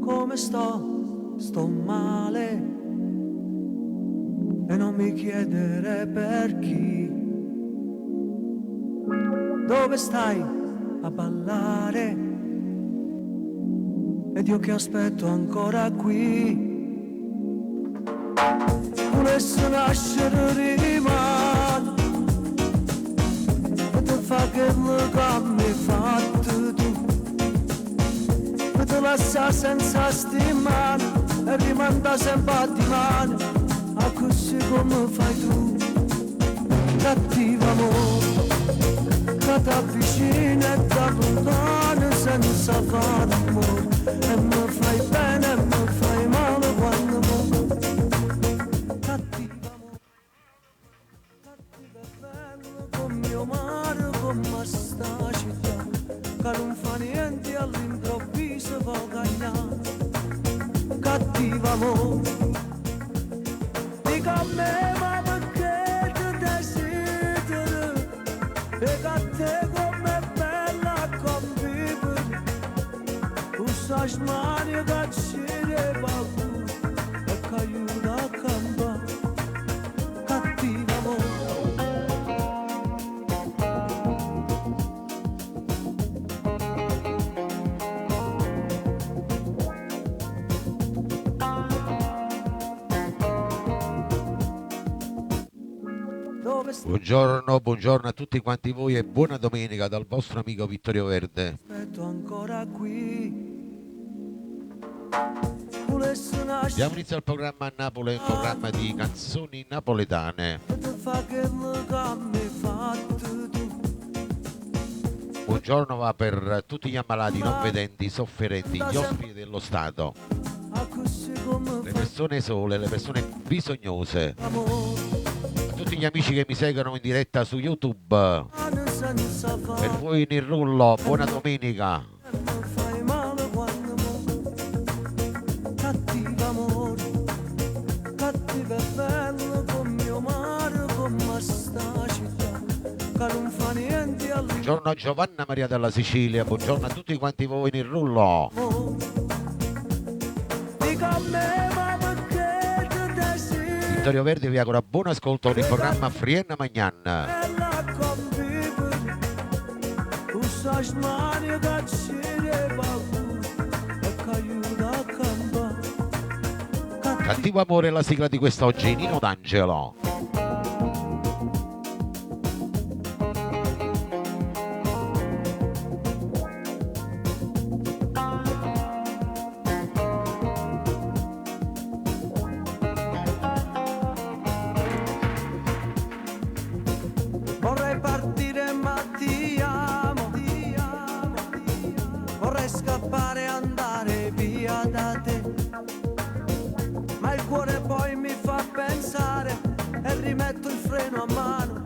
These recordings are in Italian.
come sto male e non mi chiedere per chi. Dove stai a ballare ed io che aspetto ancora qui. Volessi nascere rimane e te fa quello che mi hai fatto tu, e te lascia senza stimare e rimanda sempre a di mano, a così come fai tu. Cattivo amore che ti avvicina e ti allontana senza fare amore, e mi fai bene e mi fai male quando muore. Cattivo amore, cattivo e bello come mio mare, come sta città che non fa niente all'improvviso va cagnare. Cattivo amore, dica a me ma perché ti desidero, e a te com'è bella convivere, usa smania che ci paura e che aiuta a cambiare. Cattivo amore. Buongiorno a tutti quanti voi e buona domenica dal vostro amico Vittorio Verde. Aspetto ancora qui. Diamo inizio al programma a Napoli, un programma di canzoni napoletane. Buongiorno va per tutti gli ammalati, non vedenti, i sofferenti, gli ospiti dello Stato, le persone sole, le persone bisognose, tutti gli amici che mi seguono in diretta su YouTube. Per voi in il rullo, buona domenica. Cattivo amore, cattivo e bello come mio mare, come sta città che non fa niente Buongiorno a Giovanna Maria della Sicilia, buongiorno a tutti quanti voi in il rullo. Dica a me ma perché ti desidero, Vittorio Verdi vi augura buon ascolto del programma Frienna Magnan. bella convivere, usa smania che ci paura e che aiuta a cambiare. Cattivo amore è la sigla di quest'oggi, Nino D'Angelo. Vorrei partire ma ti amo, vorrei scappare e andare via da te, ma il cuore poi mi fa pensare e rimetto il freno a mano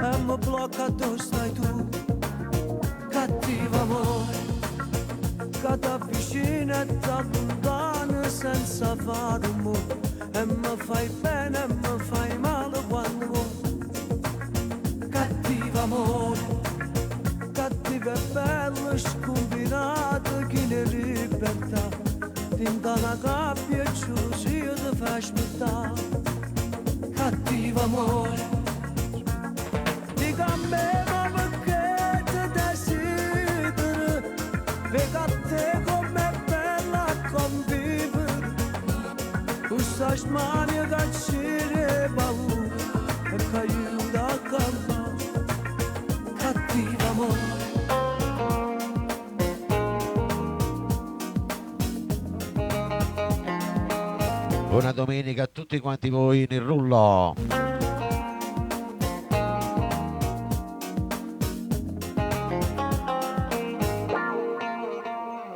e mi blocca dove stai tu. Cattivo amore che ti avvicina e ti allontana senza fare rumore, e mi fai bene e mi fai male quando vuoi. Cattivo amore, cattivo e bello scombinato chi ne libertà, tinta una gabbia e gelosia ti fa aspettare. Cattivo amore, dica a me ma perché ti desidero, vedi a te com'è bella convivere, usa smania che ci paura e che aiuta a cambiare. Cattivo amore. Buona domenica a tutti quanti voi in il rullo.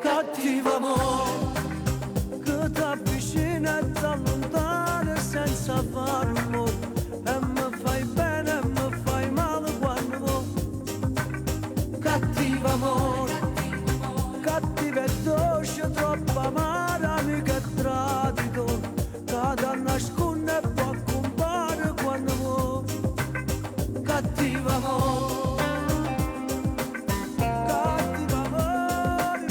Cattivo amore che ti avvicina e ti allontana senza fare rumore, e mi fai bene e mi fai male quando vuoi. Cattivo amore, cattivo e dolce, troppo amara, mica tradito, che ti nasconde e può compare quando vuoi. Cattivo amore, cattivo amore.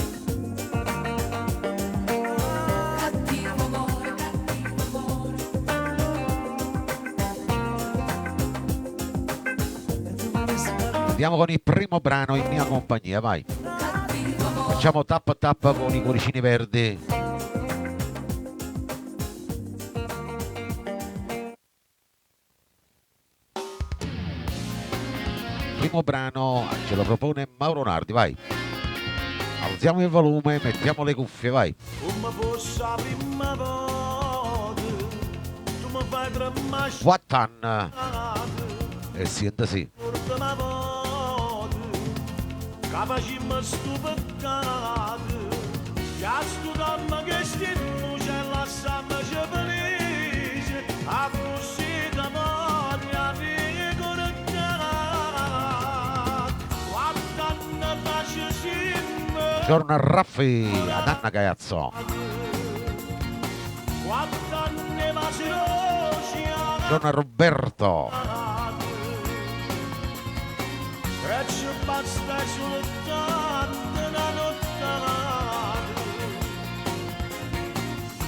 Andiamo con il primo brano in mia compagnia, vai. Facciamo tappa tappa con i cuoricini verdi. Primo brano ce lo propone Mauro Nardi, vai. Alziamo il volume, mettiamo le cuffie, vai. Wattan e sientasi. Capacimă stupă canadă Ia studam găstit Nu ce lasă mă jăbălize A fusit da moria Vigoră canad Guardană face simmă Giorno a Raffi, ad Anna Gaiazzo. Guardană face roșia Giorno a Roberto.Ece basta soltanto la nottata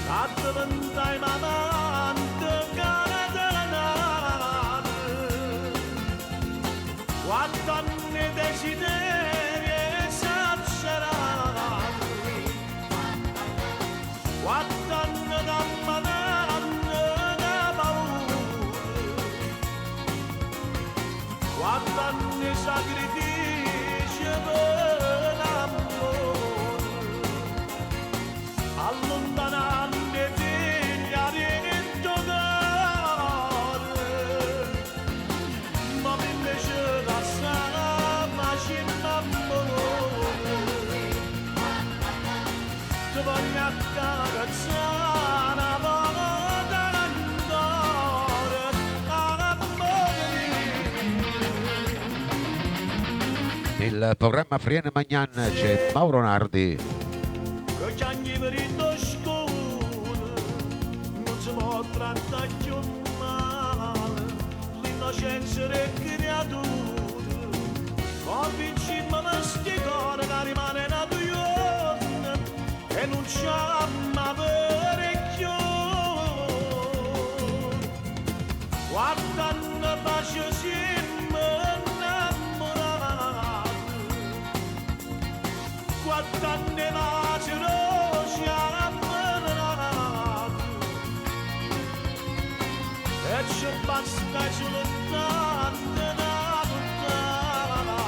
Tanto vendai mamante cara della nata Quanto anni desideri esagerati Quanto anni d'ammananno da paura Quanto anni sacrifici per l'amore allontanando i figli a diritto d'amore ma mi invece la sana macina amore ti voglio accarezzare una volta l'andore Il programma Friene Magnan c'è Mauro Nardi. Che chiagni per il scuro non si può trattare più male l'innocenza delle creature convincimmo masticare che rimane una tuione e non c'è mai parecchio guardando pace siamo innamorati guardando pace noi siamo innamorati e ci basta soltanto una puntata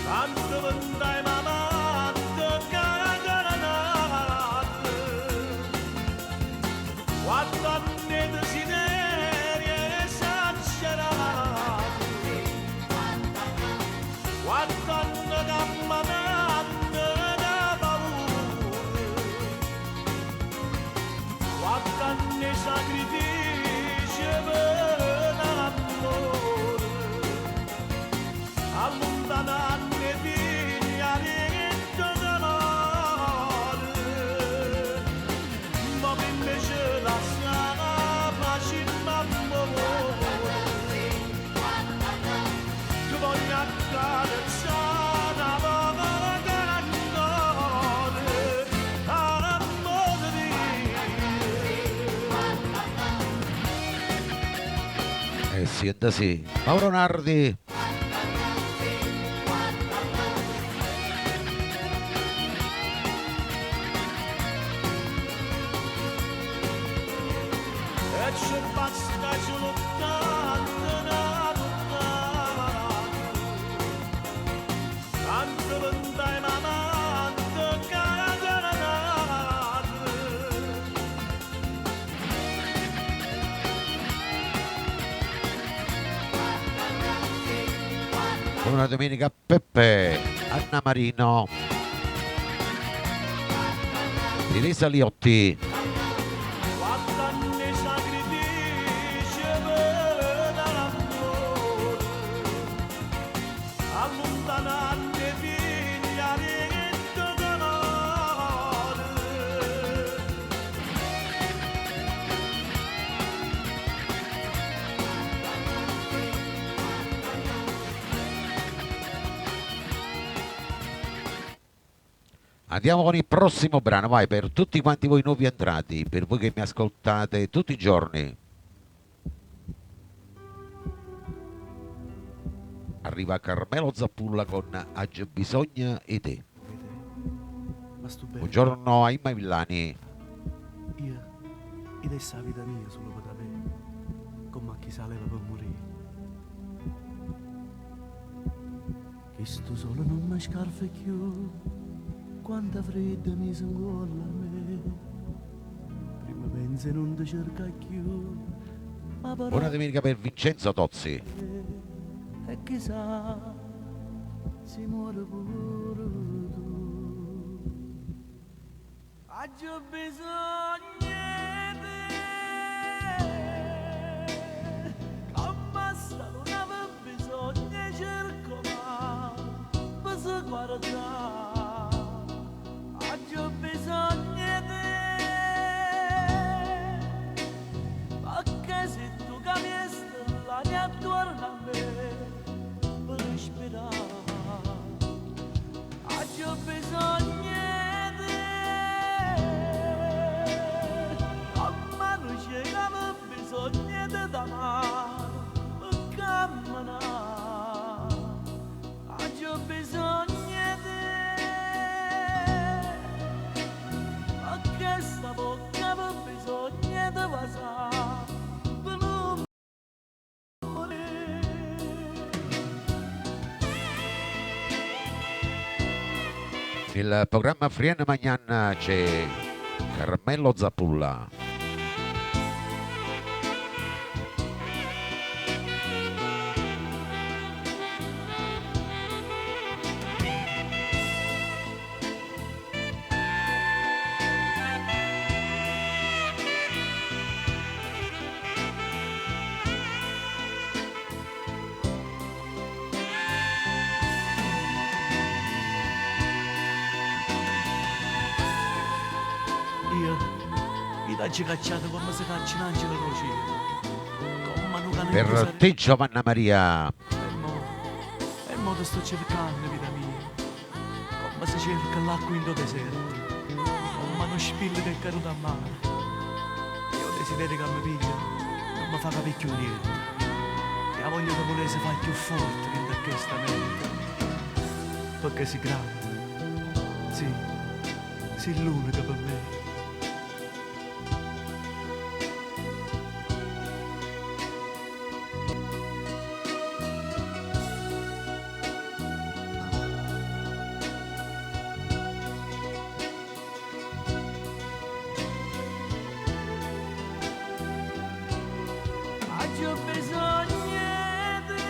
tanto vendai mamante caganate guardando i desideri esagerati guardando camminando da paura guardando i sacrifici per l'amore allontanando i figli a diritto d'amore ma invece la sana macina amore ti voglio accarezzare una volta l'andore all'amore di E sientasi. Mauro Nardi. e ci basta soltanto una puntata tanto vendai mamante caganate Buona domenica Peppe, Anna Marino, Elisa Liotti, guardando i sacrifici per l'amore allontanando i figli a diritto d'amore Andiamo con il prossimo brano, vai, per tutti quanti voi nuovi entrati, per voi che mi ascoltate tutti i giorni. Arriva Carmelo Zappulla con Agge bisogna e te. Ma sto bene. Buongiorno a Imma Villani. Io adesso la vita mia solo per avere, come a chi saleva per morire. Che sto solo non mi scarfa più, quanta fredda mi si incolla a me. Prima pensi non ti cerca più, ma però Buona domenica per Vincenzo Tozzi. e chissà si muore pure tu. Ho bisogno di te, come se non avevo bisogno cerco ma si guarda. Ho bisogno di te, perché se tu cambiasti l'aria attorno a me per respirare. Ho bisogno di te, come non c'era bisogno di amare per camminare. Ho bisogno di te, perché sta bocca aveva bisogno di passare per non morire. Nel programma Frienne Magnan c'è Carmelo Zappulla. Io t'ho cacciato come si caccia un angelo roci, come non cane Per te Giovanna Maria. e mo ti sto cercando vita mia, come si cerca l'acqua in tuo deserto, come uno spillo che è caduto a mare. Io desiderio che mi piglia, non mi fa capire più niente, e la voglio che volesse fare più forte che da questa mente, perché sei grande, sì, sei l'unica per me. Ho bisogno di te,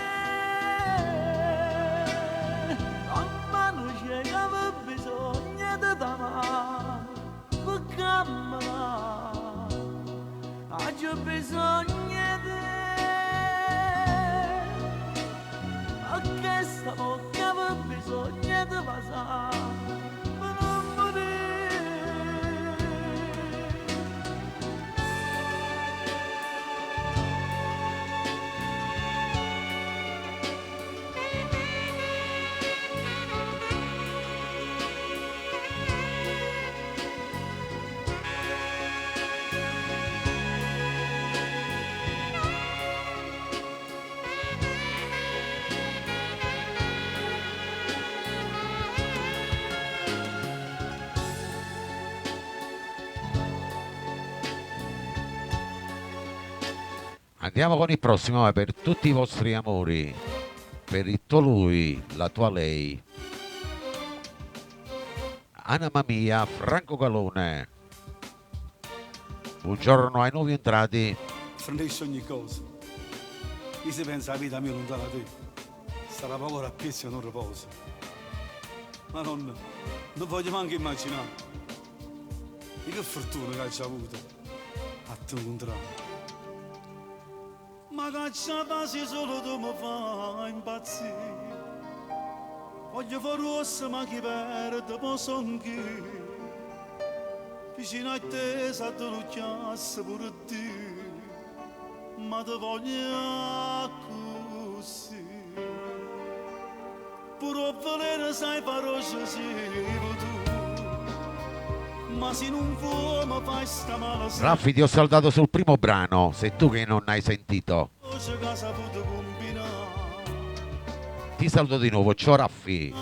come non c'era bisogno di amare per camminare. Ho bisogno di te, perché sta bocca aveva bisogno di passare per non morire. Andiamo con il prossimo, per tutti i vostri amori, per il tuo lui, la tua lei. Anna Mamia, Franco Galone. Buongiorno ai nuovi entrati. Frenesce ogni cosa. Io se pensa la vita mia lontana da te, sarà paura a piezza e non riposa. Ma non voglio neanche immaginare. E che fortuna che hai avuto a te incontrare. Ma cacciata se solo tu mi fai impazzire. Voglio fare rossa ma chi perde posso anche. Vicino a te sa te lo chiasse pure te. Ma te voglio così. Pure volere sai parole sei tu. Ma se non vuoi mi fai sta male. Raffi, ti ho saldato sul primo brano, sei tu che non hai sentito. Cosa saputo combinare. Ti saluto di nuovo, ciao Raffi.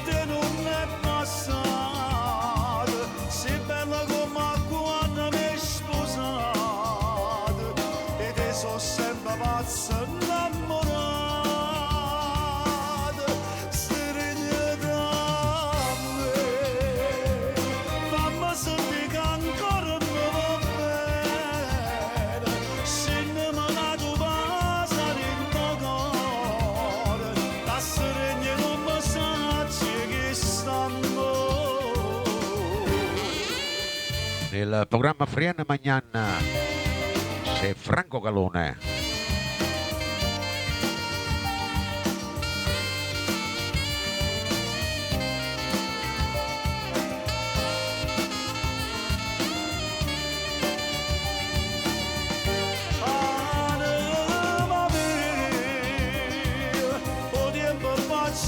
Te non è passato, sei bella come quando mi hai sposato e te sono sempre pazza innamorata, stringi da me, fammi sentire che ancora mi va bene, se ne me la tu passa in tuo cuore, la stringi non mi sa. Nel programma Frienne Magnan c'è Franco Calone.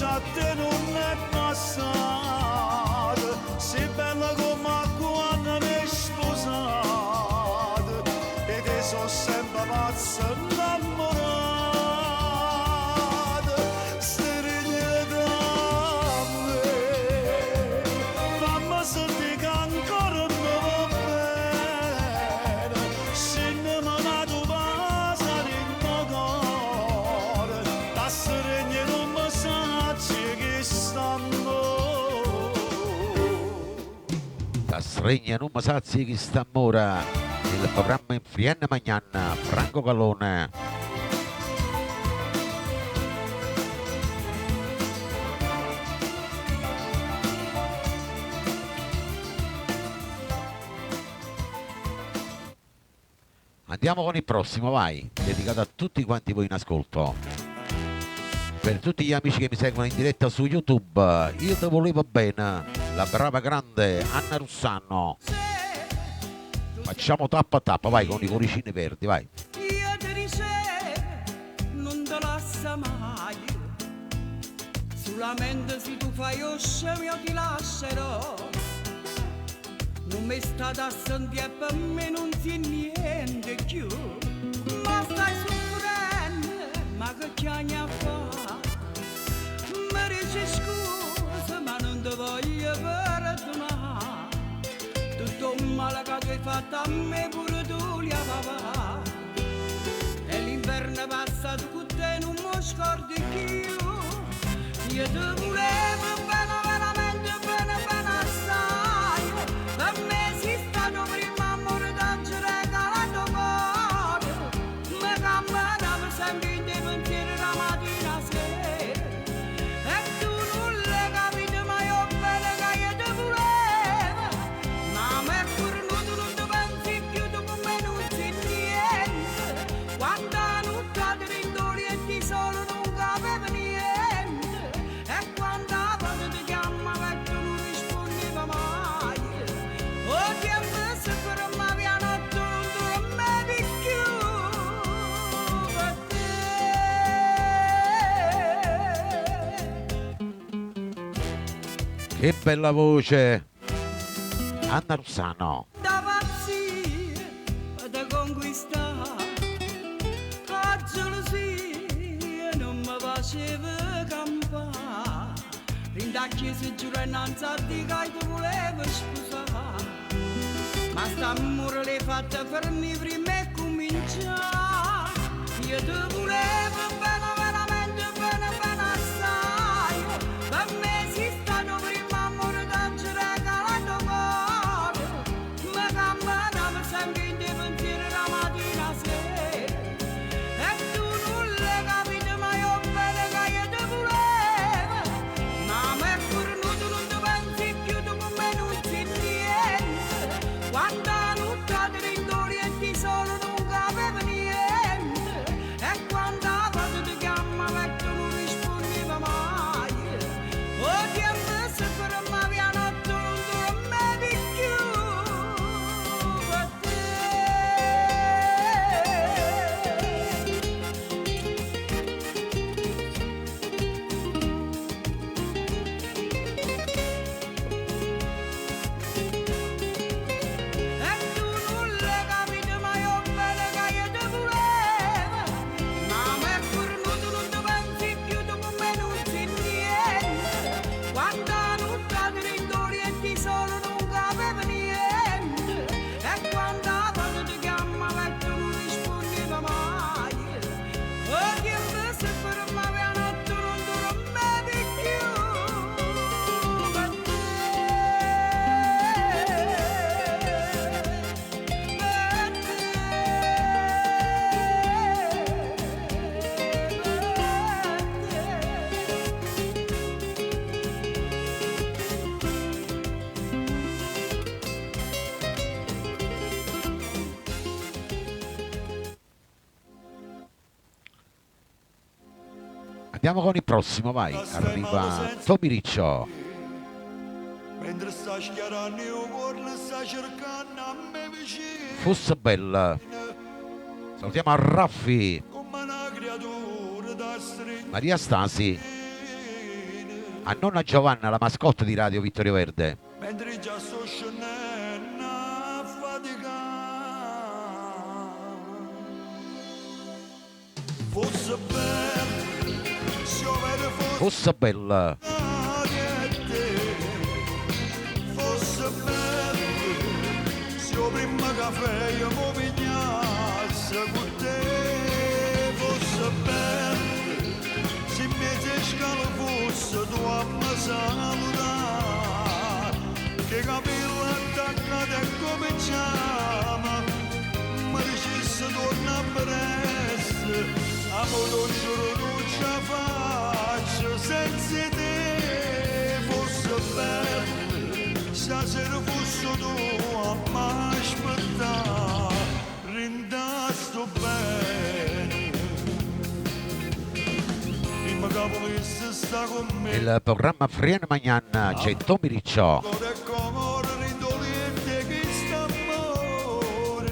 A te non è passato, sei bella come quando mi hai sposato e te sono sempre pazza innamorata, stringi da me, fammi sentire che ancora mi va bene, se ne me la tu passa in tuo cuore, la stringi non mi sa. La stregna non mi sazi chi sta ora nel programma in Frienne Magnan, Franco Calone. Andiamo con il prossimo, vai, dedicato a tutti quanti voi in ascolto. Per tutti gli amici che mi seguono in diretta su YouTube, io te volevo bene, la brava grande Anna Russano. Facciamo tappa a tappa, vai, con i cuoricini verdi, vai. Io ti ricevo, non te lascia mai, solamente se tu fai oscemi io ti lascerò. Non mi state a sentire, per me non c'è niente più, ma stai soffrendo, ma che chiami a fare? Mi dici scusa ma non ti voglio perdonare, tutto un male che tu hai fatto a me pure tu li papà, e l'inverno passato con te non mi scordi più, io ti volevo bene veramente bene bene assai, per me sei stato prima amore d'angelo regalato cuore, mi camminavo sempre in dei pensieri la mattina sera. Che bella voce, Anna Russano. Da pazzia, da conquistare, a gelosia non mi faceva campare, rindacchi si giura innanzi a te che ti volevo sposare, ma st'amore l'hai fatta per me prima e cominciare, io ti volevo bene veramente bene bene assai, per me sei stato prima amore d'angelo regalato cuore, mi camminavo sempre in dei pensieri la mattina sera, e tu non l'hai capito ma io bene che io ti volevo, ma me pure tu non ti pensi più, tu con me non c'è niente, quando la notte ti rindoli e ti solo non capivo niente, e quando Andiamo con il prossimo, vai. Arriva Tommy Riccio. Mentre sta schiarando io cuore sta cercando a me vicino. Fosse bella. Salutiamo a Raffi, Come una creatura da Maria Stasi, a nonna Giovanna, la mascotte di Radio Vittorio Verde. mentre già sto scendendo a faticare. Fosse bello, se io vedo Fosse bella. fosse bello, se io prima caffè io mi pignasse con te. Fosse bello, se mi scalo fosse tu a me salutare, che capello attaccati e cominciamo, mi dicesse torna a presto, amore lo giuro non ce la faccio senza te. Fosse bello, stasera fosse tu a me aspettare, rindasto bene. Prima che volesse sta con me, Nel programma Friano Magnan c'è Tommy Riccio. ancora e come ridolente che sta amore,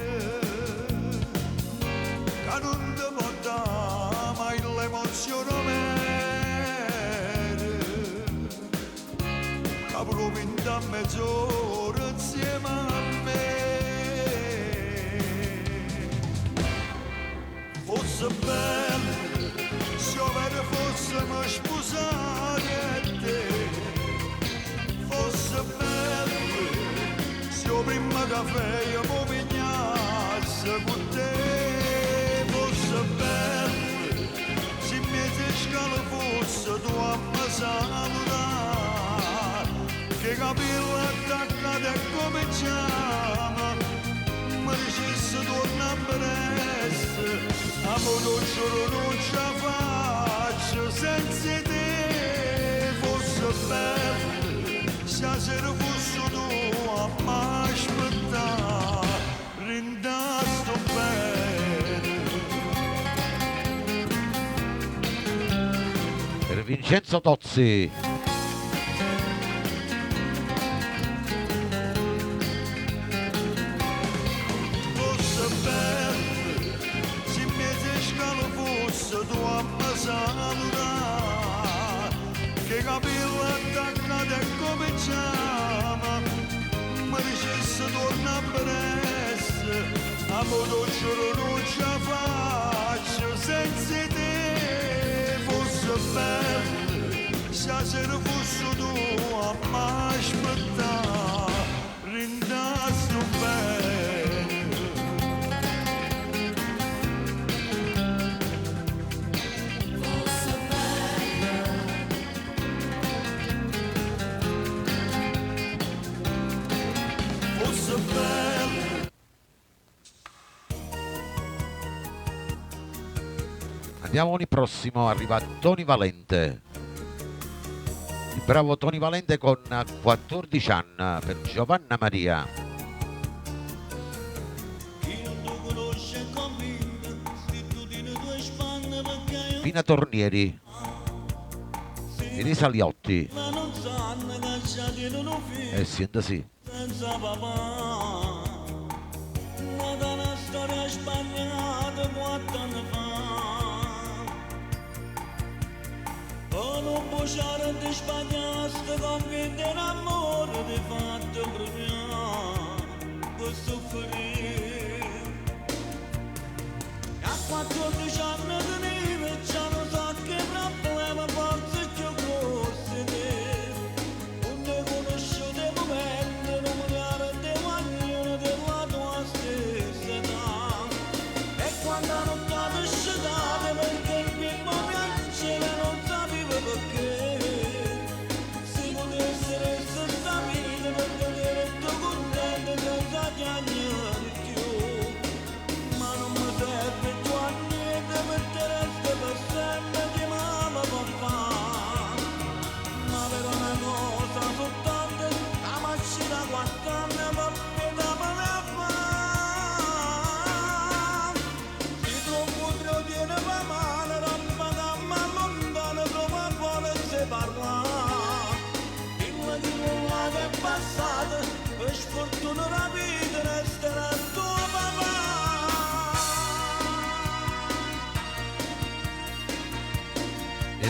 che non ti può dare mai l'emozione vera, che proprio in da mezz'ora insieme a me. Fosse bello, se io vedo fossimo sposati e te. Fosse bello, se io prima caffè io mi pignasse con te. Fosse bello, se mi scalo fosse tu a me salutare, che capello attaccati e cominciamo, mi dicesse torna a presto, amore lo giuro non ce la faccio senza te. Fosse bello, stasera fosse tu a me aspettare, rindasto bene. Per Vincenzo Tozzi. Fosse bello, se mi scalo fosse tu a me salutare, che capello attaccati e cominciamo, mi dicesse torna a presto, amore lo giuro non ce la faccio senza te. Fosse bello, stasera fosse tu a me aspettare, rindasto bene. Fosse bello. Andiamo con il prossimo, arriva Tony Valente. Il bravo Tony Valente con 14 anni per Giovanna Maria. Chi non ti conosce è convinto, se tu tieni due spanne perché Pina Tornieri. Elisa Liotti. ma non sanno che già tienono figli Senta sì. senza papà. Nata una storia sbagliata 4 anni fa. Con un buciare di sbagliaste convinto in amore di fatto bruciare per soffrire. A 14 anni tenevi già non so che problema forse più grossi te. Non ne conosciute momenti, non mi guarda guaglione della tua stessa età. E quando non t'avete scetate perché il primo piacere non sapevo perché. Si potesse essere stabilito per vedere il tuo contento senza piangere più. Ma non mi serve più a niente per te resta per sempre chiamava papà. Ma per una cosa soltanto la macchina 4 anni per da me fa. Si tu un putro tiene per male, rampa da me lontano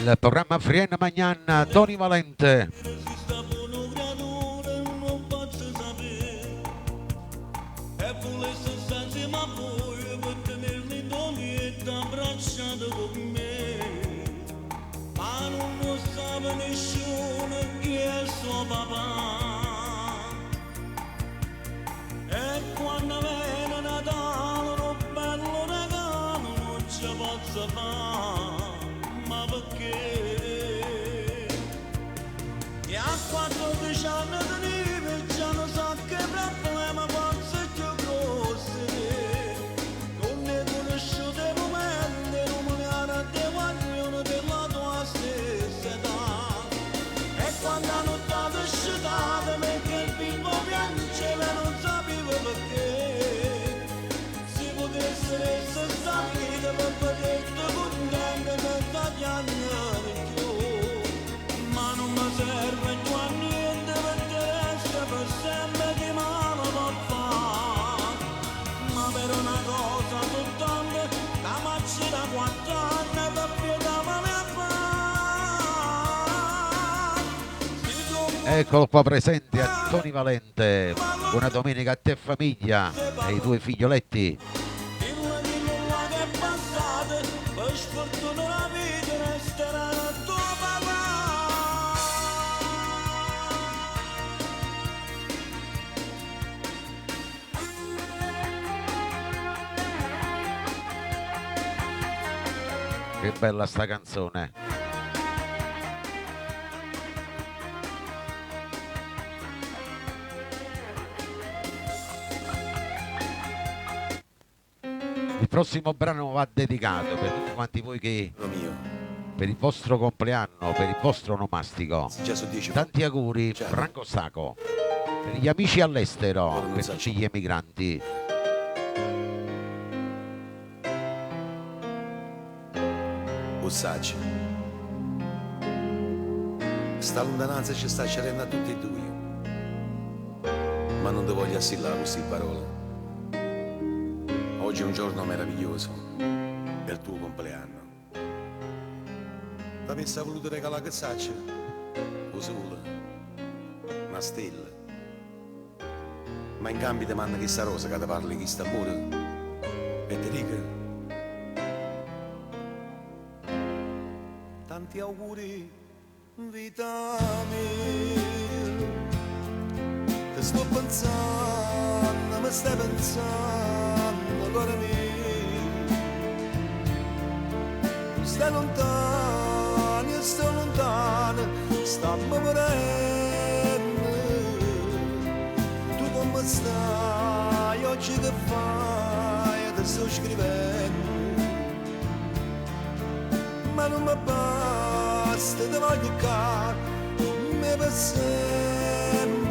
Il programma Friena Magnan, Tony Valente. Sta buono gradure non posso sapere e volesse stare ma poi per tenerli doni e abbracciato con me ma non lo sa nessuno chi è il suo papà e quando viene Natale un bello regalo non ci posso fare ma perché e a 14 anni di neve già non so che problema posso più grossi non ne conosciute momenti non me ne hanno te vogliono della tua stessa età e quando hanno dato sciutate me che il bimbo piangeva e non sapevo perché si potesse essere stabilito per poterti contento per gli anni di più ma non mi serve già niente perché resta per sempre che male può fare ma per una cosa soltanto la macchia da 4 anni per pietà male a fare Eccolo qua presente a Tony Valente. Buona domenica a te famiglia e ai tuoi figlioletti. dillo là che è passata per sfortuna la vita resterà il tuo papà Che bella sta canzone. Il prossimo brano va dedicato per tutti quanti voi che mio, per il vostro compleanno, per il vostro onomastico. già sono 10 Tanti auguri, Ciao. Franco Sacco. Per gli amici all'estero, Buon per Sacco. tutti gli emigranti. Bussacci. Sta lontananza ci sta cerendo a tutti e due. Ma non ti voglio assillare queste parole. Oggi è un giorno meraviglioso. È il tuo compleanno. Da me sta voluto regalare che saccia? Un sole. Una stella. Ma in cambio ti manda questa rosa che ti parli di sta amore. E ti dico. Tanti auguri, vita mia. Ti sto pensando, mi stai pensando, cuore mio. Tu stai lontano, io sto lontano, stiamo morendo. Tu come stai, oggi che fai, ti sto scrivendo. Ma non mi basta, ti voglio caro, mi per sempre.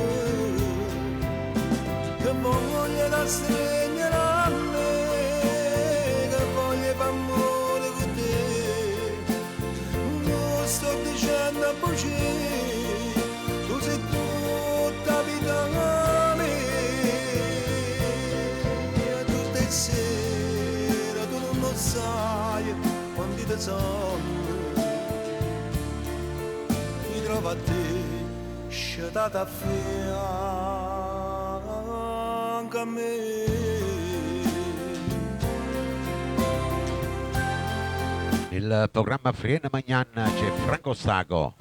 Che voglio da stringere a me, che voglio fare amore con te. Non sto dicendo a bugie, tu sei tutta vita mia. E tutte le sere tu non lo sai quanti te sono. Mi trovo a te, sciatata a fianco a me. Il programma Friena Magnan c'è Franco Sacco.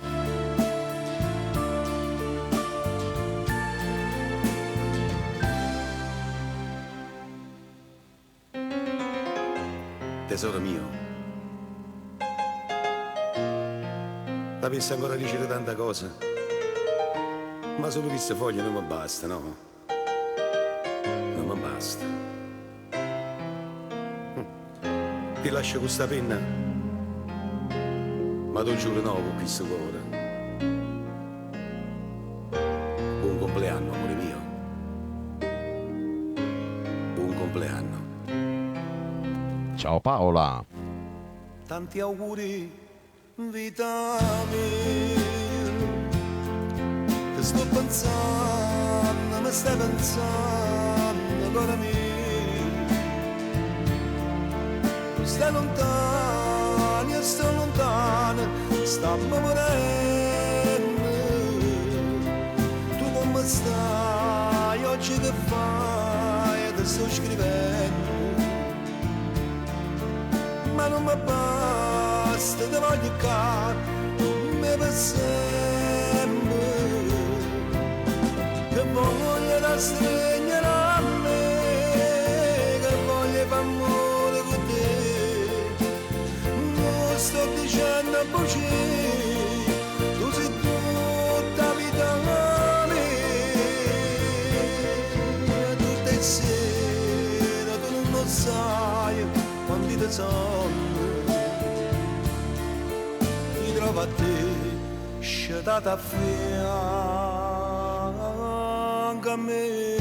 Tesoro mio, avessi ancora dicere tanta cosa, ma solo queste foglie non mi basta, no? Non mi basta. Ti lascio questa penna, ma tu giuro no con questo cuore. Buon compleanno, amore mio. Buon compleanno. Ciao Paola. Tanti auguri, vita mia. Ti sto pensando, mi stai pensando, cuore mio. Tu stai lontano, io sto lontano, stiamo morendo. Tu come stai, oggi che fai, ti sto scrivendo. Ma non mi basta, ti voglio caro, me per sempre. Che voglio da stringere a me, che voglio fare amore con te. Non sto dicendo a voce, tu sei tutta vita mia. Tutte sere tu non sai quanti te sono. Mi trovo a te, sciatata a fianco a me.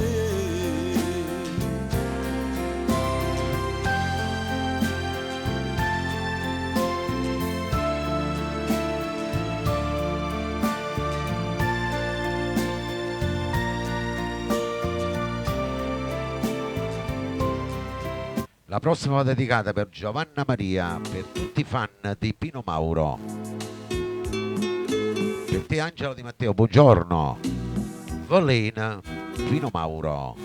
La prossima va dedicata per Giovanna Maria, per tutti i fan di Pino Mauro. Per te Angelo Di Matteo, buongiorno. Volena, Pino Mauro.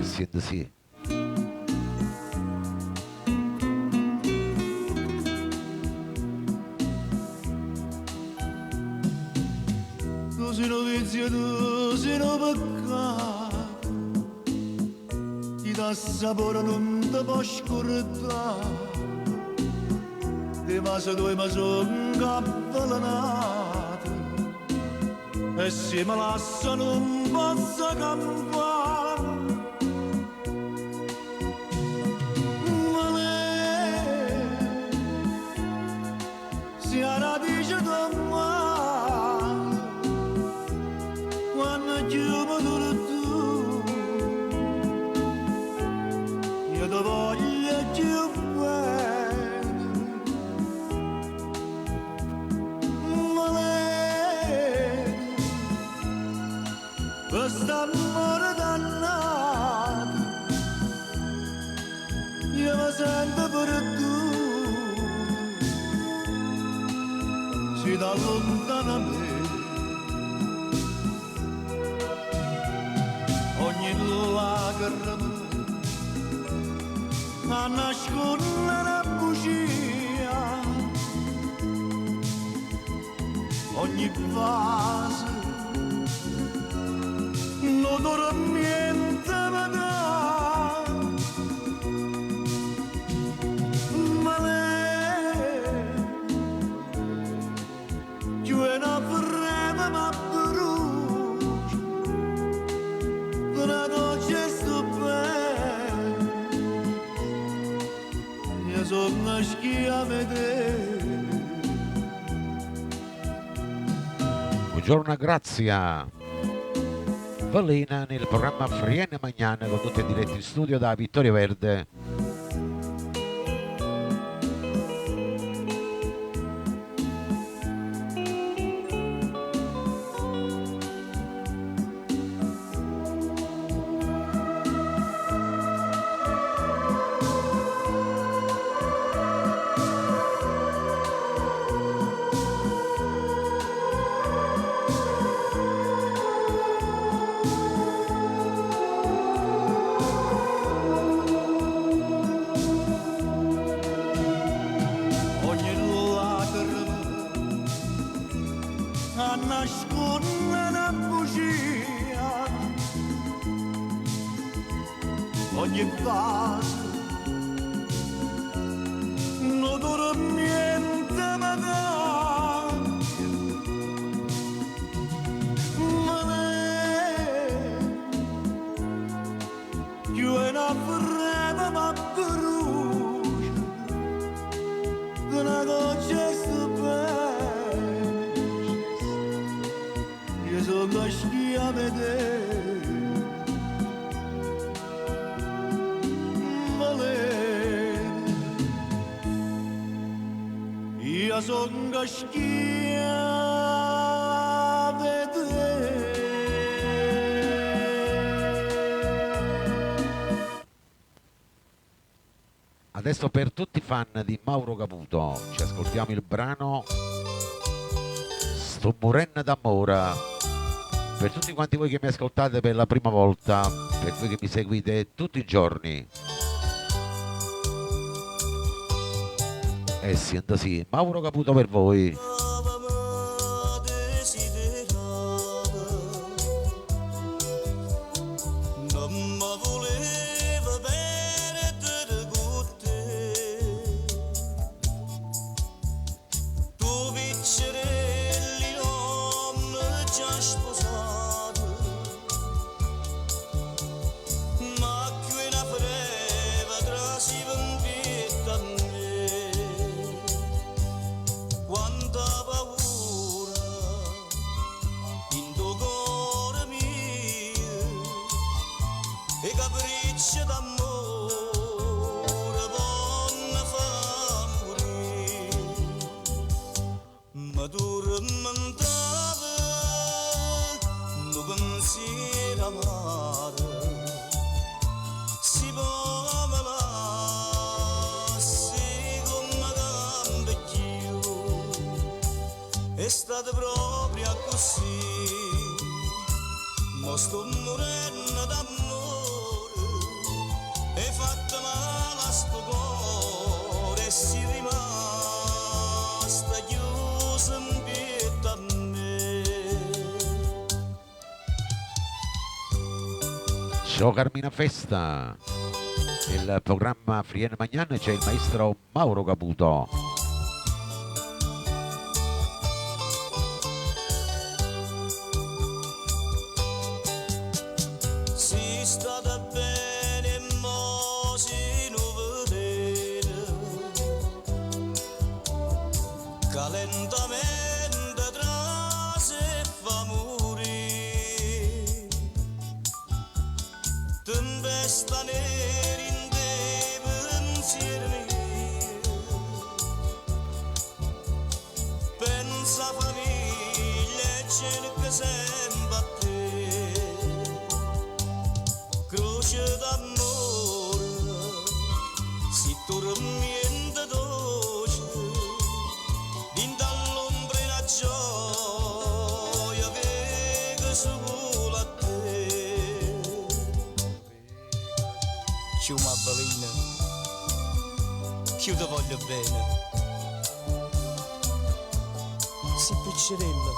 Sì. Tu sei un vizio, tu sei un peccato. Ti dà sapore, non ti può scordare. Ti va se tu mi sono avvelenato. E se mi lascia non posso campare. Se la radice del mare, quando chiumo tu, io ti voglio più bene. Questo amore dannato, io mi sento per tu. Si da lontano a me, ogni lacrima a nascondere una bugia, ogni vaso non dormiente mi dà. Ma lei più è una freme ma brucia, una noce sto bene, io sono schia a vedere. Buongiorno, Grazia. Valena nel programma Frienne Magnana, condotto in diretto in studio da Vittorio Verde. Ogni vaso non dormiente mi dà. Ma lei più è una freme ma brucia, una goccia stupenda, io sono schia a vedere. Io sono schia a vedere. Adesso per tutti i fan di Mauro Caputo ci ascoltiamo il brano Sto morendo d'amore. Per tutti quanti voi che mi ascoltate per la prima volta, per voi che mi seguite tutti i giorni. Sento sì, Mauro Caputo per voi. È stata proprio così, ma sto morendo d'amore, e fatta male a sto cuore, e si rimasta chiusa in pietà a me. Ciao Carmina Festa, il programma Friene Magnan, c'è il maestro Mauro Caputo. Io ti voglio bene, si piccerella,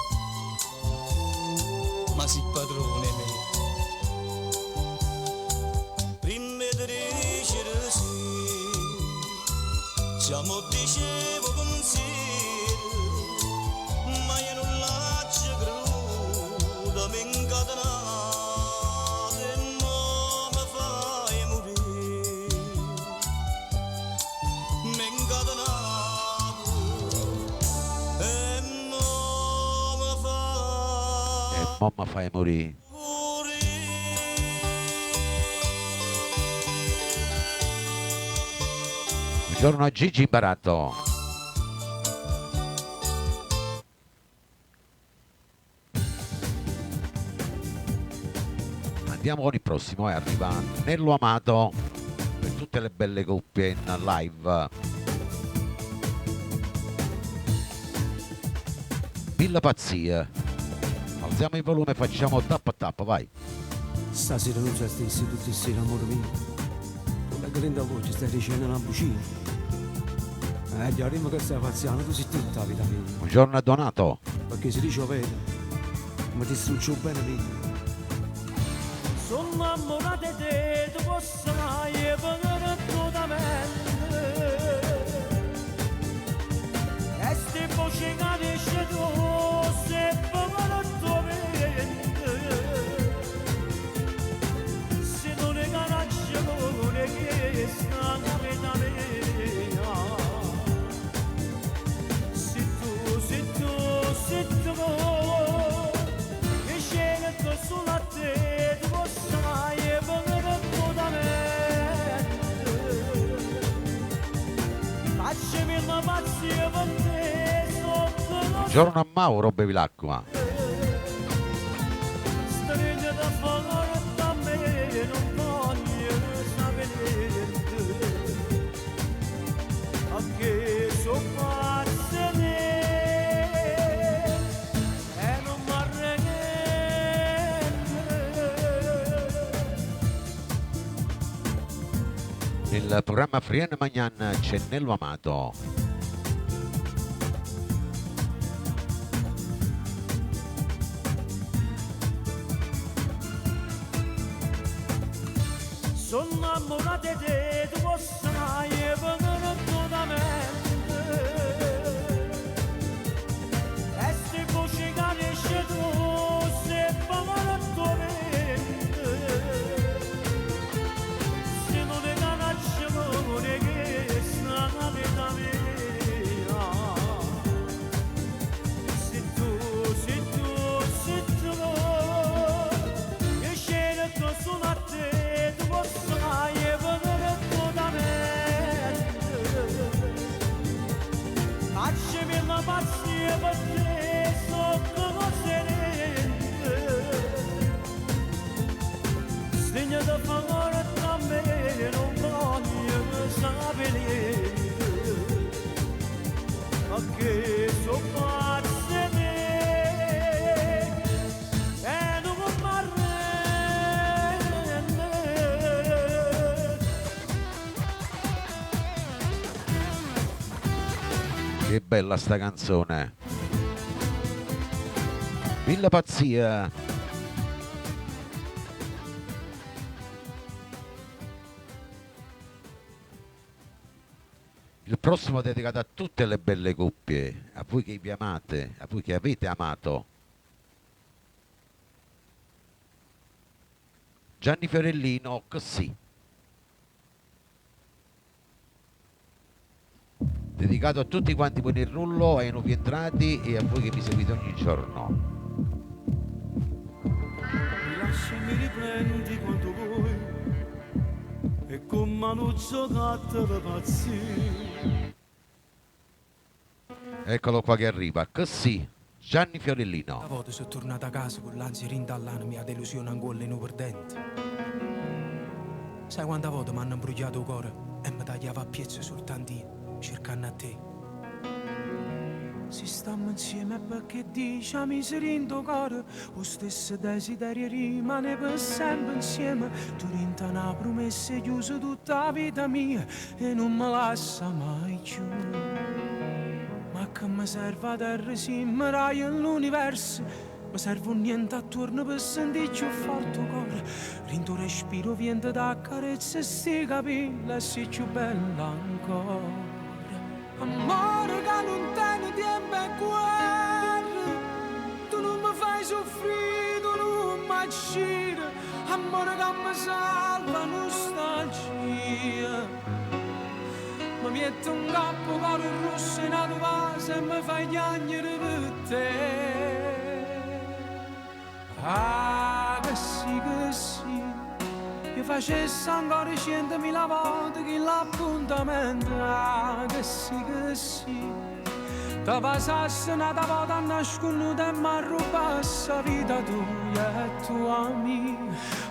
ma si padrone me. Prima di dicere sì, già mo dicevo pensiero, ma io non lascio creduto, mi incatenate e mo mi fai morire. Mamma fai morire. Buongiorno a Gigi Baratto. Andiamo con il prossimo, arriva Nello Amato per tutte le belle coppie in live. Villa Pazzia. Alziamo il volume e facciamo tappa tappa, vai. Stasera non sei stessi tutti insieme, amore mio. Con la grande voce stai dicendo una bucina. Gli arrivo che stai pazziando, tu sei tutta la vita mia. Buongiorno a Donato. Perché si dice vero, ma ti struccio bene mio. Sono innamorata di te, tu posso mai venire totalmente. E sti voci che dici tu, se vengono a tua mente. Se non è coraggio, non è che sta la vita mia. Se tu, che scelgo solo a te, tu posso mai venire totalmente. Lasciami una pazzia per te, sotto lo Buongiorno a Mauro Bevilacqua. stringe da favore da me, non voglio sapere niente. A che sono pazze ne, Nel programma Frienne Magnan c'è Nello Amato. Sono innamorata di te, tu lo sai, e vengono da me. E se voce che esce tu, se vengono da me. Se non è canacciamone che sta da me. Se tu, e scena che sono a te, tu lo sai, e vengono da me. Facciami la pazzia per te, sotto sereno. Segna da favore tra me, non voglio sapere. Ma che so pazze me, e non mi arrende. Che bella sta canzone. Villa Pazzia. Il prossimo è dedicato a tutte le belle coppie, a voi che vi amate, a voi che avete amato. Gianni Fiorellino, così. Dedicato a tutti quanti voi nel rullo, ai nuovi entrati e a voi che mi seguite ogni giorno. Mi lasci e mi riprendi quando vuoi, e con mano giocata da pazzi. Eccolo qua che arriva, così, Gianni Una Fiorellino. volta sono tornato a casa con l'ansia rintallata, mia delusione ancora in per dentro. Sai quante volte mi hanno imbrugliato il cuore e mi tagliava a piezze soltanto cercando a te. Se stiamo insieme perché dici a miseria in tuo cuore, lo stesso desiderio rimane per sempre insieme. Tu rinta una promessa chiusa tutta la vita mia e non mi lascia mai più. Ma che mi serve a terra se mi rai l'universo? Mi serve un niente attorno per sentire più forte il cuore. Rinto respiro viene da carezze e sti capelli e sei più bella ancora. Amore che non tiene tempo e guerra, tu non mi fai soffrire, tu non mi uccidi. Amore che mi salva nostalgia. Mi metto un capo con un rosso in una vase e mi fai piangere per te. Ah, che sì, io facessi ancora 100.000 volte che l'appuntamento. Ah, che sì, ti passasse una volta a nasconduta e mi arrubassi la vita tua e tua mia.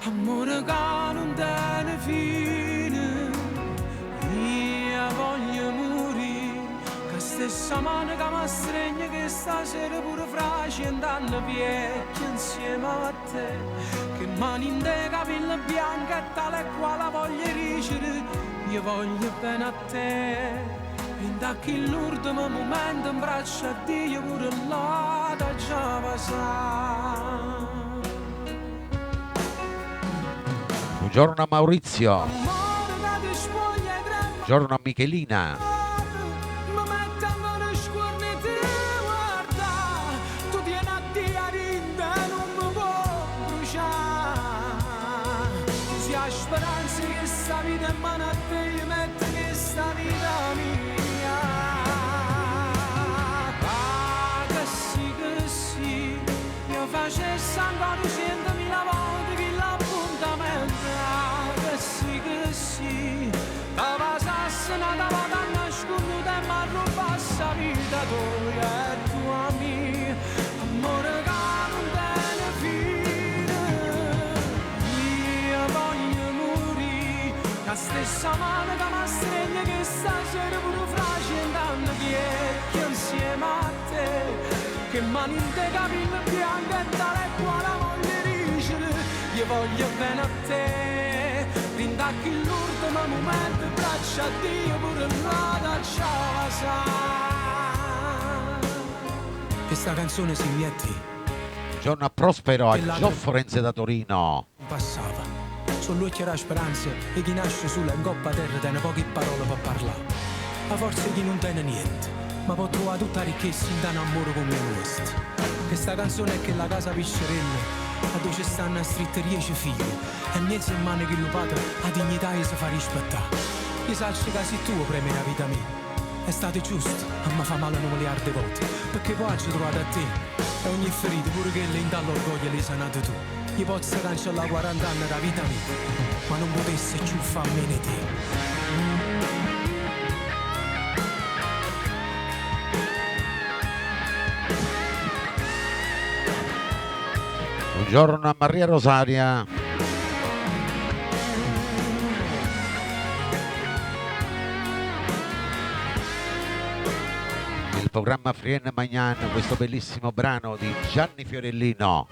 Amore che non tiene fine, io voglio morire, che stessa mano che mi stringe che stasera pure fra 100 anni vecchia insieme a te. Che mani in te capelli bianchi e tale e quale voglio ricevere, io voglio bene a te. Indacchi l'ultimo momento in braccio a Dio pure là da già passare. Buongiorno a Maurizio. Amore che ti spoglia e trema. Buongiorno a Michelina. Mi metto ancora scorni e ti guarda. Tu tieni a te a rinda e non mi può bruciare. Tu sei la speranza che sta vita in mano a te, io metto che sta vita mia. Ah, che sì, io facessi ancora 100.000 volte che l'appuntamento. Ah, che sì, la passasse una volta a nasconduta e mi arrubassi la vita tua e tua mia. Amore che non tiene fine, io voglio morire, la stessa mano che mi stringe che stasera pure fra 100 anni vecchia insieme a te. Che mani in te capelli bianchi e tale e quale voglio ricevere, io voglio bene a te. Rindacchi l'urto ultimo momento, braccia a Dio pure nata ciao sa. Questa canzone si mietti. Buongiorno a Prospero, a Gioffrenze da Torino. Passava, sull'occhio era speranza e chi nasce sulla ingoppa terra tiene poche parole per parlare. A forza chi non tiene niente, ma può trovare tutta la ricchezza in un amore come questo. Questa canzone è che la casa piscerella, a dove ci stanno a stritte 10 figli, e niente in mano che lupata la dignità e si fa rispettare. Io salcio che sei tuo premi la vita mia. È stato giusto, ma mi fa male un miliardo di volte, perché poi ci ho trovato a te. E ogni ferita, pure che le dà l'orgoglio, l'hai sanato tu. Io posso cancellare 40 anni da vita mia, ma non potessi più farmi né te. Buongiorno a Maria Rosaria. Il programma Frien Magnan, questo bellissimo brano di Gianni Fiorellino.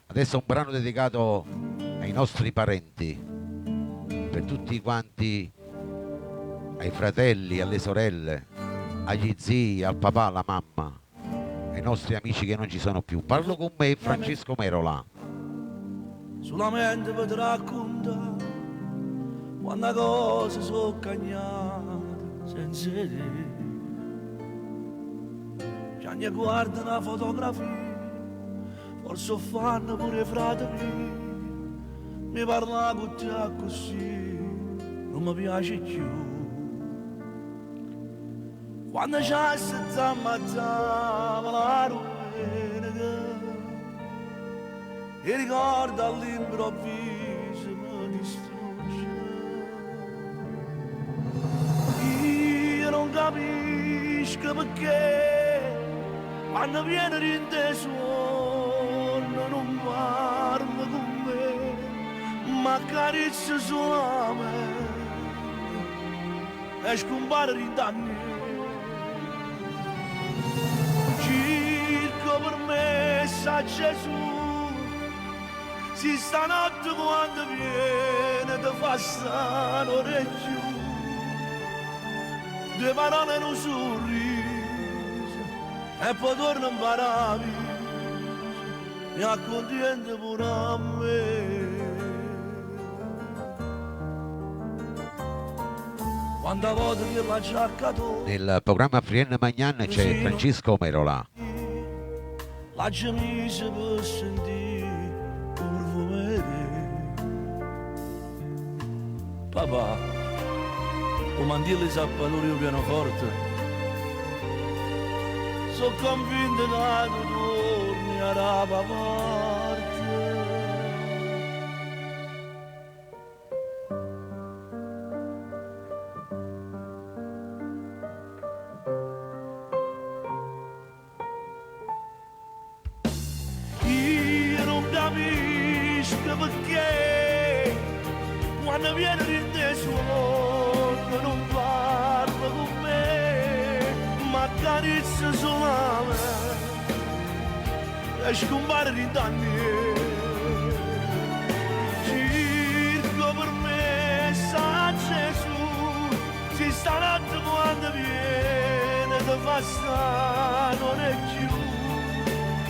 Adesso un brano dedicato ai nostri parenti, per tutti quanti, ai fratelli, alle sorelle, agli zii, al papà, alla mamma, ai nostri amici che non ci sono più. Parlo con me, Francesco Merola. Solamente per raccontare quando cose sono cagnate senza te. Già ne guarda una fotografia, forse fanno pure i fratelli. Mi parla con te così, non mi piace più. Quando c'è si ammazzava la domenica e ricordo all'improvviso mi distrugge. Io non capisco perché quando viene rinteso non parla con me, ma accarezza solo me e scompare rindanni. Circo per me sa Gesù, si stanotte quando viene ti fa stare l'orecchio, due parole in un sorriso e poi torna in paradiso e accontenta pure a me. Quando voto che la giacca tu Nel programma Frien Magnan c'è Francesco Merola. la gemise per sentire un papà, o mandilli sappaluri il pianoforte, sono convinto che tu torni a rapa parte. Perché quando viene rinteso non parla con me, ma accarezza solo me e scompare rindanni. Circo per me sa Gesù, si stanotte quando viene ti fa stare non è più,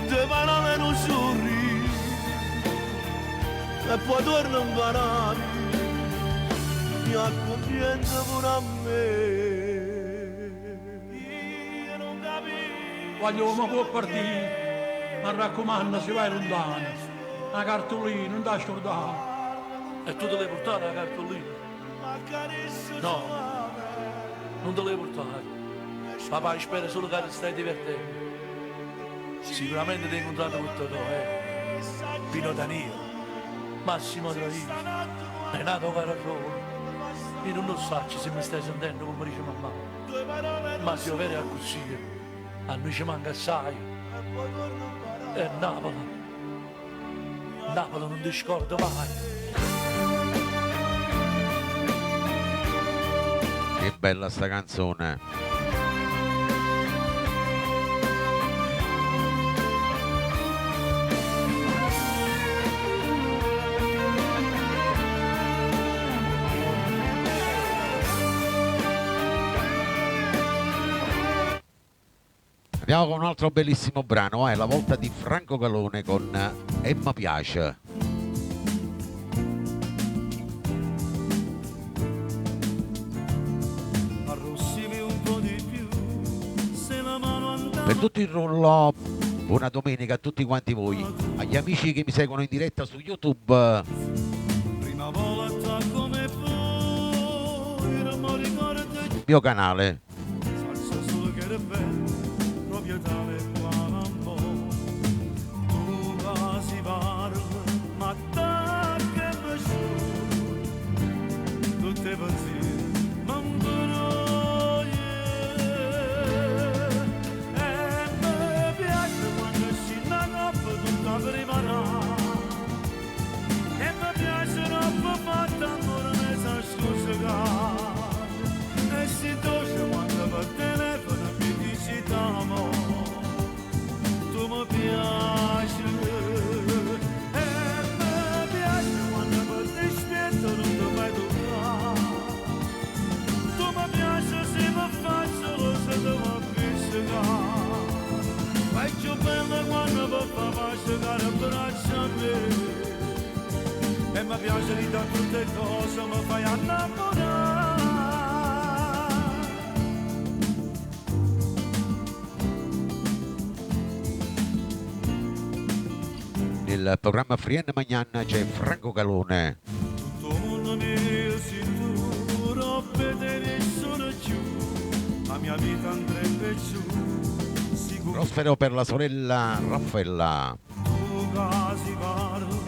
te parole non sorride e poi torna in paradiso, mi accontenta pure a me. Io non capisco. Voglio ma può partire, ma raccomando si vai lontano, la cartolina non da scordare. E tu te l'hai portata la cartolina? No, non te l'hai portata. Papà spera solo che ti stai divertendo. Sicuramente ti hai incontrato con te, Pino Danilo, Massimo Troisi, Renato Carafone. Io non so se mi stai sentendo come dice mamma, ma se io vero è così, a noi ci manca assai. E Napoli non ti scordo mai. Che bella sta canzone. Andiamo con un altro bellissimo brano, è la volta di Franco Calone con Emma Piace. Arrossimi un po' di più, se la mano andava. Per tutto il rullo, buona domenica a tutti quanti voi, agli amici che mi seguono in diretta su YouTube. Prima volta come poi, non mi ricordo Il mio canale. salsa solo che era bello, proprio tale quale amore. Tu quasi parli, ma che mi scioglie, tutte pensieri, ma un buono, e mi piace quando si la coppa tutta preparata, e mi piace roba fatta amore ne sa stuzzicare. E si dolce quando per telefono mi dici t'amo, tu mi piaci. E mi piace quando per dispetto non ti fai toccare. Tu mi piaci se mi faccio lo se ti mi appiccicare. Fai più bella quando mi fa masticare il braccio a me. E mi piace di da tutte cose, mi fai innamorare. Nel programma Frien Magnan c'è Franco Calone. Tutto il mondo mio sicuro, per nessuno più, la mia vita andrebbe giù, sicuro. Prospero per la sorella Raffaella. Tu quasi parli,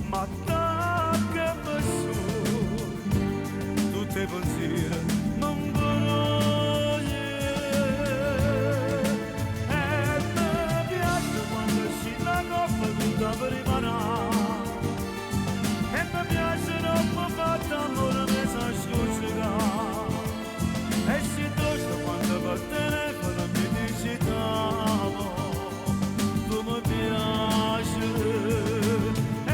ma che mi sogni, tutte pensieri, non voglio. E mi piace quando si la coppa tutta preparata, e mi piace roba fatta amore ne sa stuzzicare. E si dolce quando per telefono mi dici t'amo, tu mi piaci. E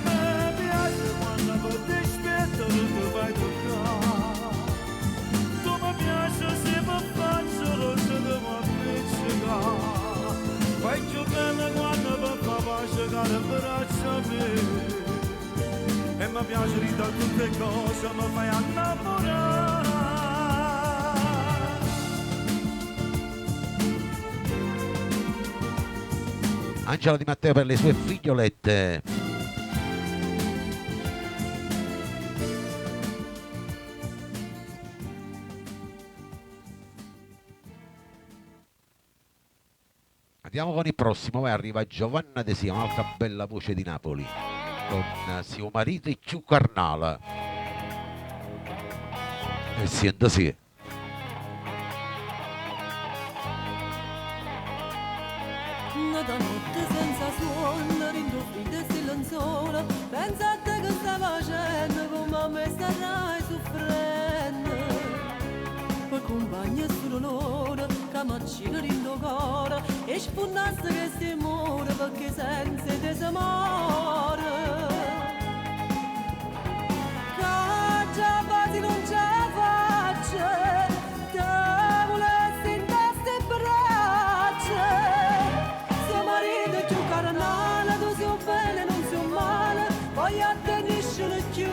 mi piace quando per dispetto non ti fai toccare. Tu mi piaci se mi faccio lo se ti mi appiccicare. Fai più bella quando mi fa masticare il braccio a me. E mi piace di da tutte cose, mi fai innamorare. Angela Di Matteo per le sue figliolette. Andiamo con il prossimo, e arriva Giovanna De Sia, un'altra bella voce di Napoli, con suo marito e più carnale. E siendo sì. Nata notte senza suono, rindoffrita e silenziosa, pensate che sta facendo come me starai soffrendo. Poi compagni e solo loro, che maccina rindo cuore, e spunnasse che si muore perché senza te si muore. Che già quasi non ce la faccio, te volessi in testa e braccia. Se marito è più carnale, tu sei bene, non sei male, poi atteniscilo più.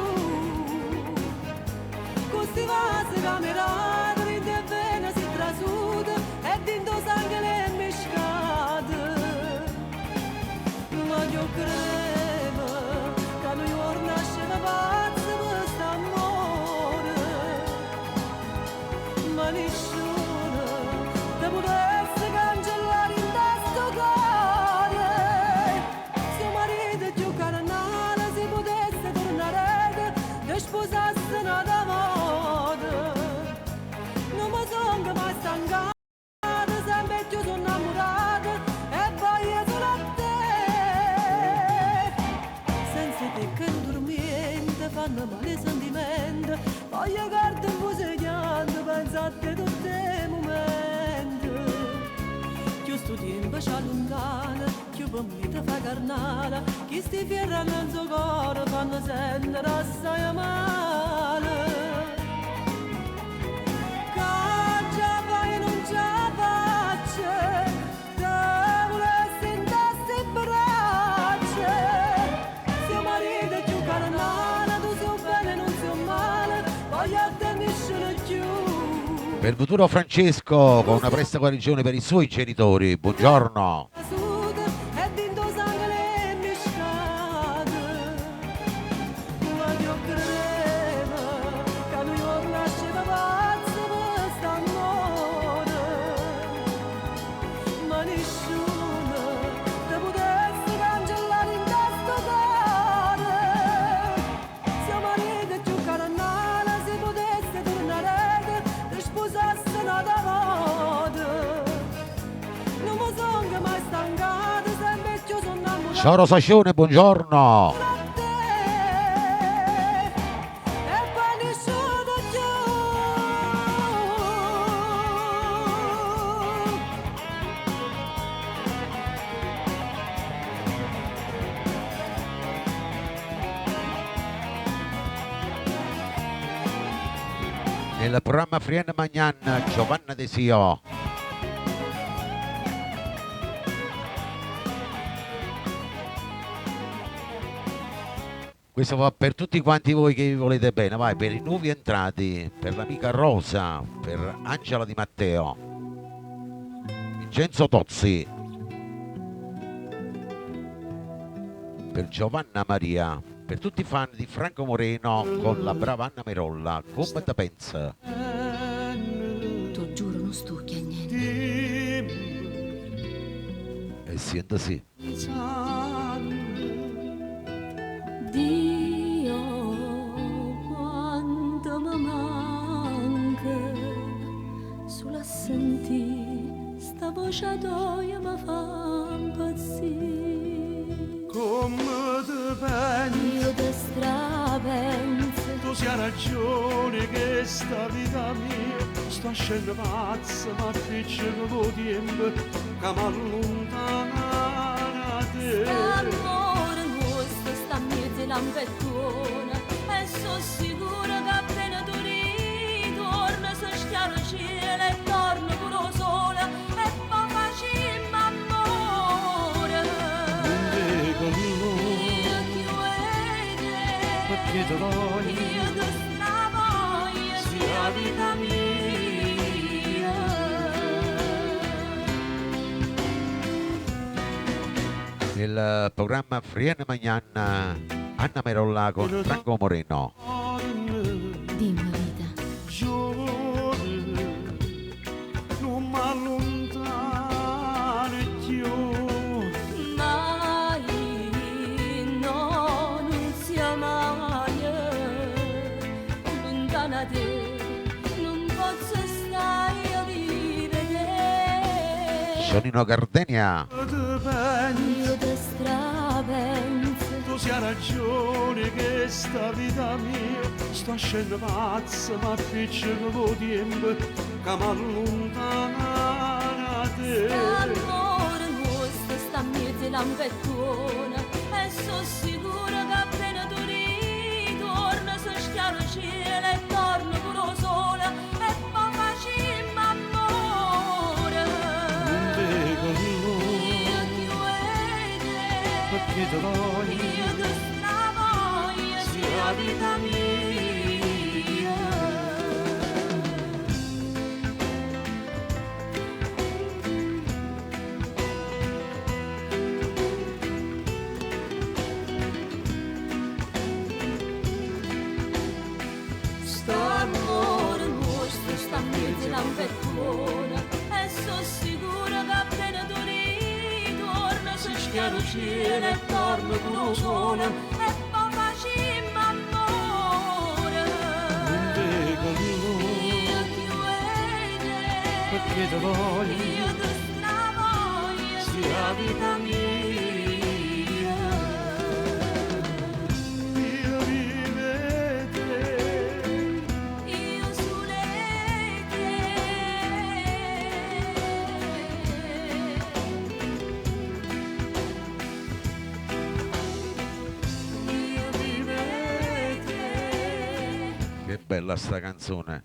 Questi vasi camerati, rinde e vena si trasuda, e dentro sangue le miscate. Ma io credo che noi ora nasce pazzo per quest'amore. Ma nessuno te potesse cancellare in testo cuore. Se marito è più carnale, si potesse tornare e sposasse una d'amore. Non mi sono mai stancata, sempre più sono innamorata e voglio solo a te. Senza te che non dormiente fanno male i sentimenti, voglio carta in fusegnando, penso a te tutti i momenti. Più sto tempo ci allontana, più per me ti fa carnale, chi sti fierra nel suo cuore fanno sentire assai male. Che già fai non ce la faccio, Per il futuro Francesco con una presta guarigione per i suoi genitori. Buongiorno. Sud e dentro sangue le misciate. Ma io credevo che lui non nasceva pazzo per st'amore. Ma nessuno te potesse cancellare in questo cuore. Siamo mariti più carnale, se potesse tornare te sposasse nata volta. Non mi sono mai stancato, sempre più sono innamorato Ciao Rosacione, buongiorno. da te. E poi nessuno più. Nel programma Friend Magnan, Giovanna Desio. Questo va per tutti quanti voi che vi volete bene, vai, per i nuovi entrati, per l'amica Rosa, per Angela Di Matteo, Vincenzo Tozzi, per Giovanna Maria, per tutti i fan di Franco Moreno con la brava Anna Merolla, come te pensa? Ti giuro non stucchi a niente. E senta sì. Dio, quanto mi manca, sulla senti, sta voce tua mi fa impazzire. Come te pensi, Io ti strapenso, tu sia ragione che sta vita mia sta scendo pazza, ma appiccica con tempo che mi allontana da te. l'amore nostro sta mezzo lampettona e sono sicura che appena tu ritorni si schiara il cielo e torna pure il sole e poi facciamo amore. Io ti voglio, Perché ti voglio, io ti stravoglio, sia vita mia. Nel programma Friend Magnan, Anna Merolla con Franco Moreno. Dimmi vita, giorni, non mi allontano più. mai, no, non sia mai lontana da te, non posso stare a vivere. Sonino Gardenia. Te pensi, Io ti strapenso, tu sia ragione che sta vita mia sta scendo pazza, ma appiccica con tempo che mi allontana da te. l'amore nostro sta mezzo lampettona e sono sicura che appena tu ritorni si schiara il cielo e torna pure il sole e poi facciamo amore. Io ti voglio, Perché ti voglio, io ti stravoglio, sia vita mia. St'amore nostro sta mezzo lampettona e sono sicura che appena tu ritorni si schiara il cielo e torna pure il sole e poi facciamo amore. Io ti voglio, perché ti voglio, io ti stravoglio, sia vita mia. io vivete. Io sulle io vivete. Che bella sta canzone.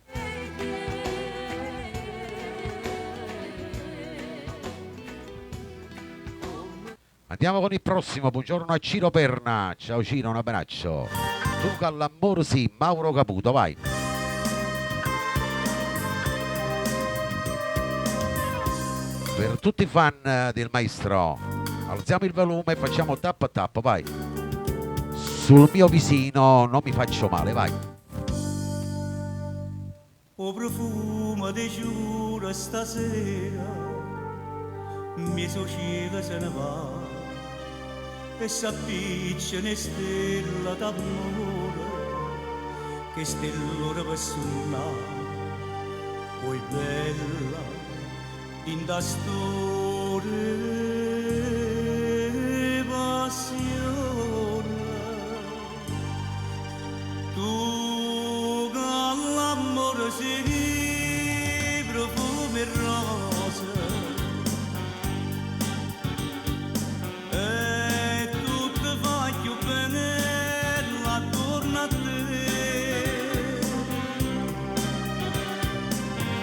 Andiamo con il prossimo, buongiorno a Ciro Perna. Ciao Ciro, un abbraccio. Tu all'amore sì, Mauro Caputo, vai. Per tutti i fan del maestro, alziamo il volume e facciamo tap tap, vai. Sul mio vicino non mi faccio male, vai. O profumo di giuro stasera mi succede se ne va e s'appiccia ne stella d'amore che stellore per suonare poi bella in da storia passione tu che l'amore si profumi e rose e tutto fa più bene attorno a te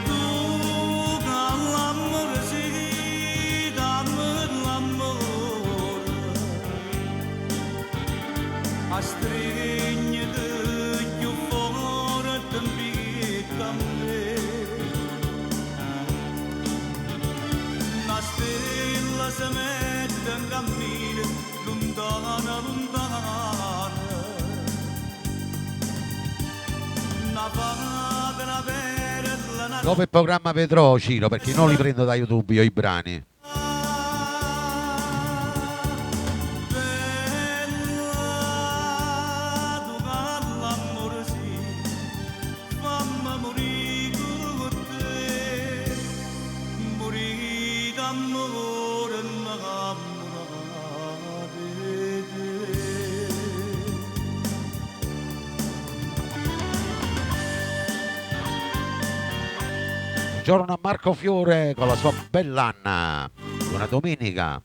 tu che l'amore si dammi l'amore a stringere più forte a me una stella si mette in cammino lontana lontana una fata una perla una Dopo il programma vedrò, Ciro, perché non li prendo da YouTube io i brani. Buongiorno a Marco Fiore con la sua bella Anna. Buona domenica.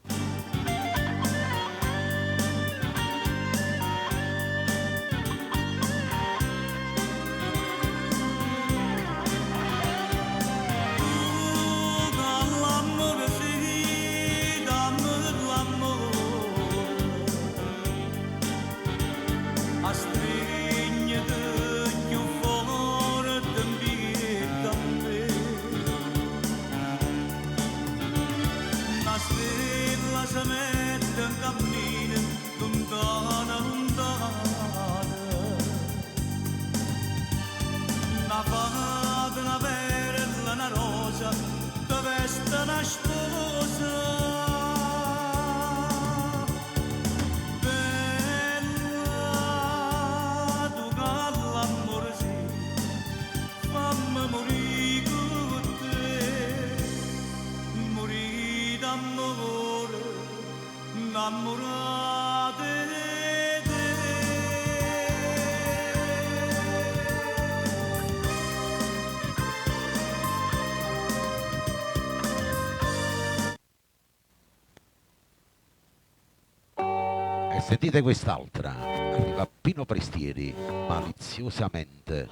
E sentite quest'altra, arriva Pino Prestieri, maliziosamente.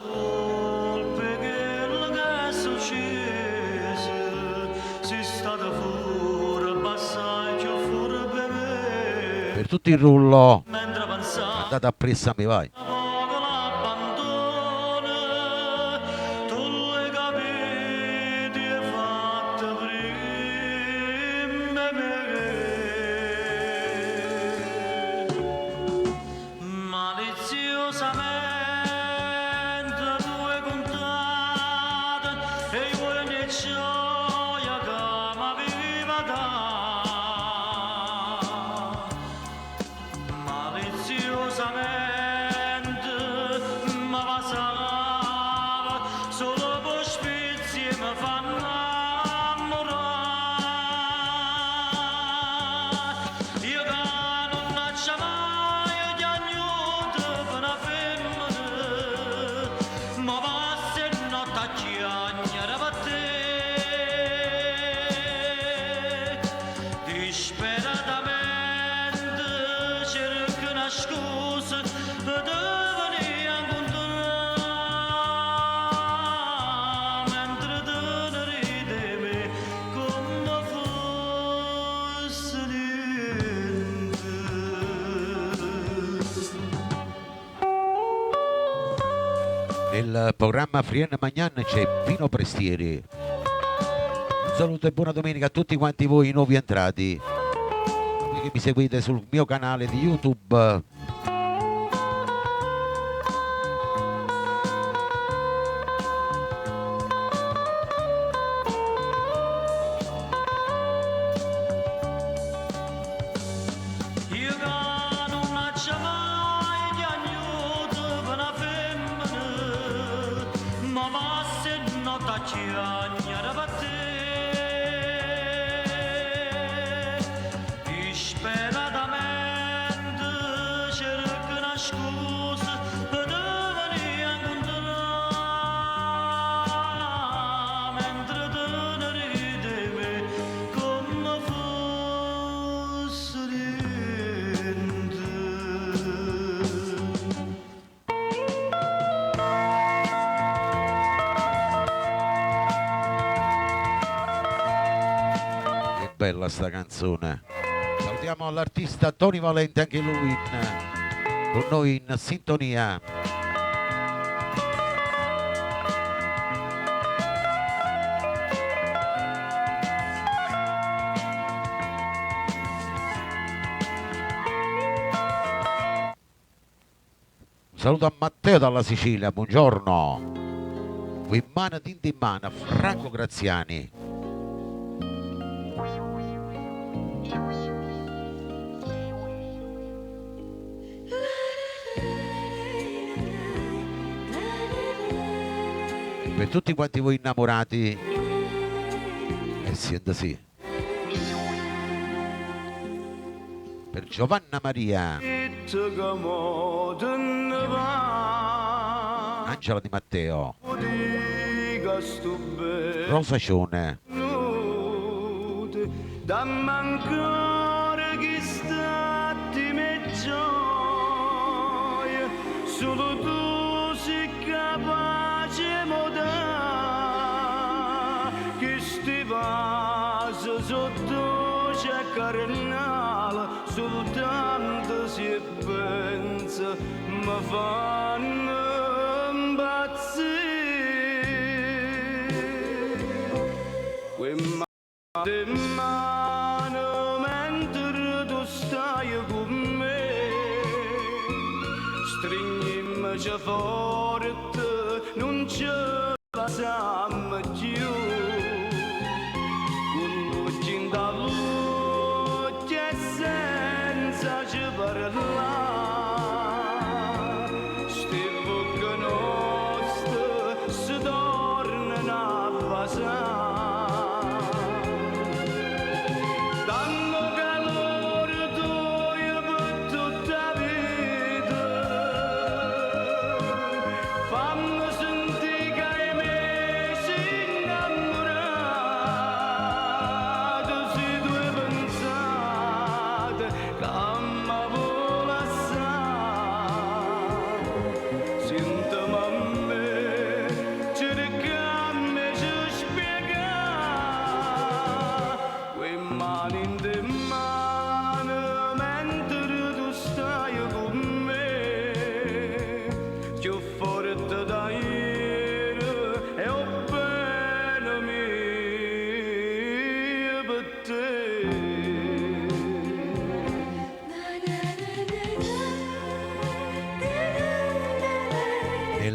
quello che è successo si stata fuori passare più fuori per me Per tutto il rullo, mentre pensavo andate a pressami, vai. poco l'abbandono tu le capiti e fatte prima me maliziosamente tu hai contato e io voglio gioia che m'aveva dato maliziosamente mi passava solo per spizie mi fanno innamorare io che non faccio mai gli agnuti per una femmina ma passa in notte a chiagnare per te disperatamente cerco una scusa per venire a incontrare mentre te ne ridevi come fosse niente. Nel programma Frien Magnan c'è Pino Prestieri. Un saluto e buona domenica a tutti quanti voi nuovi entrati, voi che mi seguite sul mio canale di YouTube. Bella sta canzone. Salutiamo l'artista Tony Valente, anche lui con noi in sintonia. Un saluto a Matteo dalla Sicilia, buongiorno. Wimmana Tintimmana, Franco Graziani. Per tutti quanti voi innamorati, siete sì. Per Giovanna Maria, Angela Di Matteo, Rosa Cione, solo tu sei capace che sti vaso sotto c'è carnale, soltanto si pensa mi fanno impazzire. Quella mano mentre tu stai con me, stringimi forte, non ce la facciamo più. Senza ci parlare, sti bocche nostre si tornano a basare. Danno calore tuo per tutta la vita, fammi sentire che me si innamorato, si due pensate camma vola sentiamo a me, cercami ci spiega, quei mani in te mano mentre tu stai con me, più forte da ieri e ho pena mia per te.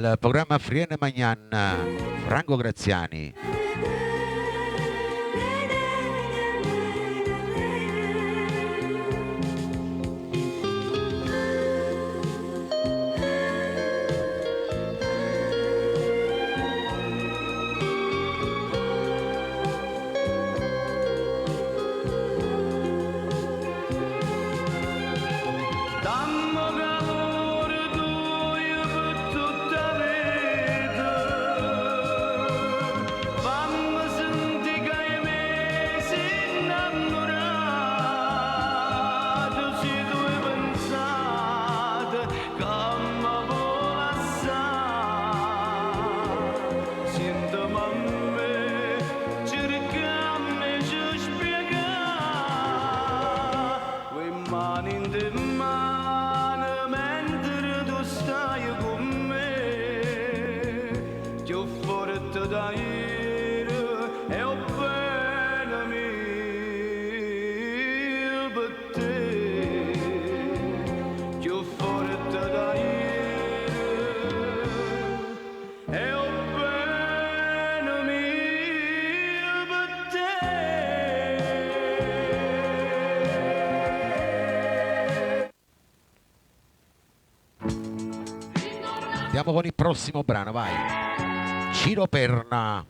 nel programma Friene Magnan, Franco Graziani. Dammo calore tuo per tutta la vita, fammi sentire che me si innamorato, si due pensate come vola sentiamo a me, cercami ci spiega, quei mani in te mano Andiamo con il prossimo brano, vai. Ciro Perna.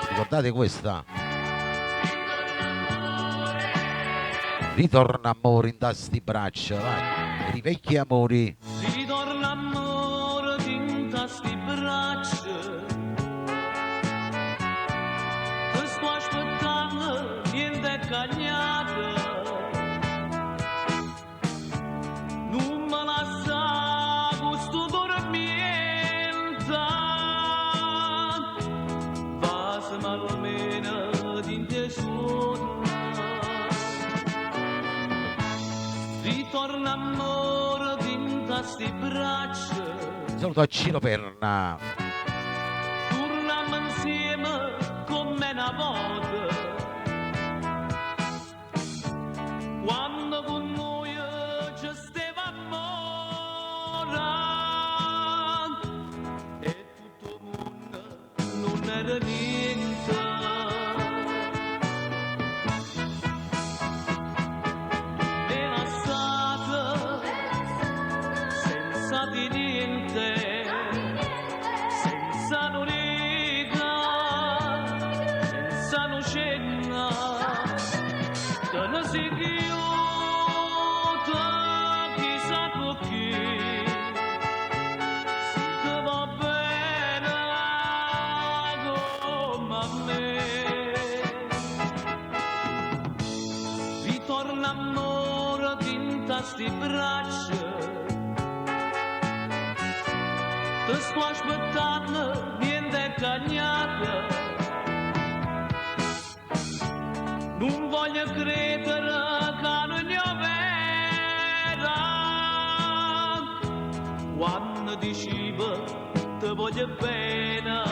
Ricordate questa? Ritorna amore in tasti braccia, vai. Per i vecchi amori. Ritorna amore in tasti braccia. Ti sto aspettando, niente cagnata. Non me lascia questo dormienta. Passami almeno di te suona. Ritorna amore in tasti braccia. Saluto a Ciro Perna. Torniamo insieme come una volta. Quando con noi ci stavamo e tutto il mondo non era niente. E la stata senza di niente. Senza un'origa, senza una cena, te ne si chiude chissà con chi, se ti va bene come a me. Ritorna amore in tasti braccia. Ti sto aspettando, niente cagnata. Non voglio credere che non è vera. Quando dicevo ti voglio bene.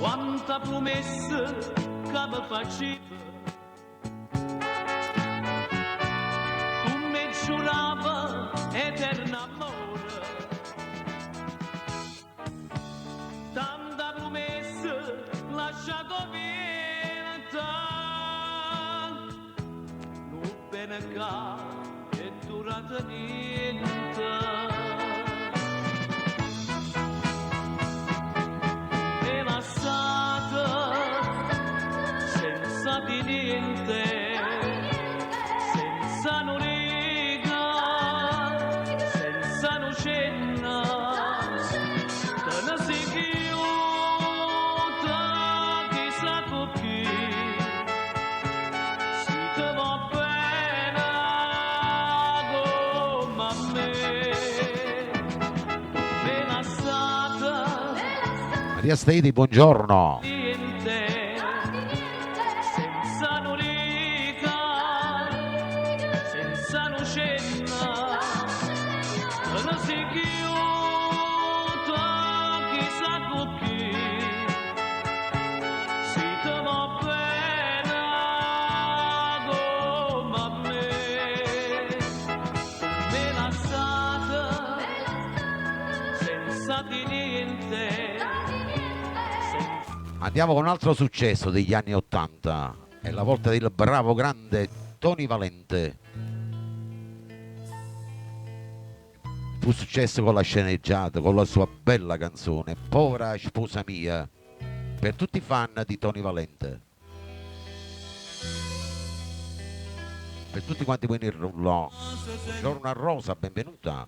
Quanta promessa che mi facevi. Tu mi giurava eterno amore, tanta promessa lasciato vinta, non bene che è durata niente. E la stata senza di niente, senza un'origa, senza una cena, te ne si chiude chissà con chi, se ti va bene come a me. Me la stata Maria Steidi, buongiorno. niente, senza un'origa, senza una cena, te ne si chiude chissà con chi, se ti va bene come a me. Me la stata senza di niente. Andiamo con un altro successo degli anni '80. È la volta del bravo grande Tony Valente. Fu successo con la sceneggiata, con la sua bella canzone Povera sposa mia, per tutti i fan di Tony Valente. Per tutti quanti voi nel rullo. Buongiorno a Rosa, benvenuta.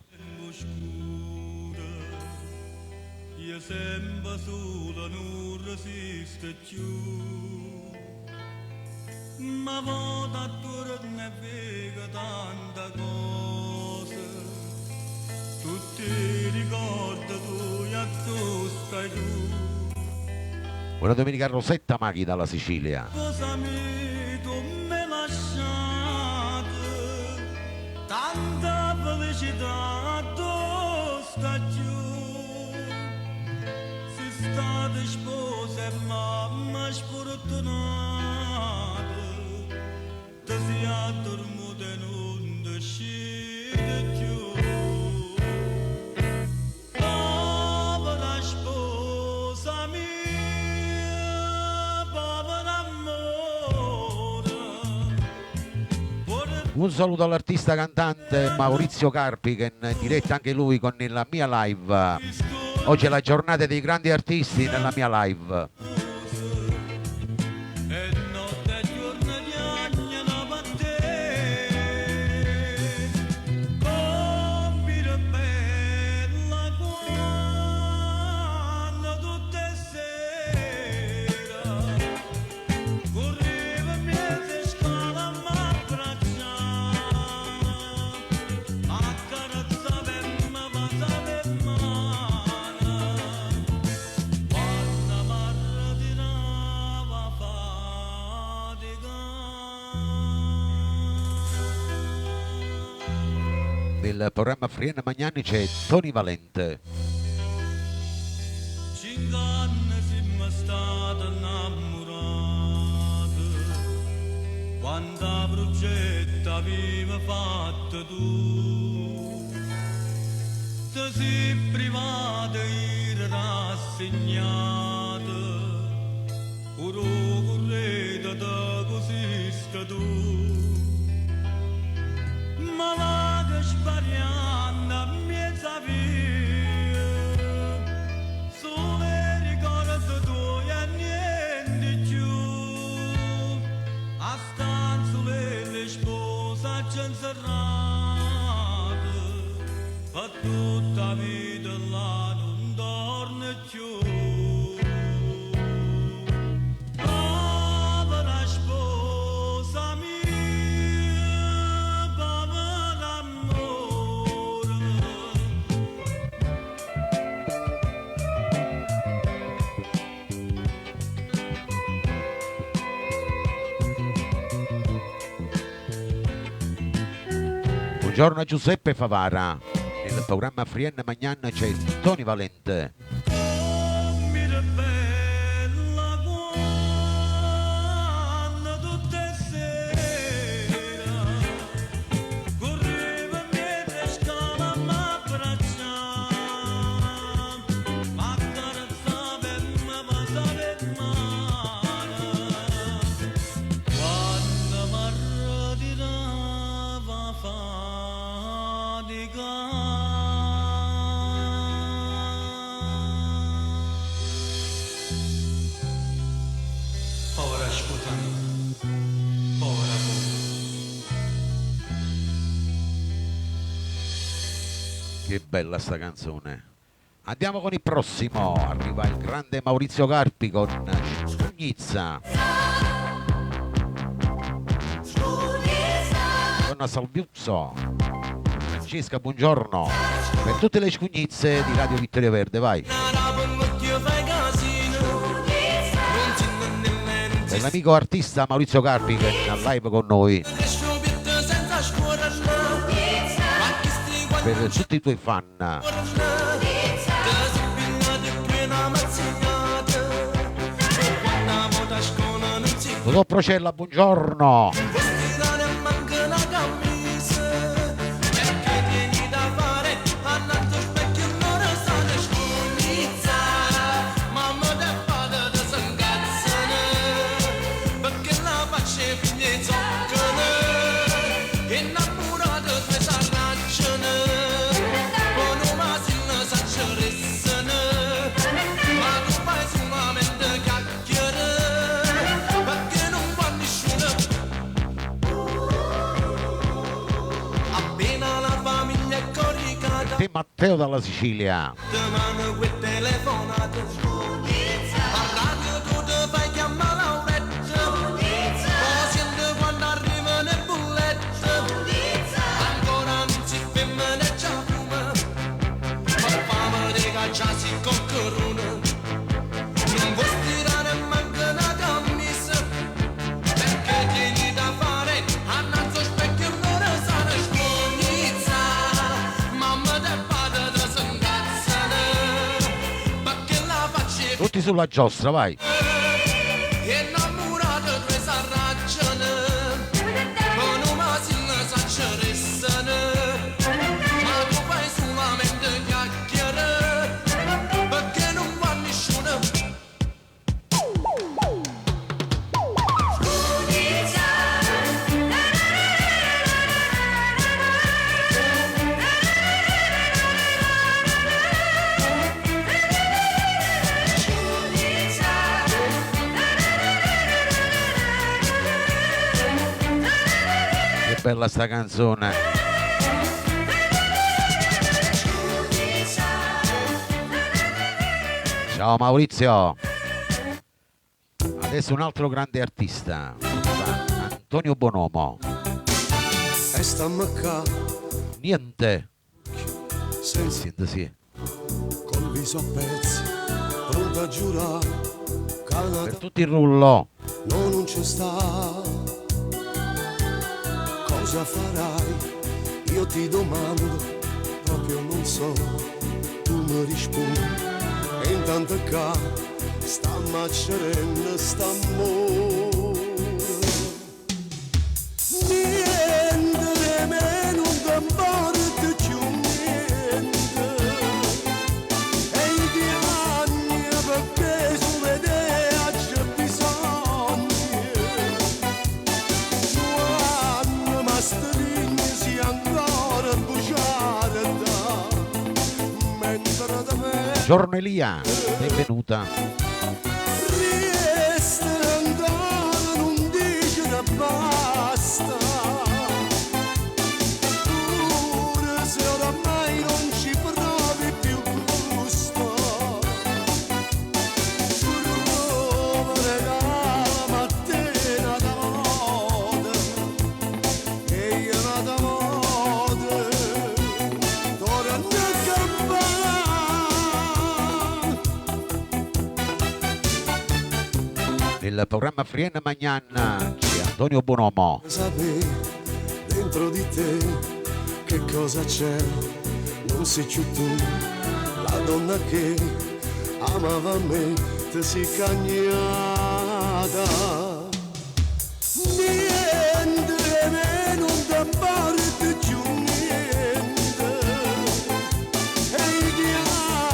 Io sembra sola, non resiste più. Ma vado attorno e vedo tanta cosa. Tutti ricordi tu e tu stai tu. Buona domenica a Rosetta Maghi dalla Sicilia. Cosa mi tu mi lasciate? Tanta felicità tu stai giù. State spose e mamma sfortunata, ti si addormuta e non uscite più. Povera sposa mia, povera amore. Un saluto all'artista cantante Maurizio Carpi che è in diretta anche lui con la mia live. Oggi è la giornata dei grandi artisti nella mia live. Nel programma Frienne Magnani c'è Tony Valente. 5 anni siamo stati innamorati, quanta progetto avevi fatto tu, ti sei privato e rassegnato, pure correte da così sta tu. Ma va che sbagliando a mezza via, solo ricordo tuoi e niente più. A stanza le spose ci serrate, per tutta la vita là non torna più. Povera sposa mia, Buongiorno a Giuseppe Favara. Nel programma Frienne Magnani c'è Tony Valente. Che bella sta canzone. Andiamo con il prossimo. Arriva il grande Maurizio Carpi con Scugnizza. Donna Salviuzzo. Francesca, buongiorno. Per tutte le scugnizze di Radio Vittorio Verde, vai. Per l'amico artista Maurizio Carpi che è in live con noi. Per tutti i tuoi fan. Dottor Procella, buongiorno. Matteo dalla Sicilia. Tutti sulla giostra, vai. bella sta canzone. Ciao Maurizio. Adesso un altro grande artista, Antonio Bonomo. E stamma qua Niente. senza Niente, sì. col viso a pezzi, pronto a giurare Canada Per tutti il rullo. no, non c'è sta. Cosa farai? Io ti domando, proprio non so, tu mi rispondi. E intanto qua sta macerendo, sta amore. Niente di me non ti porta più niente. E i anni perché su vedere c'è bisogno. Quando mi stringi si ancora bruciare da mentre da me Buongiorno Elia, benvenuta. resta ancora non dice da basta. Pure se oramai non ci provi più gusto. Prova regala mattina da moda e io da moda torna a campare. Nel programma Friena Magnan c'è Antonio Bonomo. Sapere dentro di te che cosa c'è, non sei più tu, la donna che amava me, te si cagnata. Niente di me non ti parte più niente, e gli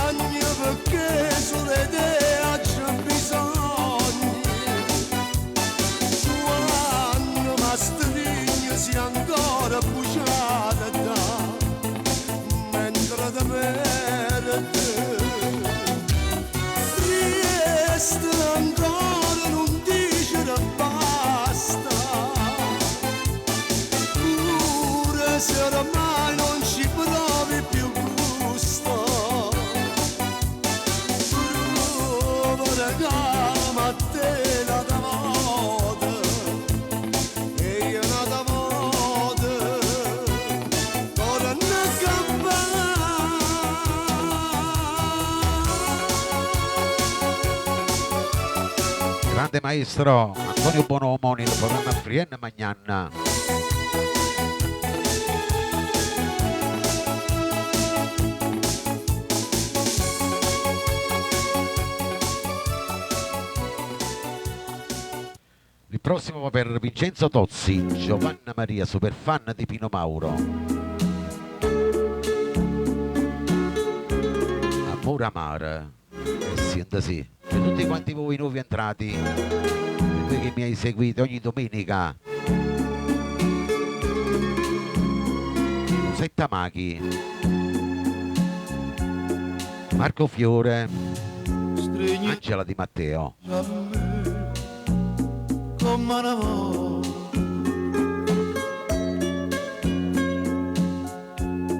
anni perché sulle idee c'è bisogno. Quando mi stringi si ancora bruciata da mentre da perde. Resta ancora non dice da basta. Pure se oramai non ci provi più gusto. Prova regala a te la da moda e io la da moda torna a campare. Grande maestro Antonio Bonomo nel programma Friena Magnan. Il prossimo va per Vincenzo Tozzi, Giovanna Maria, super fan di Pino Mauro. Amore amare. Senta sì, per tutti quanti voi nuovi entrati, per voi che mi hai seguito ogni domenica. Rosetta Maghi, Marco Fiore, Angela Di Matteo. Come una volta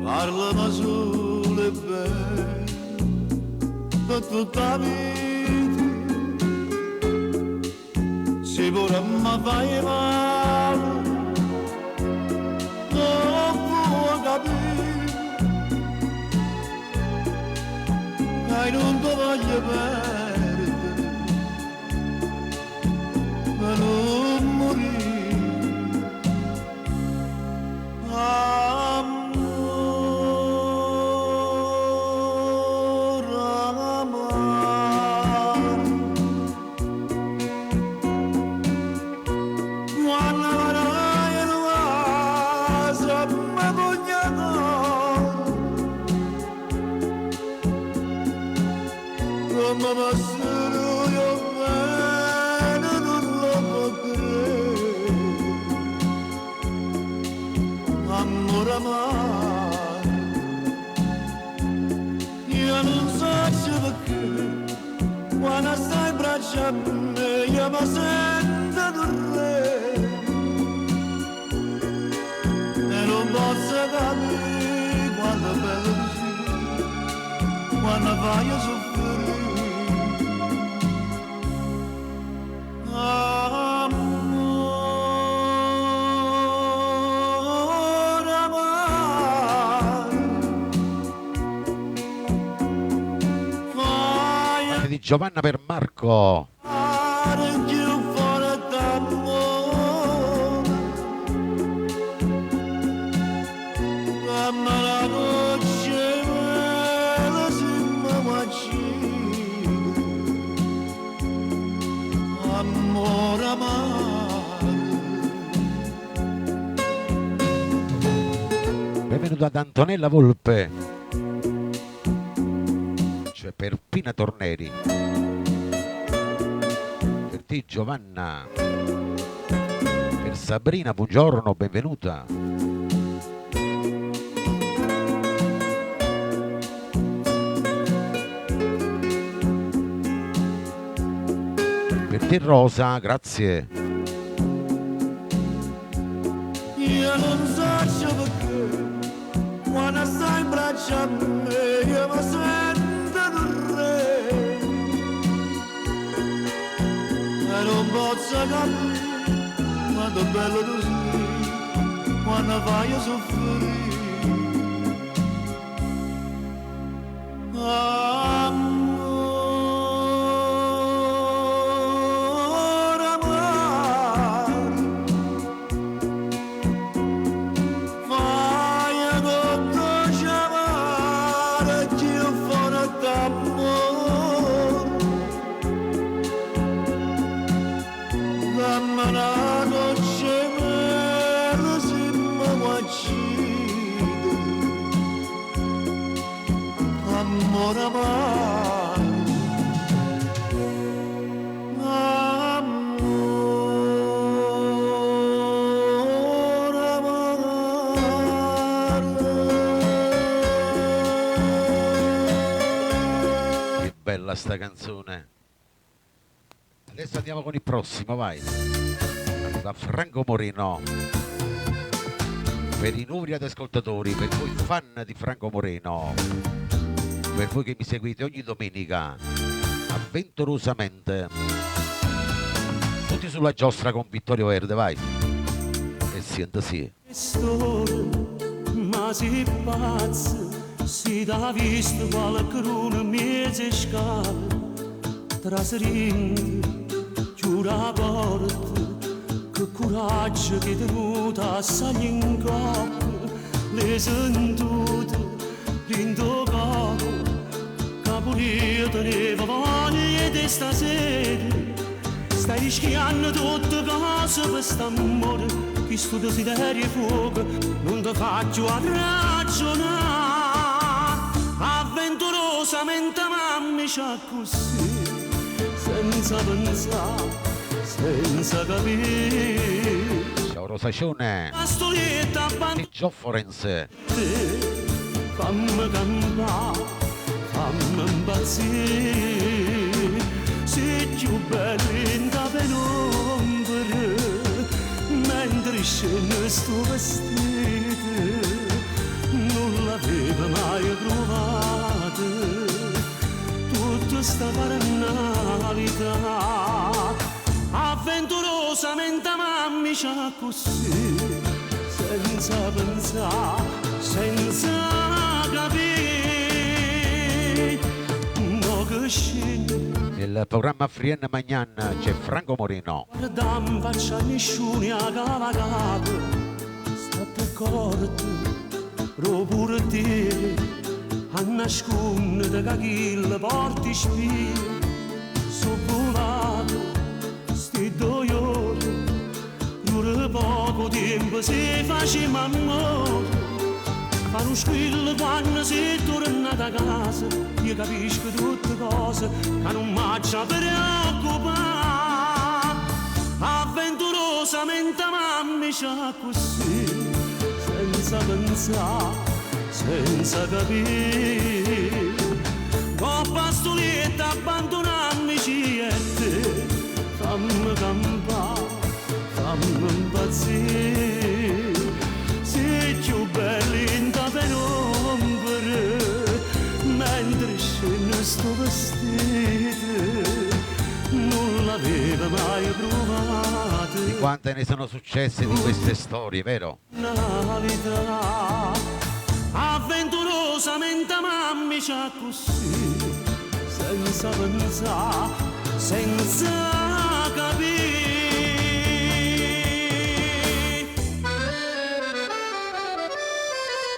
parlano solo e bene per tutta la vita, se pure mi fai male non può capire che non ti voglio perdere ma non morire. Io non so se perché quando stai braccia a me io mi sento un re. quando vai a soffrire. Di Giovanna per Marco. Benvenuto ad Antonella Volpe, cioè per Pina Torneri, per te Giovanna, per Sabrina, buongiorno, benvenuta. Per te Rosa, grazie. Io non so perché quando stai in braccio a me io mi sento un re e non posso capire quanto bello tu sei quando vai a soffrire. Bella sta canzone. Adesso andiamo con il prossimo, vai. Da Franco Moreno. Per i nuovi ascoltatori, per voi fan di Franco Moreno, per voi che mi seguite ogni domenica avventurosamente, tutti sulla giostra con Vittorio Verde, vai. E senta sì. Ma si pazzo, si da visto qualcuno mezzo scala, trasrindo, giura porta, che coraggio che è tenuta assai in coppa, le sentute, rindo capo, capolito ne va voglia di stasera, stai rischiando tutte cose per st'amore, che sto desiderio e fuoco, non ti faccio a ragionare, avventurosamente mamma c'ha così, senza pensare, senza capire. Ciao Rosacione. La storietta di Gio Forense. Fammi campare, fammi impazzire, sei più bella in da penombra, mentre scende sto vestito, non l'avevo mai provato, tutta sta banalità, avventurosamente mamma c'ha così, senza pensare, senza capire, no che scende. Nel programma Frien Magnan c'è Franco Moreno. Guardam faccia nessuno a cavalcato, state accorti, pure te, a nascondere che chi porti spie, so volato, sti doioli, dura poco tempo se facciamo amore. Fa uno squillo quando sei tornata a casa, io capisco tutte cose che non m'accia preoccupare. Avventurosamente mamma c'ha così, senza pensare, senza capire. Coppa stolietta abbandonarmici e te, fammi campare, fammi impazzire. Sei più bella in da penombra, mentre scende mai provato. Di quante ne sono successe di queste storie, vero? Una vita avventurosamente mammi c'ha così, senza pensare, senza capire.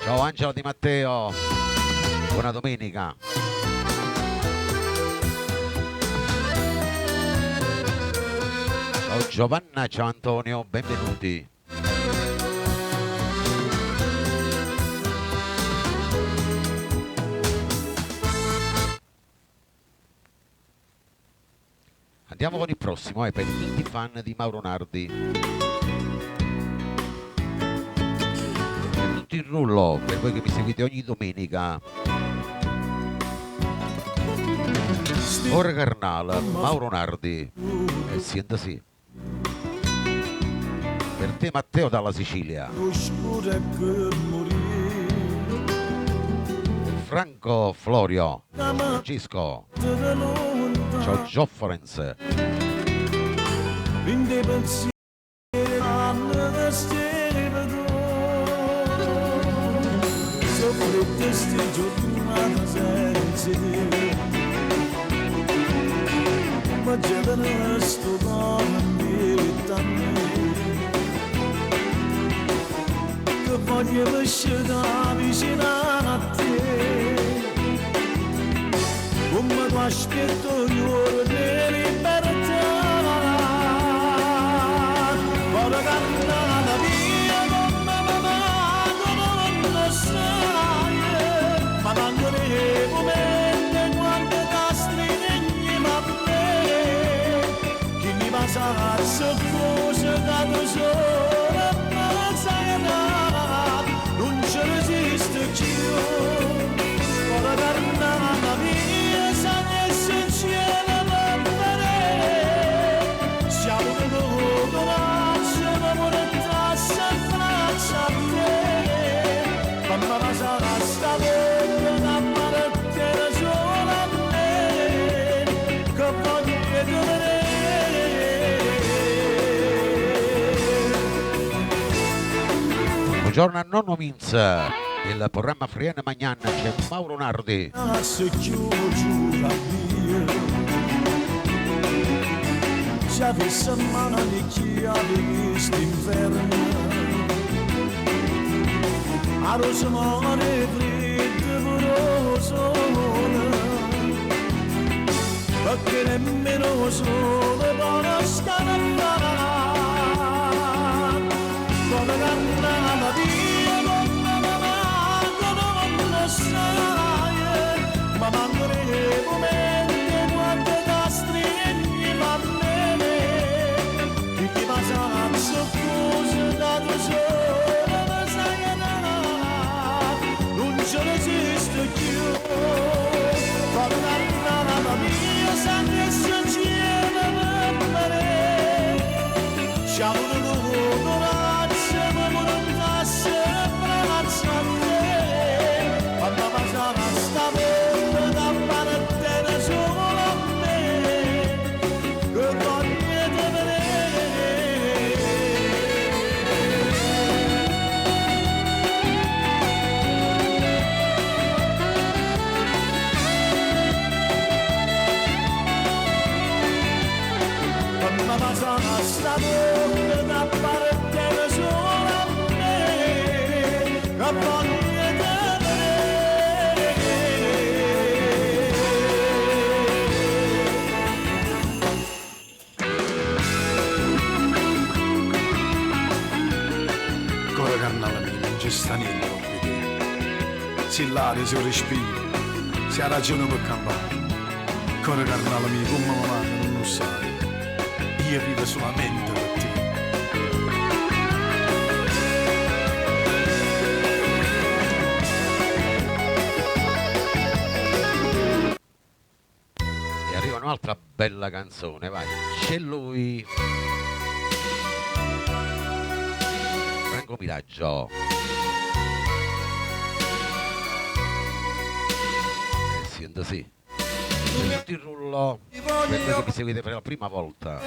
Ciao Angelo Di Matteo, buona domenica. Ciao Giovanna, ciao Antonio, benvenuti. Andiamo con il prossimo, per i miti fan di Mauro Nardi. Per tutto il rullo, per voi che mi seguite ogni domenica. Ora Carnal, Mauro Nardi, e siente sì. Per te Matteo dalla Sicilia. Franco Florio, Francisco. Ciao Giofforense. Ma già sto che voglio uscire vicino a te, come tu aspetto io di libertà, voglio cantare la via come mamma non sai, ma manco nei momenti quando ti stringi a me, chi mi passa a soccorso da tu sola, ma sai non ci resisto più, voglio cantare la via, sai essenziale per me, siamo venuti razzo, l'amore tassa e braccia a te, mamma la sarà stata una malattia sola a me, che voglio vedere. Buongiorno a Nonno Minz, il programma Friene Magnan, c'è Mauro Nardi. Se chiudo la via, se avesse mano di chi avevi st'inverno, a rosamore freddo sole, perché nemmeno sole buona scappare, come cantare la via, come mamma non sai, ma manco nei momenti quando ti stringi a me, e ti passa soccorso da tu sola, ma sai non ci resisto più, voglio cantare la mia, sai che succede per me, siamo venuti razzo, ma non passa e braccia a te, quando passa sta volta da parte sola a me, che voglio vedere. Quando passa sta volta da parte sola a me, che voglio Ancora carnale mia, non ci sta niente non vedere. Se l'aria, se il respiro, se ha ragione per campare. Ancora carnale mia, come mamma non lo sai. Io vivo solamente per te. E arriva un'altra bella canzone, vai. C'è lui. Franco Miraggio. Sento sì. Tutto il rullo per voi che mi seguite per la prima volta.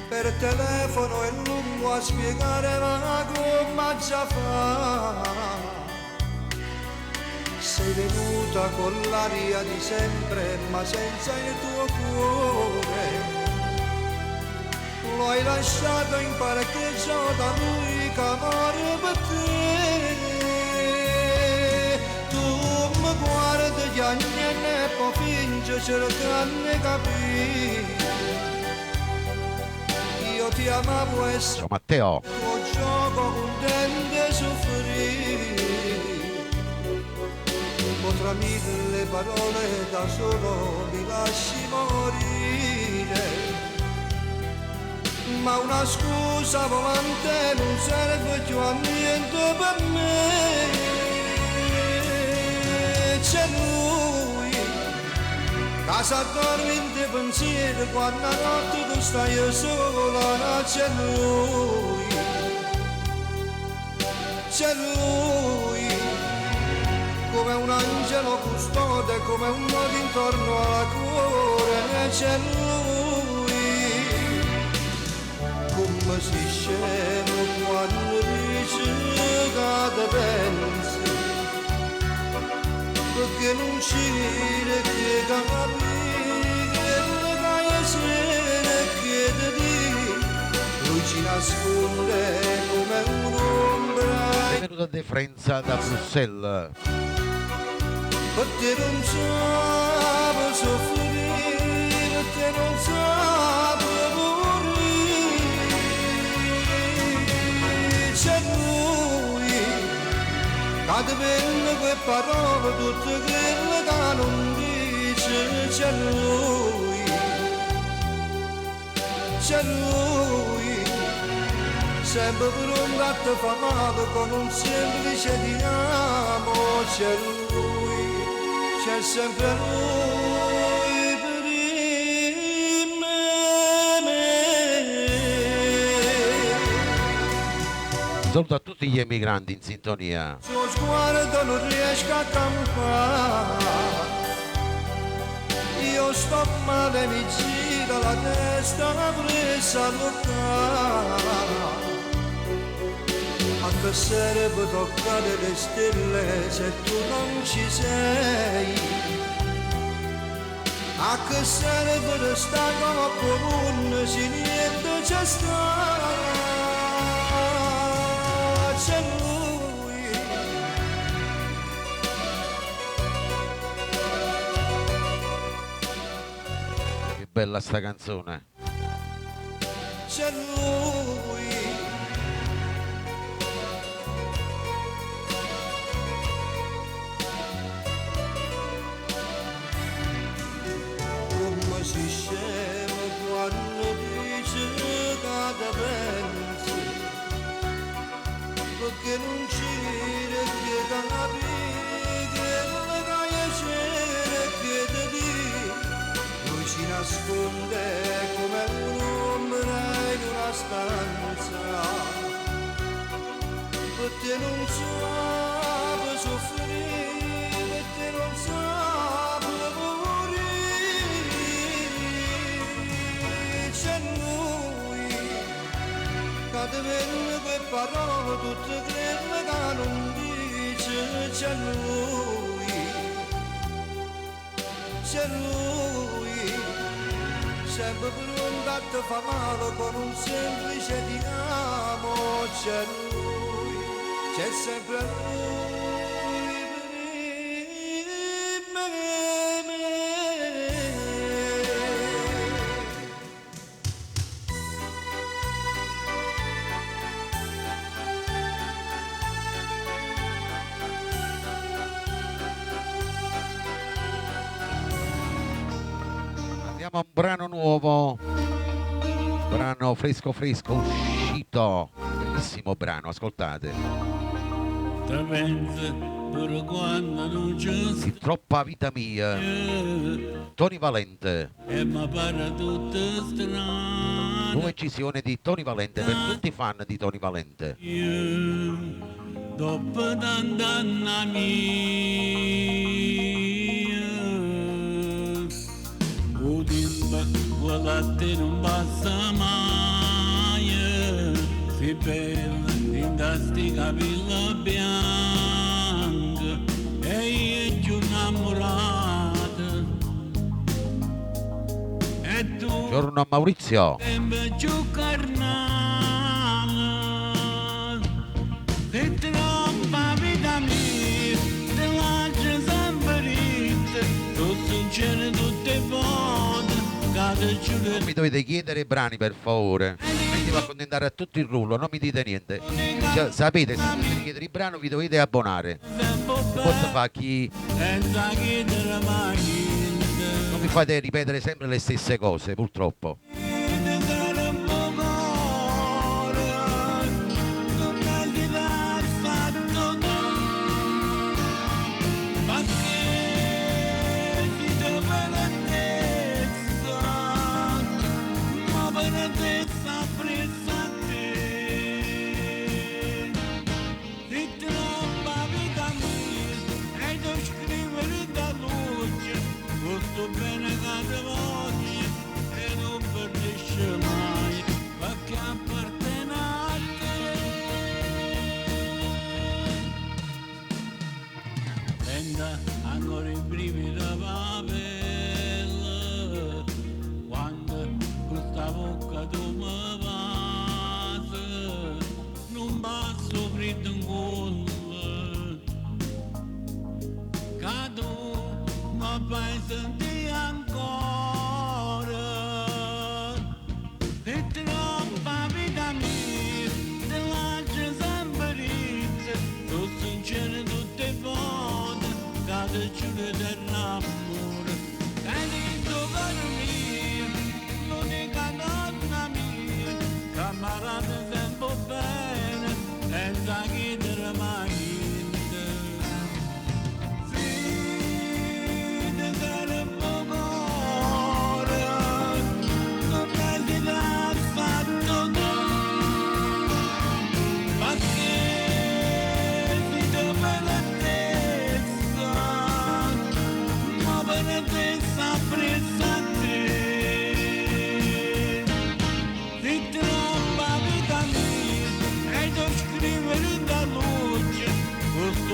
Per telefono è lungo a spiegare ma come già fa. Sei venuta con l'aria di sempre ma senza il tuo cuore. Lo hai lasciato in parcheggio da lui che amore per te. Tu mi guardi gli anni e poi fingi cercando di capire. Io ti amavo e Ciao Matteo. il tuo gioco contente soffrire. Tra mille parole da solo mi lasci morire. Ma una scusa volante non serve più a niente per me. C'è lui, casa dormente pensiero quando a notte tu stai sola. C'è lui, come un angelo custode, come un nodo intorno alla cuore. C'è lui, come si scemo quando dice che te pensi, perché non ci che capire che le sere che ti dico, lui ci nasconde come un'ombra. Benvenuto a De Frenza da Bruxelles. Perché non sapo soffrire, perché non sapo morire. C'è lui, che ti vende quelle parole, tutte quelle che non dice. C'è lui, sempre pronto a te fa male con un semplice ti amo. C'è lui, c'è sempre lui per me. Un saluto a tutti gli emigranti in sintonia. Il suo sguardo non riesco a campare. Io sto male, mi gira la testa presa a lontano. A che serve toccare le stelle se tu non ci sei? A che serve restare comune se niente c'è sta? C'è lui, Che bella sta canzone. c'è lui. Come si scemo quando dice che te pensi, perché non ci che capire che non piacere che ti dico. Lui ci nasconde come un'ombra in una stanza, perché non sape soffrire, perché non sape morire. C'è lui, che ti vende quelle parole, tutte quelle che non dice. C'è lui, sempre pronto a te fa male con un semplice ti amo. C'è lui, c'è sempre lui per me. Andiamo a un brano nuovo, brano fresco uscito, bellissimo brano, ascoltate. Te pensi pure quando non c'è Sì, troppa vita mia, Tony Valente, e mi pare tutto strano. nuova incisione di Tony Valente per tutti i fan di Tony Valente. Io dopo tanta mia, o tempo quella te non passa mai, sei bella in sti capelli bianchi e io giù innamorata e tu Buongiorno Maurizio. sempre giù carnale e troppa vita mia te lascio sempre rite tu sincero tutte le volte cade giù Non mi dovete chiedere brani per favore. Mi va a accontentare a tutto il rullo, non mi dite niente. Cioè, sapete, se mi chiedere il brano vi dovete abbonare. Posso fare chi. senza chiedere mai niente. Non mi fate ripetere sempre le stesse cose, purtroppo. Bene cada voce e non perdesce mai, ma che appartiene a te. Senta ancora i brividi da pelle, quando questa bocca tu mi passi, non passo freddo in cuore, che tu mi fai sentire ancora e troppa vita mia te lascio sempre rite tu sincero tutte le volte cade giù dell'amore hai detto caro mio l'unica donna mia camarata sempre bene senza chiedere mai niente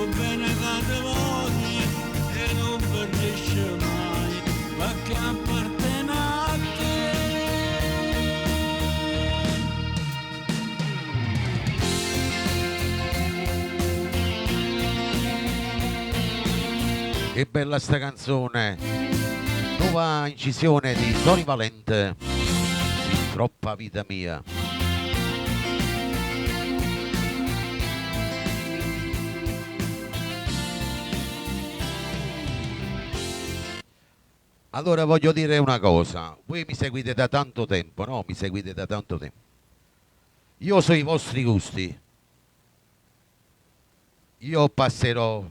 bene cada voce e non perdesce mai, ma che appartiene a te. Che bella sta canzone. Nuova incisione di Tony Valente. Sì, troppa vita mia. Allora voglio dire una cosa, voi mi seguite da tanto tempo, no? Mi seguite da tanto tempo. Io so i vostri gusti. Io passerò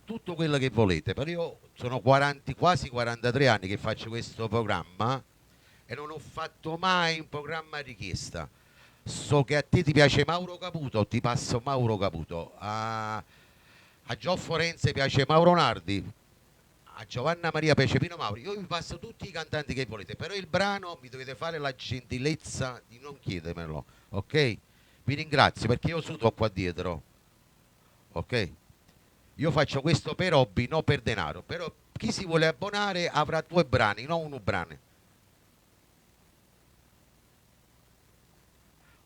tutto quello che volete, però io sono quasi 43 anni che faccio questo programma e non ho fatto mai un programma a richiesta. So che a te ti piace Mauro Caputo, ti passo Mauro Caputo. A Gio Forense piace Mauro Nardi. A Giovanna Maria piace Pino Mauri. Io vi passo tutti i cantanti che volete, però il brano mi dovete fare la gentilezza di non chiedermelo, ok? Vi ringrazio perché io sudo qua dietro, ok? Io faccio questo per hobby, non per denaro, però chi si vuole abbonare avrà 2 brani, non 1 brano,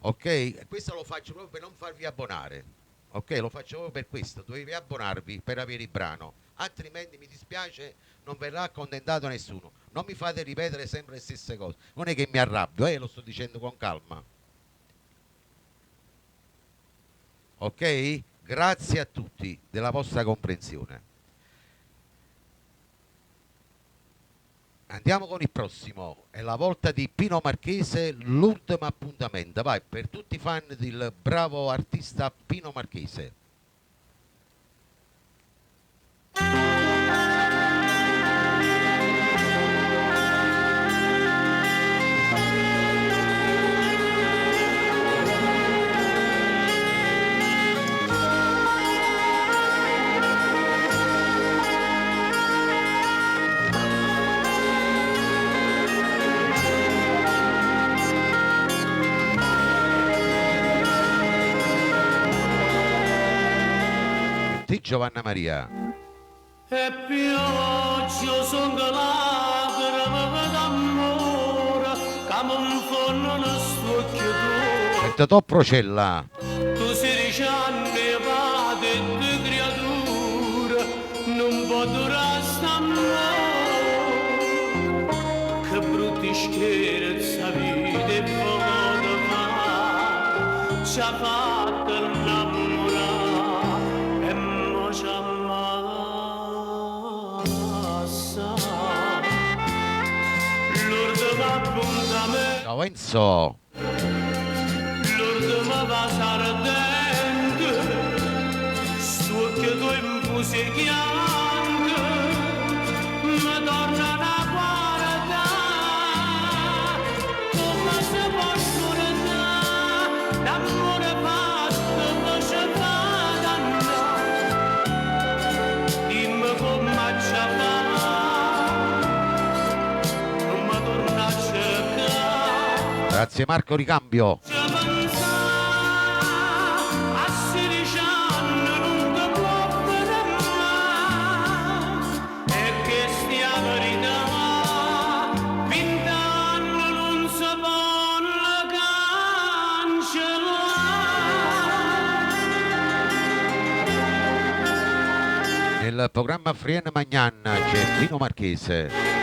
ok? E questo lo faccio proprio per non farvi abbonare, ok? Lo faccio proprio per questo, dovete abbonarvi per avere il brano, altrimenti mi dispiace, non verrà accontentato nessuno. Non mi fate ripetere sempre le stesse cose, non è che mi arrabbio, lo sto dicendo con calma, ok? Grazie a tutti della vostra comprensione. Andiamo con il prossimo, è la volta di Pino Marchese, l'ultimo appuntamento. Vai, per tutti i fan del bravo artista Pino Marchese. Ti Giovanna Maria. E pioggia son lacrime d'amore come un forno nel suo chiudo. E Totò Procella. Tu 16 anni vade di creatura non può durare st'amore. Che brutti scherzi a vita e poco fa ci ha fatto innamorare e mo ci ammazza. L'ultimo appuntamento, Ciao Enzo. l'ultima va ardente, sto che tu infusi chianche, mi torna a guardare, come se posso restare, l'amore fatto poi ci fa dannare, dimmi come ci fa, non mi torna a cercare. Grazie Marco Ricambio. Nel programma Frienne Magnan c'è Pino Marchese.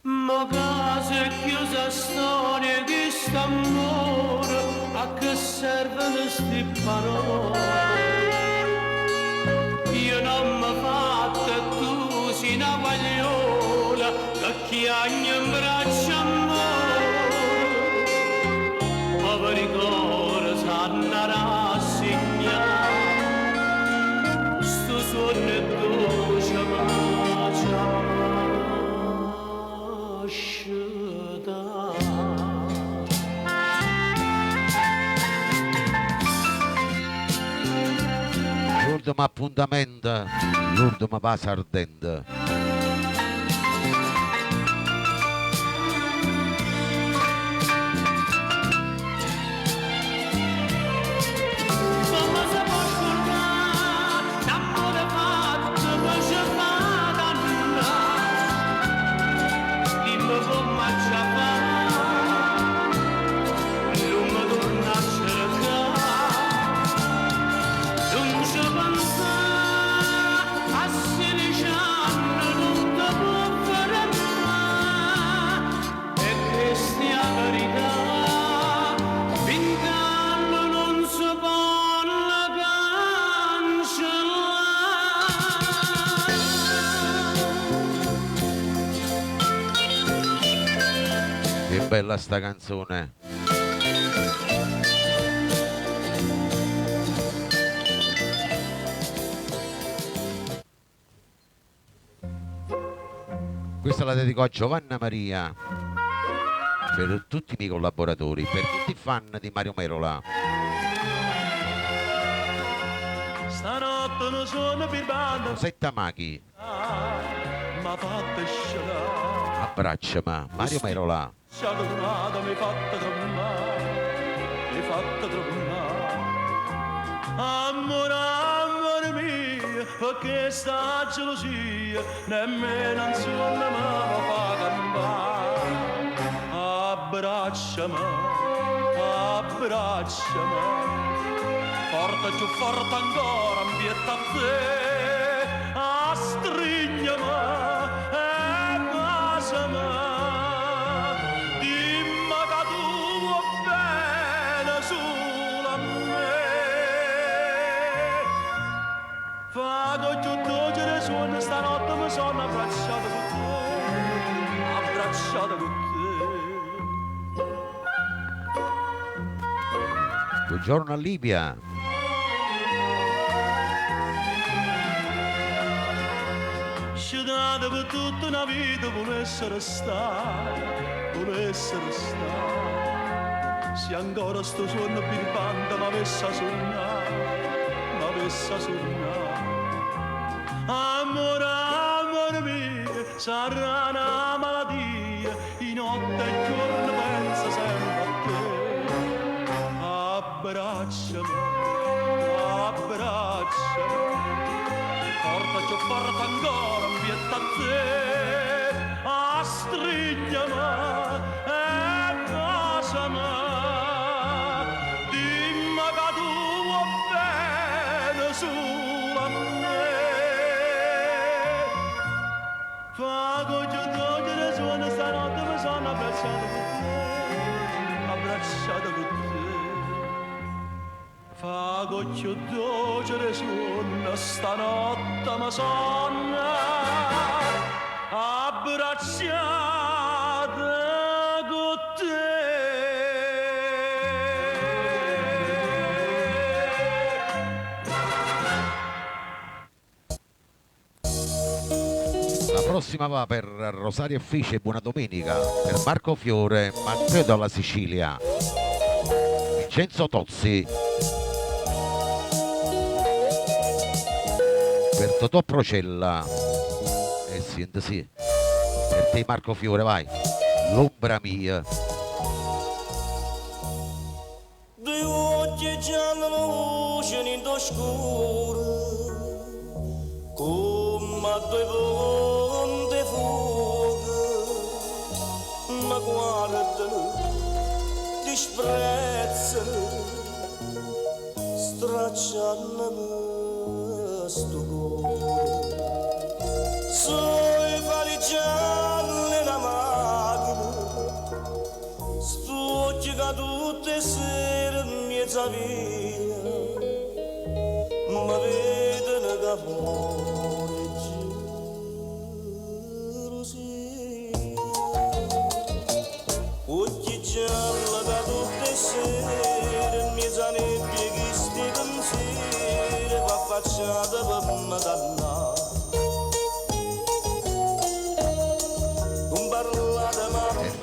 Ma casa è chiusa storia di st'amore, a che servono sti parole? Io non mi fatto e tu sei una guagliola, che chiagna in braccio amore. Poveri cuore sanno rassegnare, sto suono è dolce ma ci L'ultimo appuntamento, l'ultima base ardente. come se può scordare, l'amore fatto poi ci fa dannare, dimmi come ci fa, non mi torna a cercare, non ci pensa, a 16 anni non ti può fermare, e questa è la verità, 20 anni non si può cancellare. Che bella sta canzone. Questa la dedico a Giovanna Maria, per tutti i miei collaboratori, per tutti i fan di Mario Merola. Stanotte non sono birbando, Rosetta Maghi, ma fatta sciolare. abbracciami Mario Merola. Sciagurata mi fatta trombare, mi fatta trombare. Amore, amore mio, perché sta gelosia nemmeno un sonno mi fa campare. Abbracciami, abbracciami, forte più forte ancora, ambietta a te, strignami e baciami. Dimmi che tu vuoi bene solo a me. Vado tutto che suono stanotte mi sono abbracciato con te, abbracciato con te. Buongiorno a Livia. Should I amato per tutta una vita, volesse restare, volesse restare. Se ancora sto suono birbante m'avesse sognato, m'avesse sognato. Amore, amore mio, sarà una malattia, in notte e giorno penso sempre a te. Abbracciami, abbracciami, portaci forte ancora un pietà a te, strigliami e baciami, dimmi che tu vuoi bene solo a me. Fa che togliere suona stanotte mi sono abbracciato con te, abbracciato con te. Fa che togliere suona stanotte mi sono abbracciato con te. La prossima va per Rosario Effici e Buona Domenica, per Marco Fiore, ma credo alla Sicilia. Vincenzo Tozzi, per Totò Procella, sì, per te Marco Fiore, vai, l'ombra mia. Due occhi gialli luce in oscuro, come due ponti fuoco, ma guardano, disprezzano, stracciano sto cuore. Sui fari gialli la macchina, sto occhi che tutte sere in mezzo a via, ma vedono che amore gelosia. Occhi gialli che tutte sere in mezzo a nebbie che sti pensieri va affacciata per me dannare.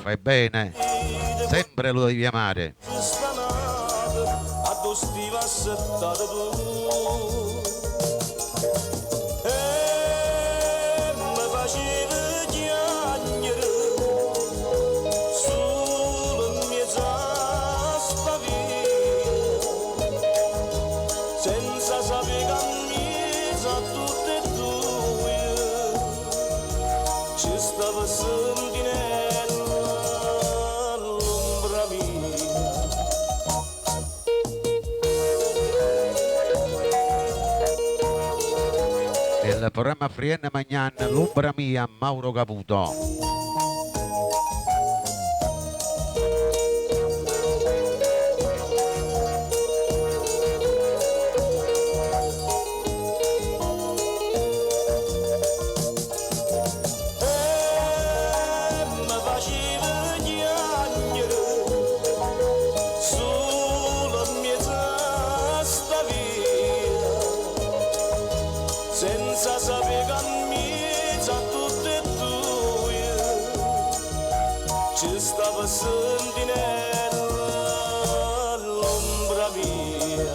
Fai bene, sempre lo devi amare. Senza sapere che a tutte e due ci stava sentinella l'ombra mia. Nel programma Frienne Magnan, l'ombra mia, Mauro Caputo. Senza sapere che a mezzo a tutte e due ci stava sentinella l'ombra mia,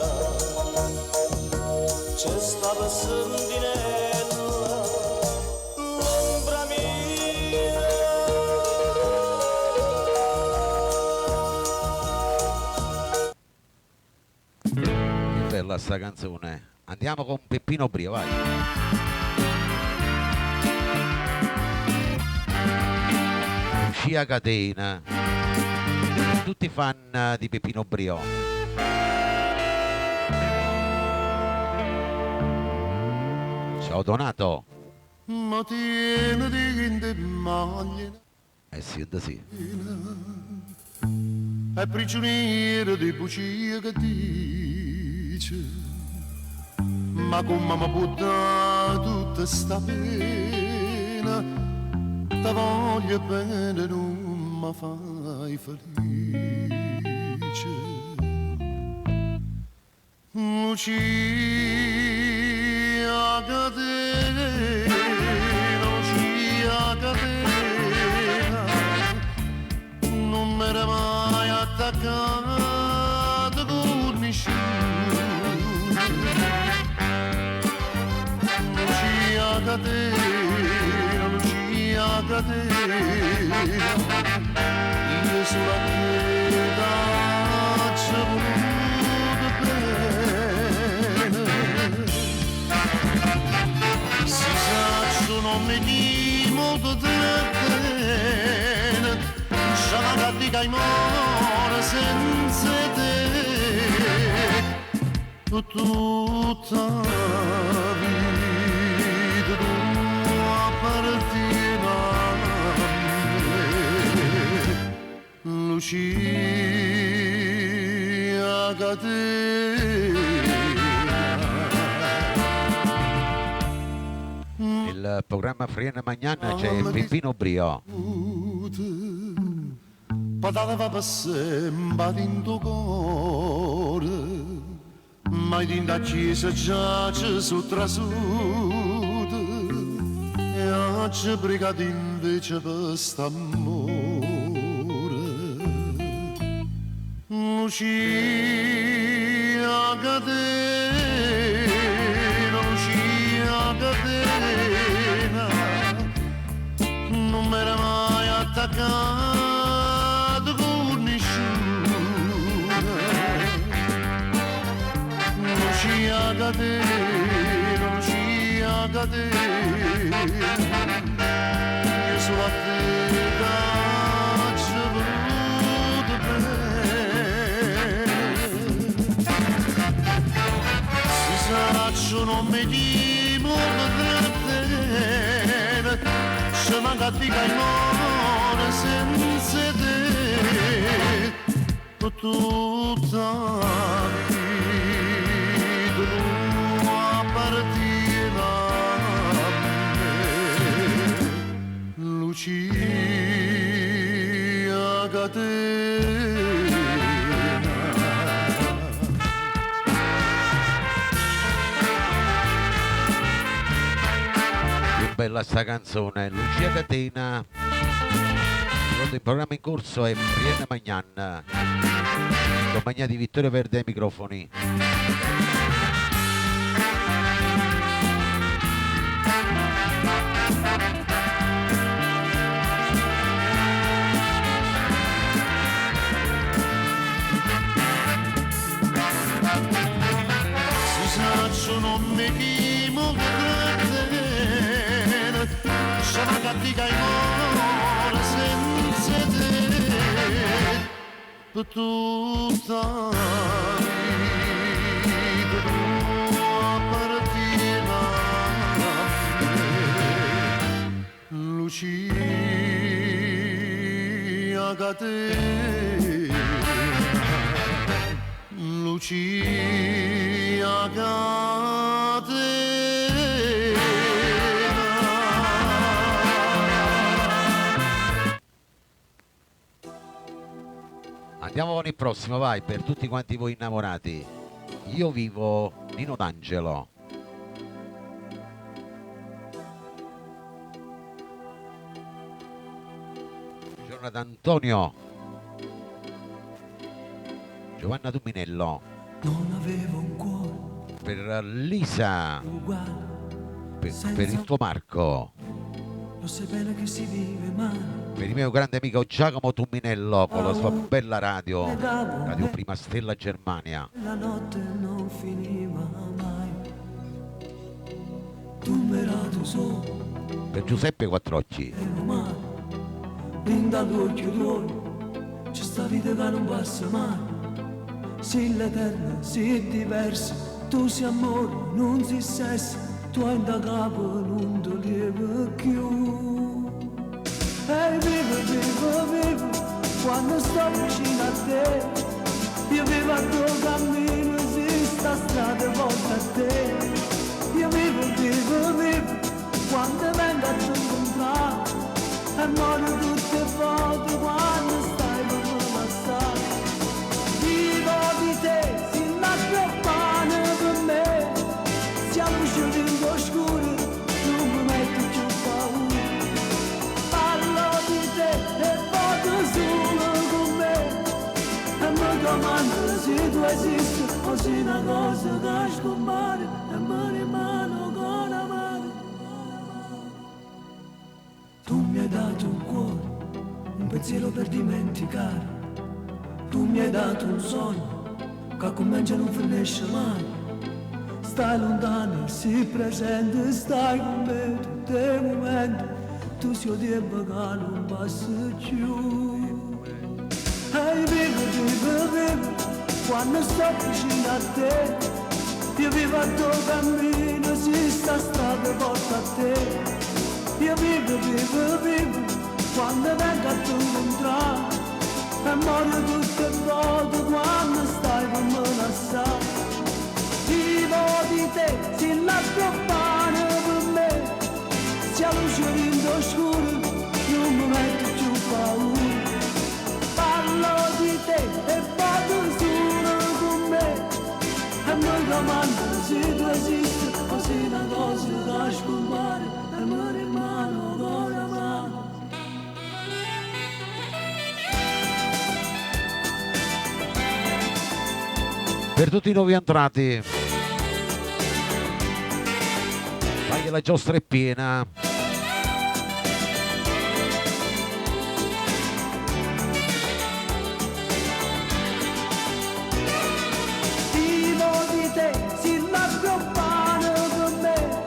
ci stava sentinella l'ombra mia. Che bella sta canzone. Andiamo con Peppino Brio, vai. Lucia Catena, tutti fan di Peppino Brio. Ciao Donato. Ma tieniti in te maglia Sì. è prigioniero di bugie che dice. Ma come mi può dare tutta sta pena? Ti voglio bene, non mi fai felice. Lucia Catena, Lucia catena, io sono a te faccio voluto bene. Si sa, non mi di molto bene, c'è una cattica in mora senza te, tutta la vita tua appartiene a me, Lucia Catena. Il programma Friena Magnana c'è Peppino Brio. Patata va per sempre in tuo cuore, ma in da chiesa già ci sono trasuto, e oggi brigati invece per st'amore. Lucia Catena, Lucia Catena, non mi era mai attaccato con nessuno. Lucia Catena, Lucia Catena, io sono a te faccio voluto bene. Si sa, non mi dimora bene, se manca di caimone senza te, tutta la vita tua appartiene a me, Lucia Catena. Bella sta canzone, Lucia Catena. Il programma in corso è Friena Magnan, compagnia di Vittorio Verde ai microfoni. Si sa, non mi chimo sono cattiva in ora senza te, per tutta la vita tua appartiene a me, Lucia Catena, Lucia Catena. Andiamo con il prossimo, vai, per tutti quanti voi innamorati. Io vivo Nino D'Angelo. Giornata Antonio. Giovanna Duminello. Non avevo un cuore Per Lisa. uguale, Per il tuo Marco. lo sai bene che si vive male. Per il mio grande amico Giacomo Tuminello con la sua bella radio, Radio Prima Stella Germania. La notte non finiva mai. Tu mi rato solo, Per Giuseppe Quattrocchi. male. Brinda l'occhio d'oro, c'è sta vita che non passa mai. Sì l'eterna, sì diversa, tu sei amore, non sei sesso, tu hai da capo, non ti lieve più. E vivo, quando sto vicino a te, io vivo al tuo cammino, esiste strada volta a te. Io vivo, quando vengo a te incontrare, e muoio tutte foto quando stai con me passare. Vivo di te, si nasce pane per me, siamo usciti in oscuro, non mi metto più paura. Parlo di te e foto solo con me, e mi domando se tu esisti o se una cosa che scompare e mi rimane con amare. Tu mi hai dato un pensiero per dimenticare. Tu mi hai dato un sogno che comincia e non finisce mai. Stai lontano, sei presente, stai con me tutti i momenti. Tu sei di bacano, non passi più. Ehi, vivo, quando sto vicino a te. Io vivo al tuo cammino, si sta strada porta a te. Io vivo, quando vengo a tu incontrare. E muoio tutte le volte quando stai con me assai. Vivo di te, si la pane per me. Se la luce rindo scuro, non mi metto più paura. Parlo di te e vado solo con me. E noi domando se tu esisti o se una cosa da scompare. E mi rimane con la mano. Per tutti i nuovi entrati, vai, la giostra è piena. Vivo di te, si la pane con me.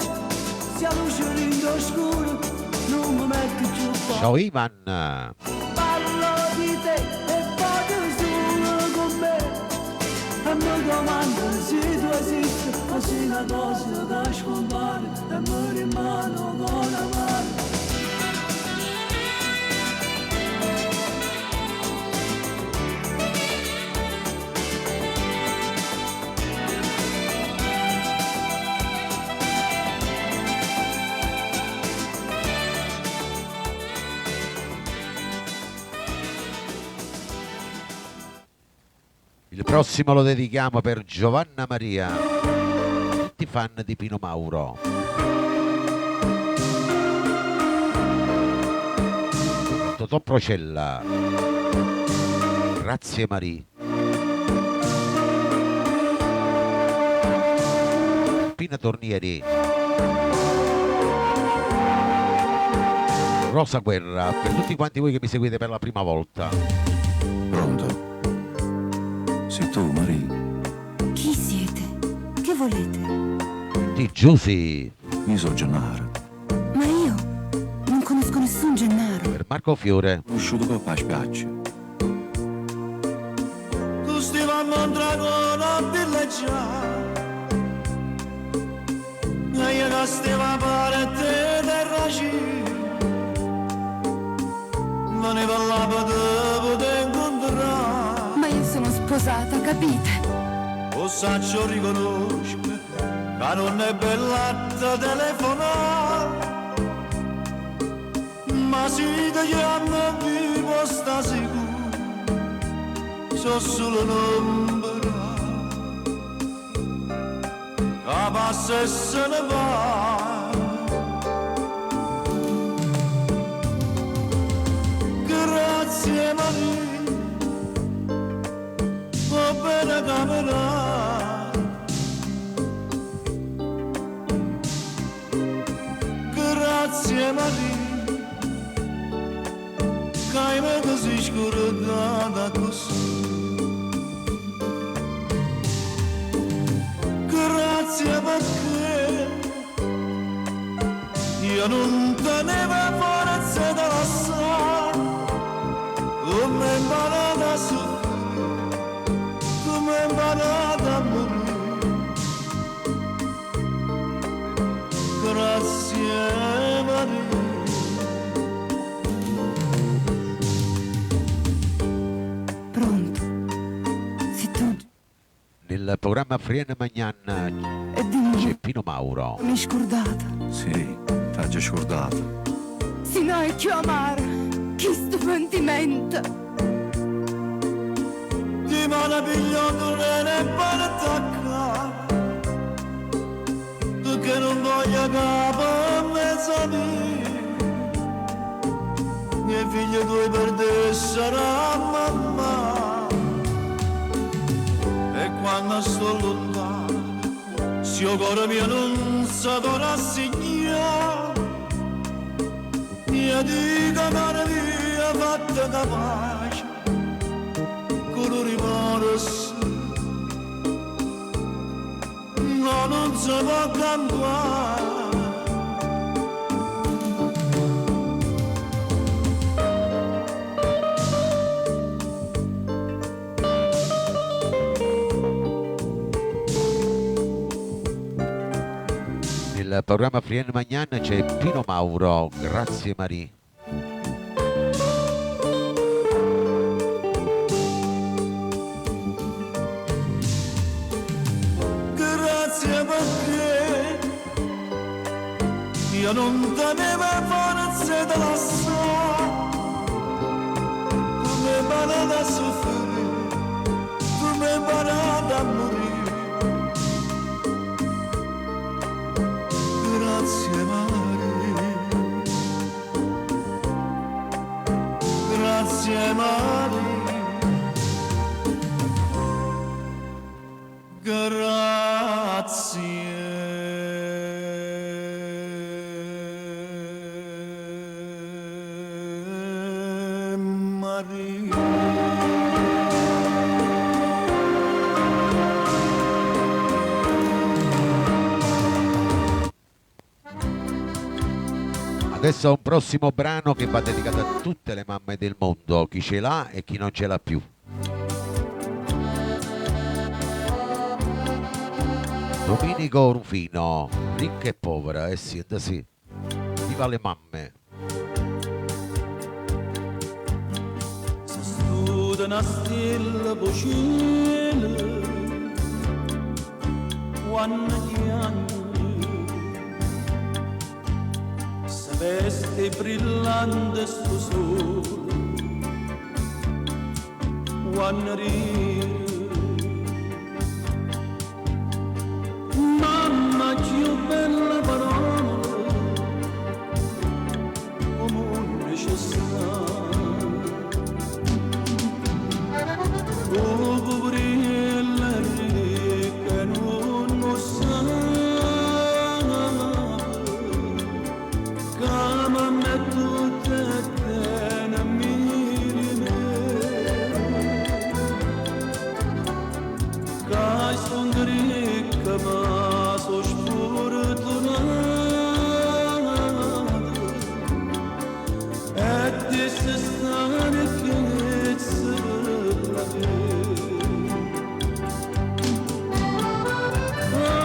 Se la luce rindo scuro, non mi metti più paura. Ciao Ivan. Parlo di te e vado solo con me. E mi domando se tu esisti o se una cosa da scompare. E mi rimane con la mano. Il prossimo lo dedichiamo per Giovanna Maria, tutti fan di Pino Mauro. Totò Procella, grazie Maria. Pina Tornieri, Rosa Guerra, per tutti quanti voi che mi seguite per la prima volta. Pronto? Sei tu, Marie? Chi siete? Che volete? Di Giusy. Io sono Gennaro. Ma io non conosco nessun Gennaro. Per Marco Fiore. Conosciuto per la spiaggia. Tu stivamo a dragone a villeggiare. E io che stiamo a parte terra ci. Non ne parlava di poter incontrare. Ma io sono sposata, capite? O saccio riconosco che non è bella da telefonare. Ma se ti chiamo vivo sta sicuro. So solo l'ombra che passa e se ne va. Grazie Maria, va bene camera. Grazie Maria, che mi così scordata così. Grazie perché io non tenevo forza da lasciare. Come è imparata a soffrire, come è imparata a morire. Grazie Maria. Pronto? Sei tu? Nel programma Frienne Magnan E dimmi, c'è Pino Mauro. mi hai scordata? Sì, t'ha già scordato. Sì, no, è più amara. Che stupendimento. Di mano pigliato ne per attaccare. Tu che non voglio capo a mezzo a me. Mie figlie tuoi per te sarà mamma. E quando sto lontano, se il cuore mio non sa cosa significa. Io dico mare mia, fatta capace colori rosso no non si può cambiare. Nel programma Frien Magnan c'è Pino Mauro, grazie Marie. Grazie perché io non tenevo forza da lassare, tu mi hai imparato a soffrire, tu mi hai imparato a morire. Grazie Maria, grazie Maria, grazie Maria. Adesso un prossimo brano che va dedicato a tutte le mamme del mondo, chi ce l'ha e chi non ce l'ha più. Domenico Rufino, ricca e povera, sì, sì. Viva le mamme. Se studa una stella vicina, quando ti anni veste brillante sto sole, quando ride. Mamma più bella parola, come un necessario. Oh, poverella ricca non lo sa, come me tutte te ne miri me, che son ricca ma so sfortunata, e ti se stare che se la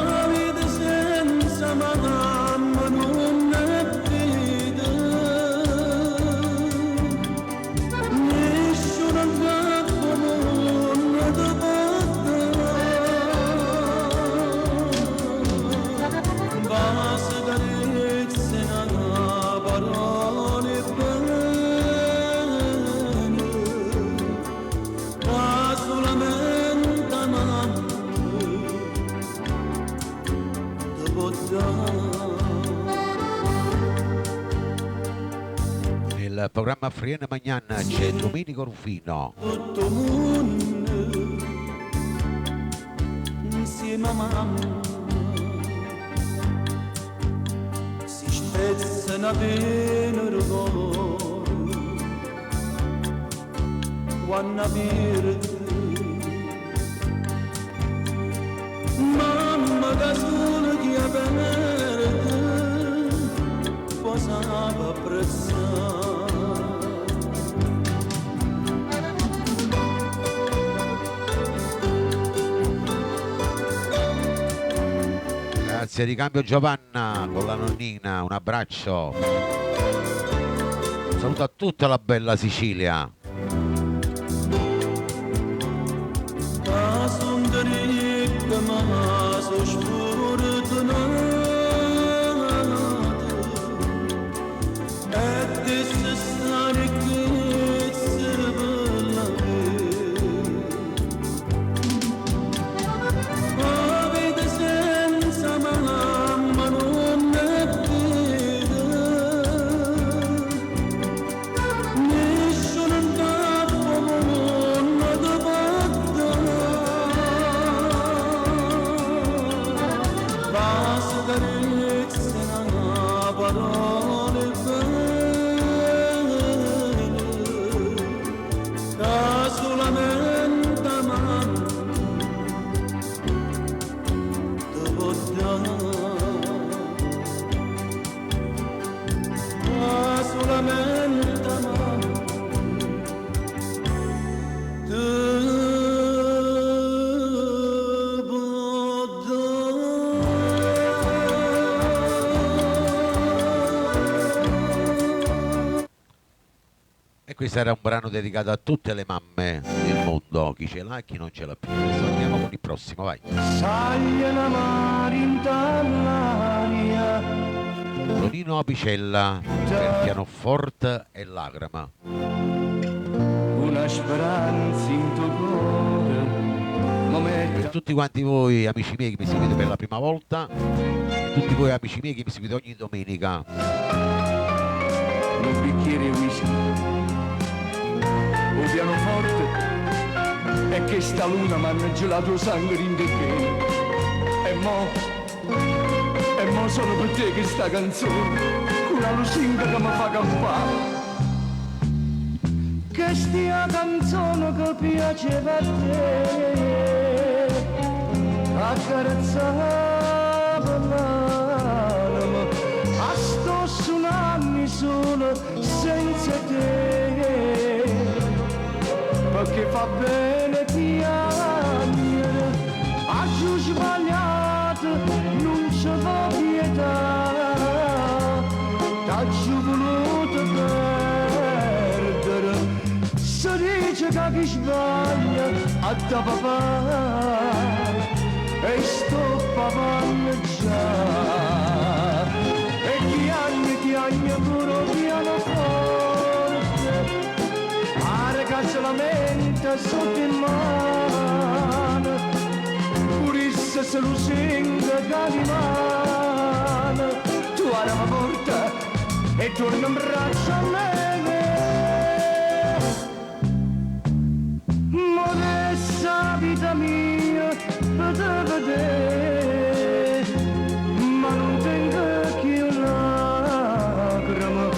la vita senza mamma non è vita, nessuno gatto non ti porta, basta carezze una parole bene, ma solamente mamma ti può dare. Nel programma Frien Magnan c'è Domenico Rufino. Tutto mondo insieme a mamma si spezzano appena ricordo quando perde mamma che sola chi perde può sapere apprezzare. Grazie di cambio Giovanna con la nonnina, un abbraccio. Un saluto a tutta la bella Sicilia. Nessuno questo era un brano dedicato a tutte le mamme del mondo, chi ce l'ha e chi non ce l'ha più. Adesso andiamo con il prossimo, vai. Sagliano mari in dall'aria, Tonino Apicella per pianoforte e lagrima. una speranza in tuo cuore, Per tutti quanti voi amici miei che mi seguite per la prima volta, tutti voi amici miei che mi seguite ogni domenica, un bicchiere di whisky, un pianoforte, e che sta luna mi hanno gelato sangue in te pieno. E mo sono per te che sta canzone, con una lusinga che mi fa campare. Che stia canzone che piaceva a te, accarezzava l'anima, a sto suonanni solo senza te, perché fa bene piangere, a giù sbagliato non c'è pietà, t'ha giù voluto perdere, si dice che chi sbaglia a da papà, e sto papando già, e chi anni pure pianoforte, a ragazza la mente sotto in mano, purissa se lo sente calimano, tu apri la porta e torna in braccio a me. Modesta vita mia, per te vedere, ma non tengo che una lacrima,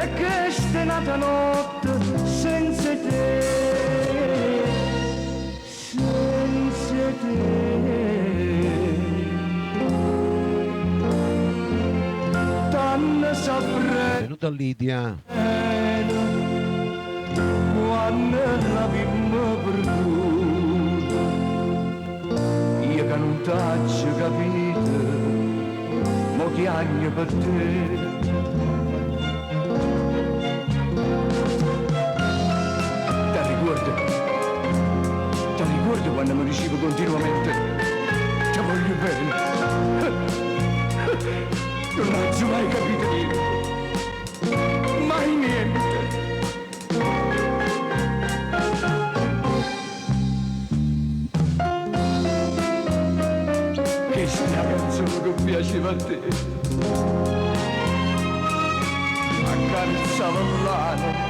e che sta nata notte senza te, senza te. Tanne saprei Venuta Lidia. quando la vimmo perduta, io che non t'ho capito, mo chiagno per te. Ti ricordi quando mi dicevo continuamente, ti voglio bene? Non l'ho mai capito io, mai niente. Questa canzone che piaceva a te, accarezzava l'anima,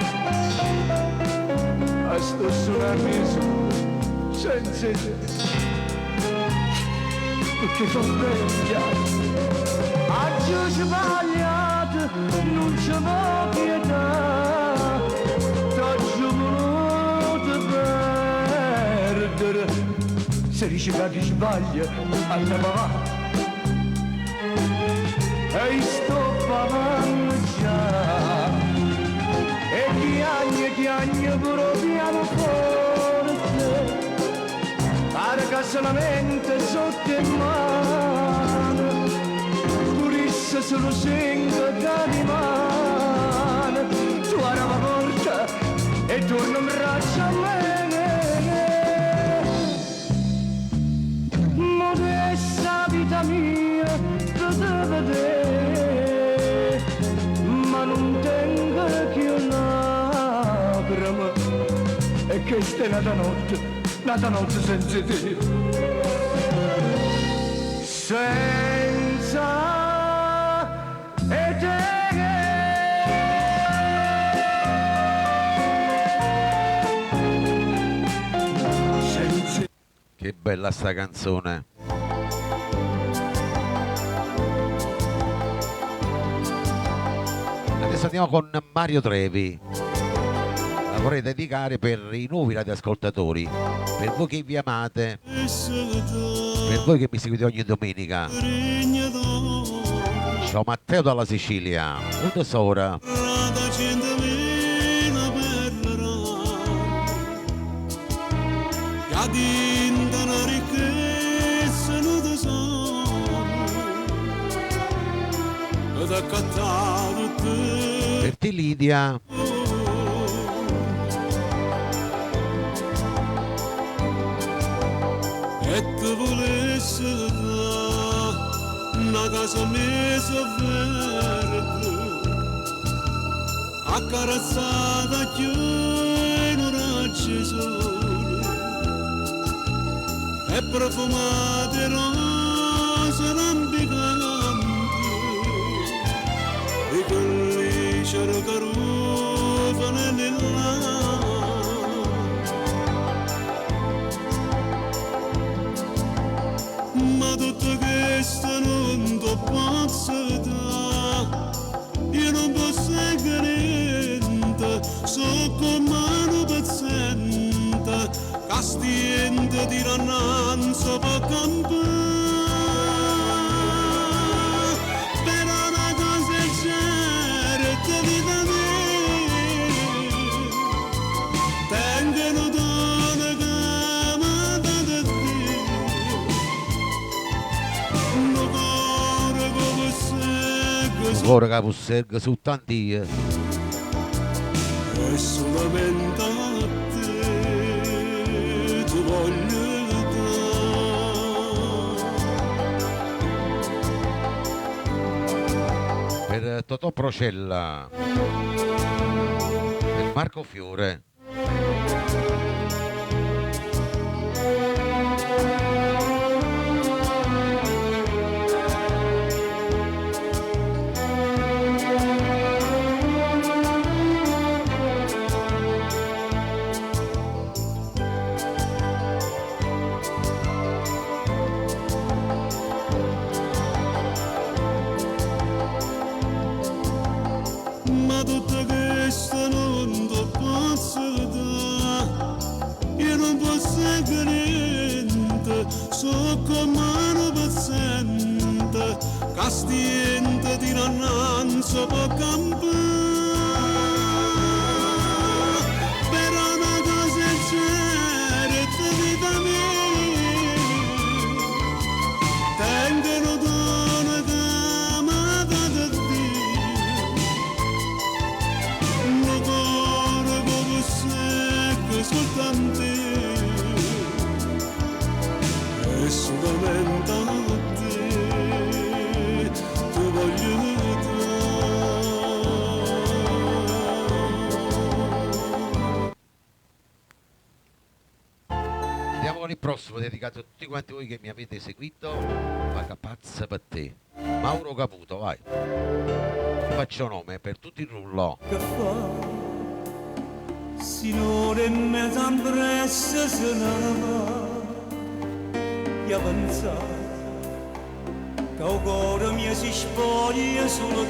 a sto suonando senza te, perché fa bene a giù sbagliato non c'è pietà, t'ho giù voluto perdere, se dice che chi sbaglia andava va, e sto pavando già, e chi agni pure pianoforte, a ragazza la mente sotto in mano, purissa se lo sento calimano, tu apri la porta e torna in braccio a me. Modesta vita mia, per te vedere, ma non tengo che una lacrima, e che sta nata notte senza te, senza te. Che bella sta canzone. Adesso andiamo con Mario Trevi. La vorrei dedicare per i nuovi radioascoltatori, per voi che vi amate, per voi che mi seguite ogni domenica. Ciao Matteo dalla Sicilia, un tesoro. Per te Lidia, e ti volessi dare una casa messa verde, accarezzata più in un raggio sole e profumate rose lampicanti e quelli c'era carufane nell'aria. Ma tutto questo non ti posso dare, io non posso niente, so come un pezzente, castiente di rannanza per campare, però una cosa è certa vita mia, tengono donne che amate di Dio, un cuore come secco Ora che posseggo su tanti e solamente a te ti voglio dare. per Totò Procella, per Marco Fiore. Ma tutto questo non ti posso dare, io non posso niente, so come un pezzente, castiente di rannanza per campare, però una cosa è certa vita mia, tengono donne che amate di Dio, un cuore come secco soltanto e solamente a te ti voglio Andiamo con il prossimo, dedicato a tutti quanti voi che mi avete seguito. Vaga pazza per te, Mauro Caputo, vai. Ti faccio nome per tutti il rullo. Che fa? Signore me t'ambresse se ne va e avanzare che il cuore mio si spoglia solo da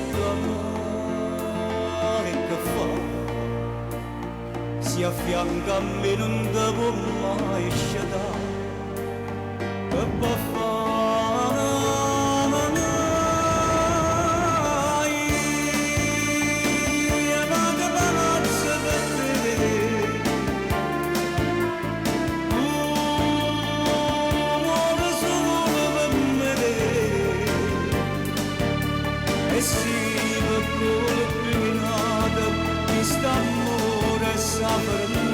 e che fa? Si affianca a me non devo mai scegliere che può e si lo colpinato quest'amore sa per me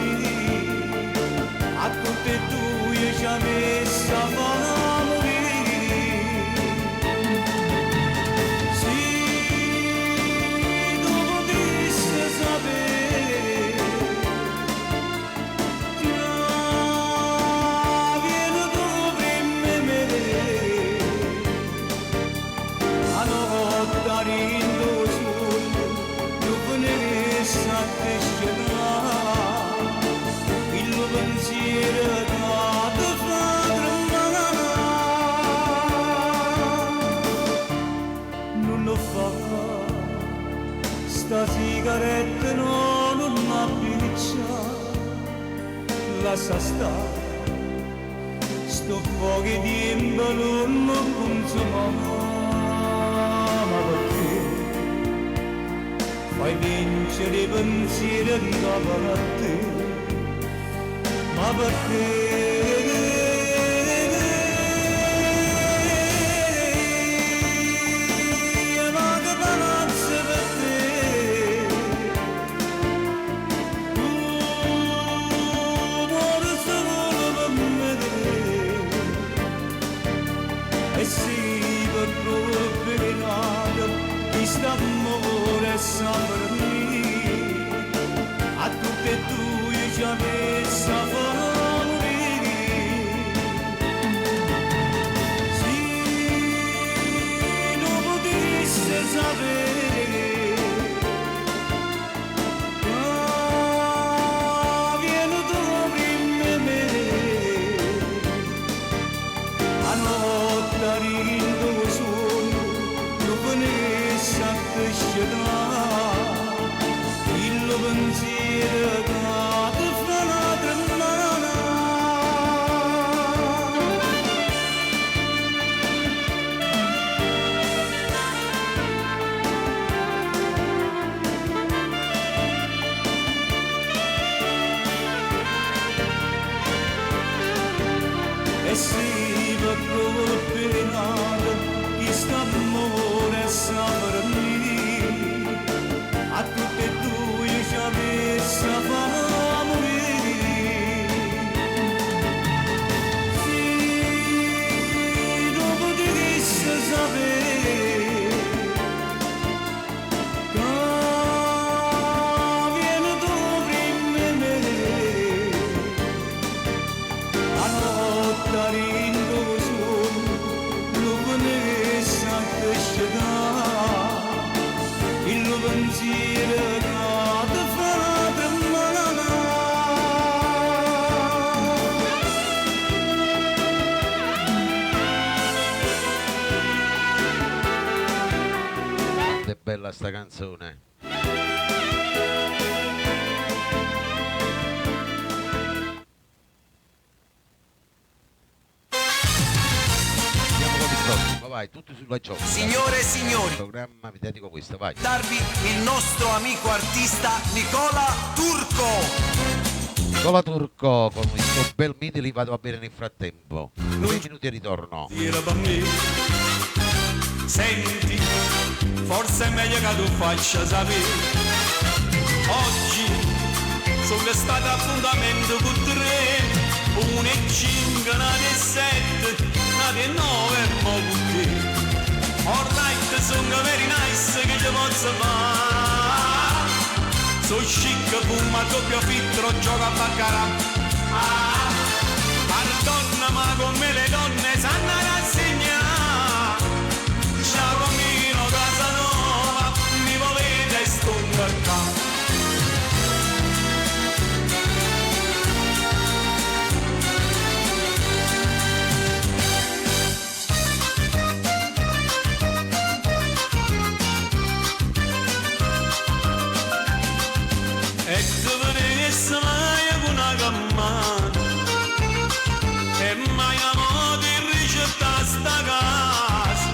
a tutte e due ci ha messa a morire sì tu potessi sapere già viene dove me a notte rindo solo dopo ne resta te scegliere il pensiero da te fa tremare non lo fa sta sigaretta no, non appiccia lascia stare sto poco di tempo non lo consuma ma perché fai vincere i pensieri intorno a te ma perché ma che palazzo per te muore solo per me te tu io ci avessi a morire. Se non potesse sapere viene tu prima me, a notte rindo sogno lo venisse a crescere. Il pensiero cade fra la tremana. E si va proprio penato chi sta amore sapere a tutte e due io ci avessi a far morire. Se non potesse sapere che viene tu prima me, a notte rindo sogno lo venisse a crescere. Il pensiero cade fra la tremana. È bella sta canzone. Andiamo con il prossimo, vai, tutti sulla gioca. Signore e signori, Il programma vi dedico questo, vai. darvi il nostro amico artista Nicola Turco. Nicola Turco con questo bel midi li vado a bere nel frattempo. 2 minuti e ritorno. Era per me. Senti, forse è meglio che tu faccia sapere. Oggi sono stato appuntamento con 3, 1 e 5, 1 e 7, 1 e 9 e mo con te. Alright, sono very nice che ci posso fare. So chic, fuma doppio filtro, gioca a baccarà. Madonna, ma come le donne sanno rassegnare. Ciao bambino, casa nuova, mi volete scontaccare. E tu vedessi mai con una cammata, e mai amore in ricetta a sta casa,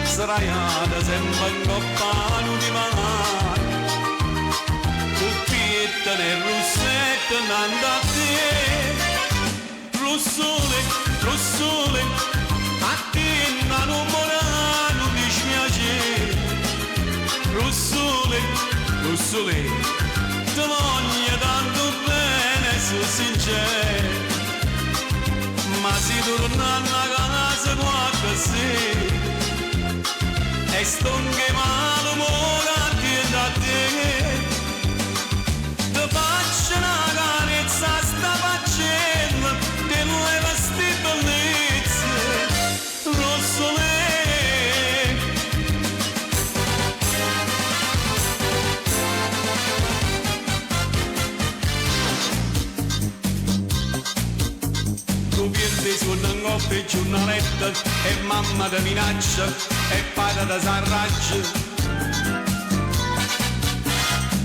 sdraiata sempre in coppa di mano, coppietta nel russetto andando a te, lo sole, a te non mora, non dispiacere, lo sole, ti voglio tanto bene, sono sincero, ma si torna a casa qualche sera, e sto che male mora da te, ti faccio una carezza a sta faccenda, te leva sti bellezze, lo sole. Suona un coppia e giornaletta e mamma ti minaccia e padre ti s'arraggia.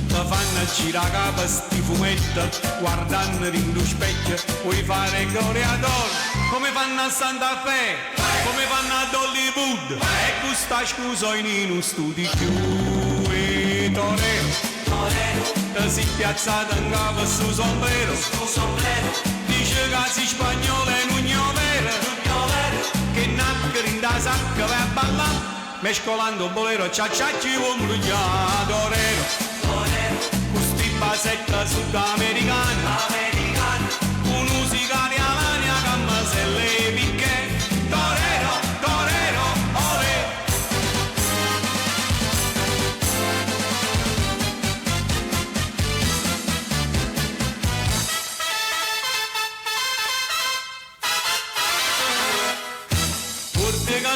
Ti fanno girare capo sti fumetti guardando in lo specchio, vuoi fare il gloriatore come fanno a Santa Fe, come fanno ad Hollywood e questa scusa in uno studio più e torero. Ti si piazzata in capo su sombrero, dice che si spagnolo e non vero, che nacchere in da sacca va a ballare, mescolando un bolero ciacciacci un torero, questi basetta sudamericana, un musica di Alania, cammaselle picche, torero, olè.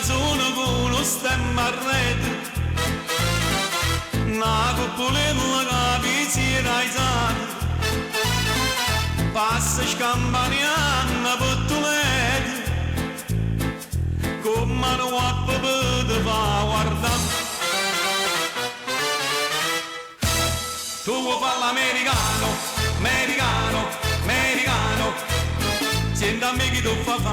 sono con lo stemma a rete, una cupolella capizia raisata, passa scampaniana bottolette, con mano guappa per va guardare. Tu vuoi fare l'americano, americano, americano, senti a me che tu fa fa.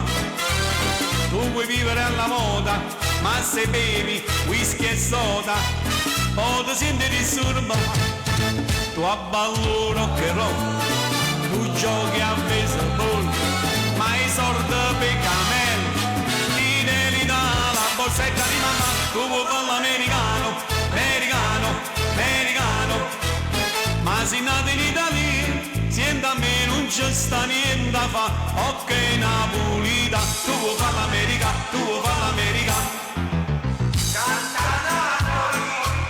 Tu vuoi vivere alla moda, ma se bevi whisky e soda, o ti senti disturbato. Tu abballo rock and roll, tu giochi a baseball, ma i soldi per cammello, ti devi dare la borsetta di mamma. Tu vuoi fare l'americano, americano, americano, ma se nati in Italia, senti a me non c'è sta niente da fa. Ok Napolita, tu vuoi fare l'America, tu vuoi fare l'America. Canta Napoli,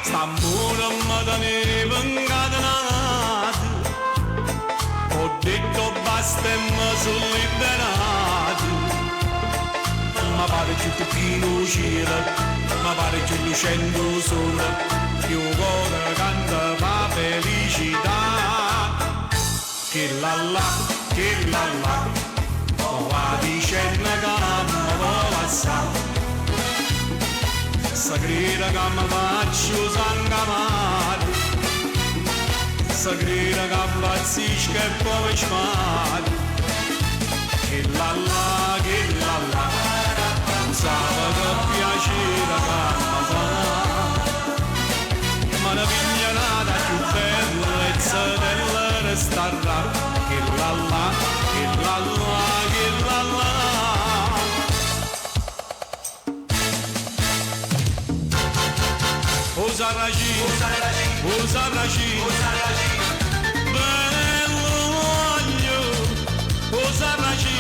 sta buona ma da ne vengatenati. Ho detto basta e mi sono liberati. Ma pare più pieno cielo, ma pare più lucendo sole. Più cuore canta la felicità. Che la la, oh va dicendo che mi vuole assare. Se crede che mi faccio sangamare, se crede che impazzisco e poi smago. Che la la, pensavo che piacere che mi fa. Ma la piglianata più bellezza della restarà. Che la la, che la la, che la la. O Sarracì, bello voglio. O Sarracì,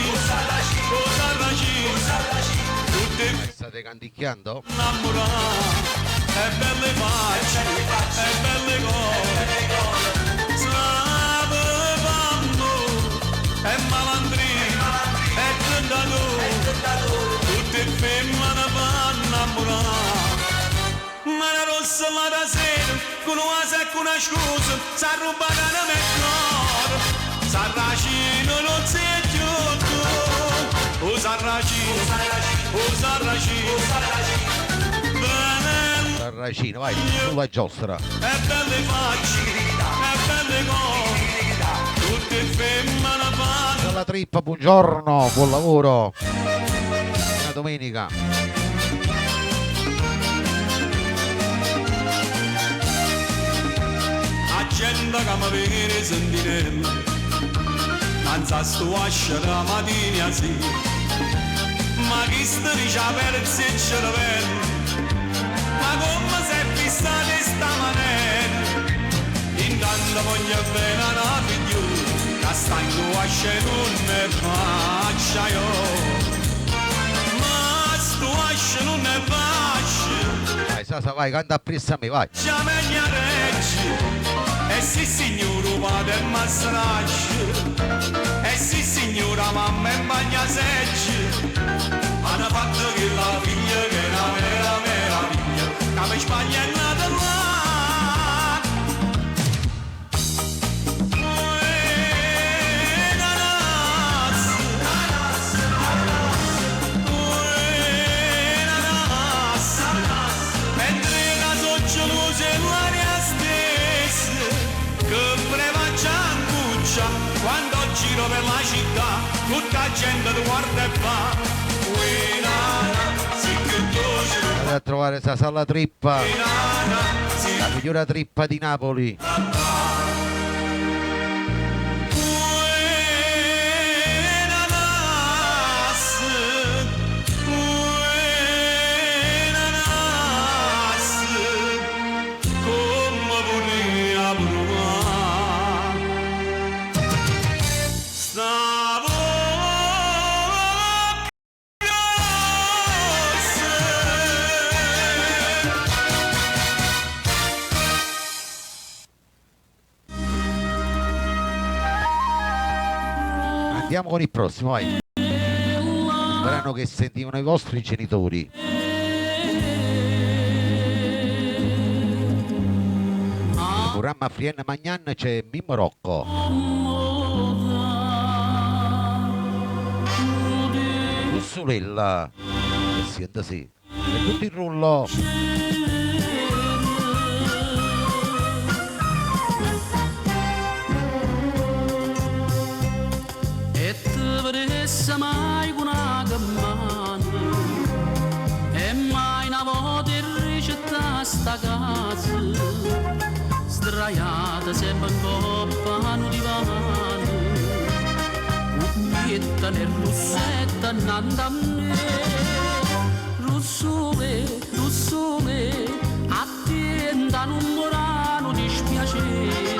tutte state canticchiando? innamorate. E belle facce, e belle cose, sapevamo, e malandrino, e tentato, tutte femmine vanno innamorare. Ma la rossa la da sera, con una secca una scusa, s'arruba che non è cuore, Sarracino non si è chiuso. O Sarracino, Sarracino, vai, sulla giostra. e belle facce, e belle cose, tutte femmine vanno. Dalla trippa, buongiorno, buon lavoro. Buona domenica. A gente che mi viene sentinella, non sa sto ascia la mattina a sera. Ma chi sta dice aperzi il cervello, ma come sei fissata sta maniera? Intanto voglio bene una figliuola, che sta in ascia non ne faccia io. Ma sto ascia non ne faccia. Vai, Sasa, vai, canta appresso a me, vai. Già meglio reggi, e sì signore padre e mastracci, e sì signora mamma e bagna seggi. Hanno fatto che la figlia che è una vera meraviglia, che per Spagna è nata là. Mentre la sociologia è l'aria stessa, che prevaccia anguccia, quando giro per la città, tutta la gente ti guarda e fa. Andate a trovare Sasa alla trippa, la migliore trippa di Napoli. Andiamo con il prossimo, vai. Un brano che sentivano i vostri genitori. programma Frienne Magnan c'è Mimmo Rocco. Russulella. Senta sì. E tutto il rullo. E te vedesse mai una cammana e mai una volta in ricetta sta casa sdraiata sempre in coppa a un divano cuppietta nel russetto nanda a me russole, russole attenta non morano dispiacere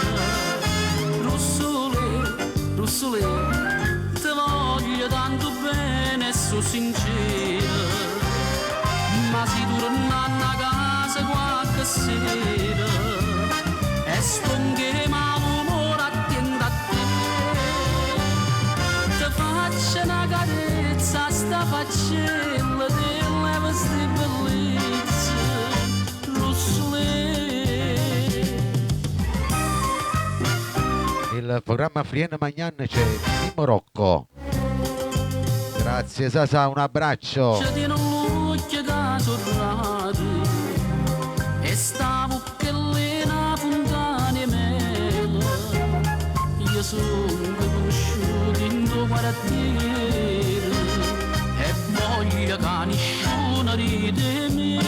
russole, russole te voglio tanto bene e so sincera ma si torna a casa qualche sera e stonche malumore attende a te te faccio una carezza sta faccella te leva ste bellezze russole. Il programma Frienne Magnan c'è Mimmo Rocco. Grazie Sasa, un abbraccio. C'è di l'occhio che sorrade e stavo che lì una fontana mela io sono conosciuto in tuo quartiere e voglio che nessuno ride me.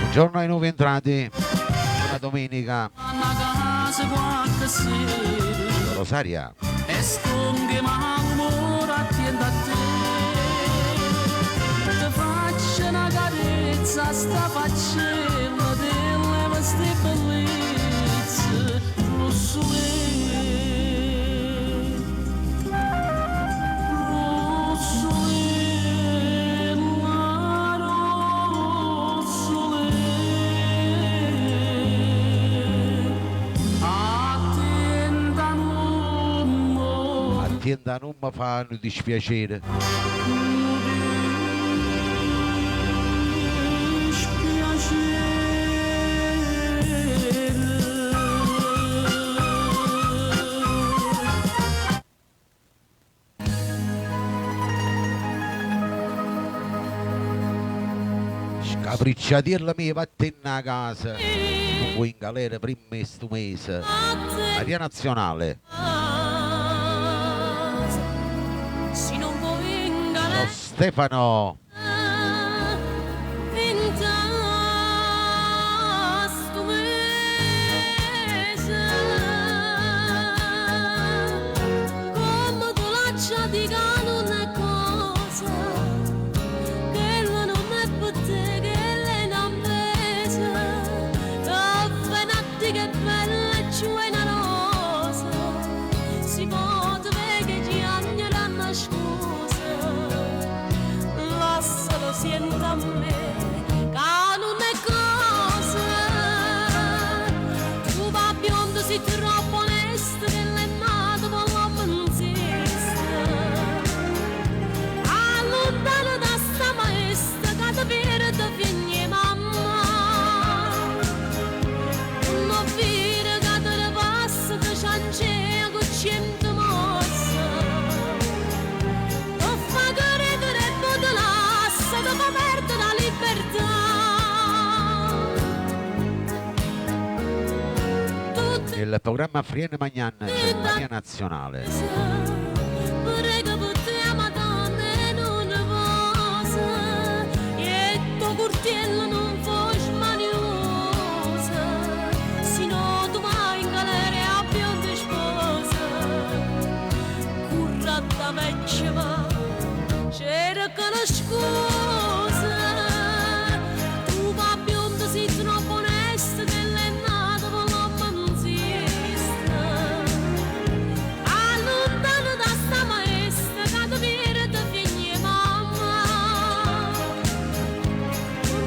Buongiorno ai nuovi entrati, buona domenica. Rosaria. E stonghe malumore attende a te te faccio una carezza sta faccella delle vostre bellezze russole. Attenda non mi fanno dispiacere. Scapricciatirla mia vattene a casa. Non vuoi in galera prima di sto mese. Aria nazionale. Stefano. Sienta a me, che non è cosa. Tu va biondo sei troppo onesto che l'è nato con l'uomo insiste. Allontano da sta maestra che ti perde figli mamma. Non vire che te ne passa te ciancea con 100 mosse. Non fa credere e non te lascia dopo perde la libertà. Il programma Frienne Magnan c'è Aria nazionale. Vorrei che potremmo donne non posa e tuo curtiello non fosse maniosa, sino tu vai in galera a bionda sposa. Currata vecchia va, c'era che la scusa. Tu va bionda sei troppo onesta che l'è nato con l'uomo non esiste. Allontano da sta maestra che ti perde figli mamma.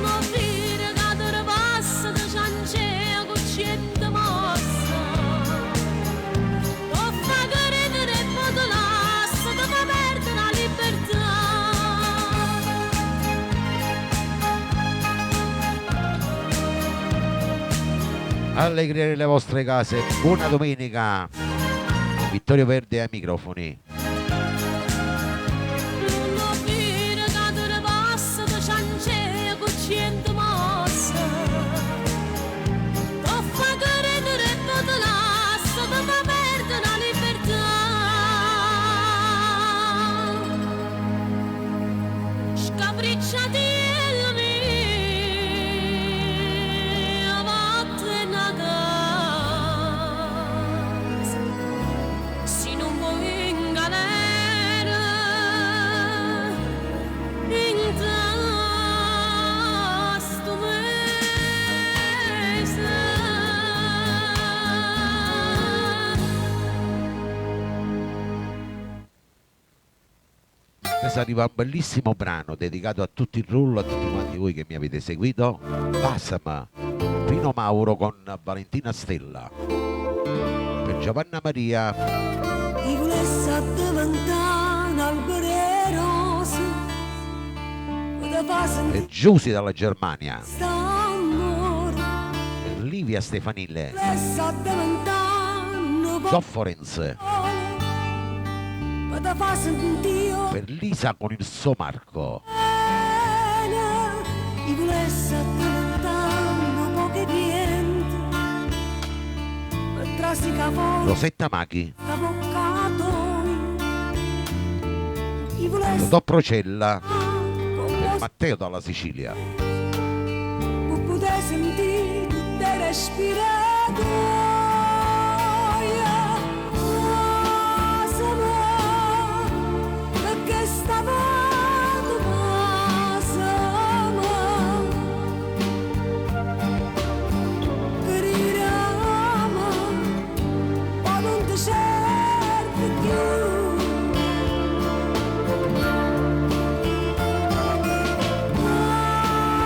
Non vire che te ne passa te ciancea con 100 mossa. Allegria nelle vostre case, buona domenica. Vittorio Verde ai microfoni. Adesso arriva un bellissimo brano dedicato a tutti il rullo, a tutti quanti voi che mi avete seguito. Passama, Pino Mauro con Valentina Stella. Per Giovanna Maria. I volessi addiventare un alberero, Per Giusy dalla Germania. sta amore, Per Livia Stefanille. volessi addiventare un Sofforense. da fa sentire Per Lisa con il suo Marco. bene, i volessi addiventare un po' che niente, per trasica fuori Rosetta Maghi. avvocato, i volessi Totò Procella. Per Matteo dalla Sicilia. poter sentire tutte respirare. Perché stavamo passando, gridavo, ma non ti serve più.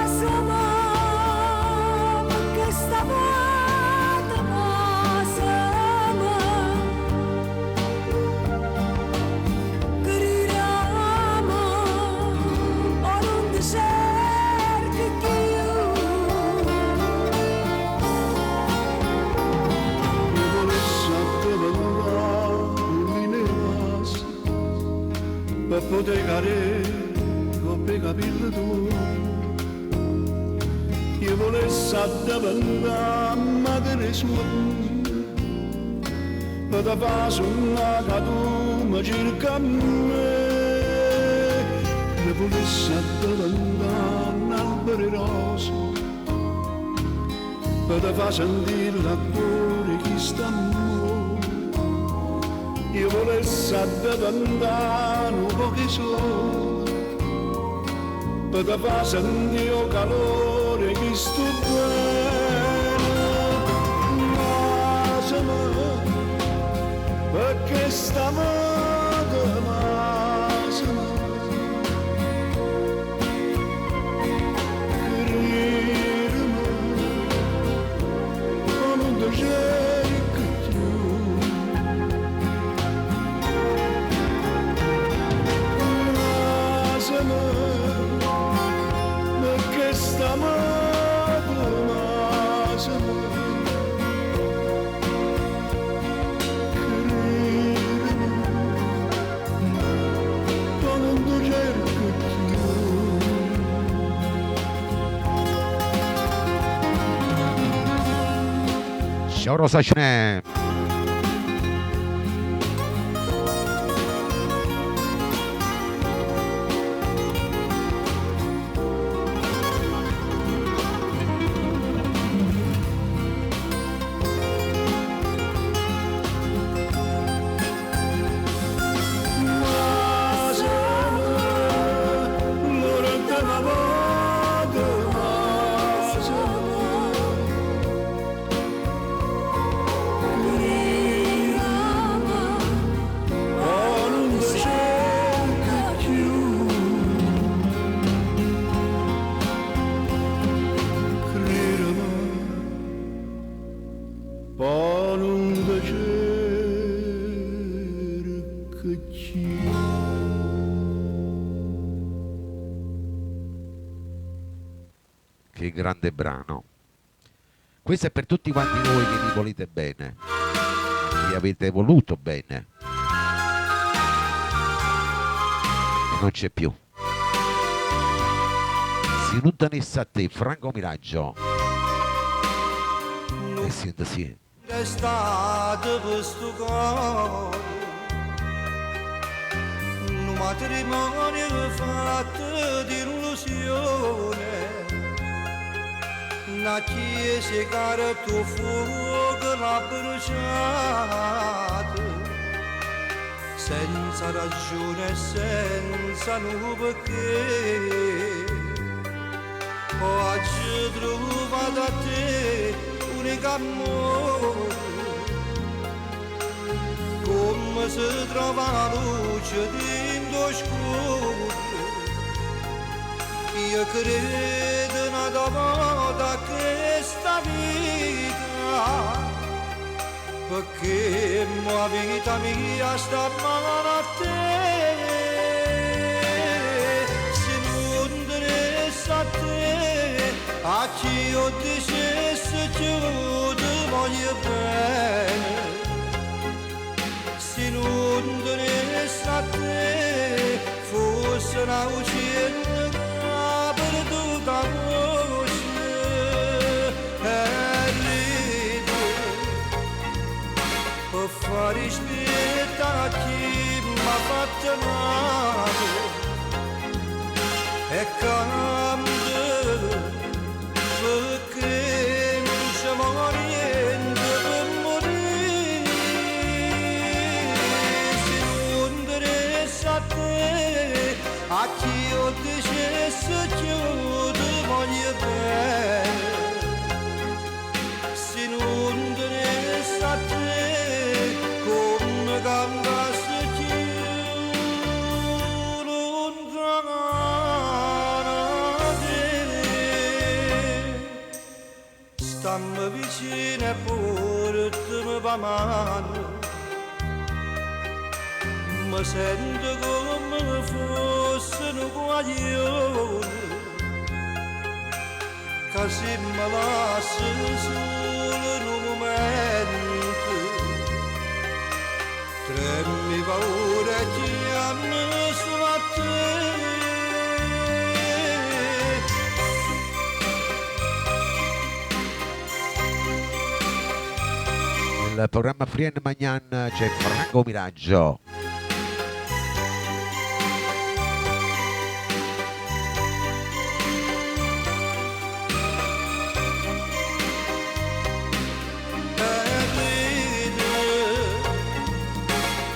Passamo, perché stavamo passando. Gridamo, ma non ti serve più. Mi volessi addiventare per poter cadere come capire tu. Io volessi addiventare madre sua per te fare una catuma circa me. Mi volessi addiventare un albero rosa per te far sentire l'amore che sta amore. Io volessi addiventare un po' che so, per te far sentire il calore che sto bene. Ma se me, perché stamattina, ma se me, Ciao Rosa Cine. Che grande brano. Questo è per tutti quanti voi che vi volete bene, che vi avete voluto bene e non c'è più. Si nudanissa a te, Franco Miraggio. E senta sì. Estate questo cuore, un matrimonio fatto di illusione, una chiesa cara tuo fuoco l'ha bruciato, senza ragione e senza nulla perché. Oggi trovato a te unico amore, come si trova la luce dentro scuro. Io credo una volta questa vita, perché la vita mia sta male a te. A te, a chi io dicesse che io ti voglio bene, se non tenesse a te fosse una uccella perduta voce e ride per fare rispettare a chi mi ha fatto male. E cambia perché non c'è niente per morire, se non interessa a te, a chi io dicesse che io ti voglio bene, se non interessa a te, come cambiasse chi lontano. Stammi vicino e portami per mano, mi sento come fosse un guaglione, che se mi lasci solo in un momento, tremmi paura e chiami solo a te. Nel programma Free and Magnan c'è Franco Miraggio.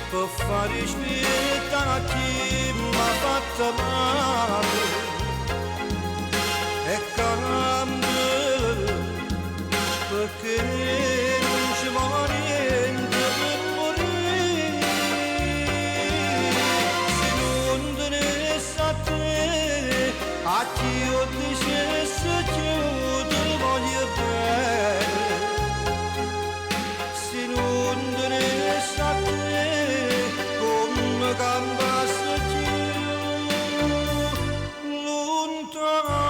Per fare rispettare a chi mi ha fatto male e cambia perché niente per morire, se non tenesse a te, a chi io dicesse che io ti voglio bene, se non tenesse a te, come cambiasse chi lontano.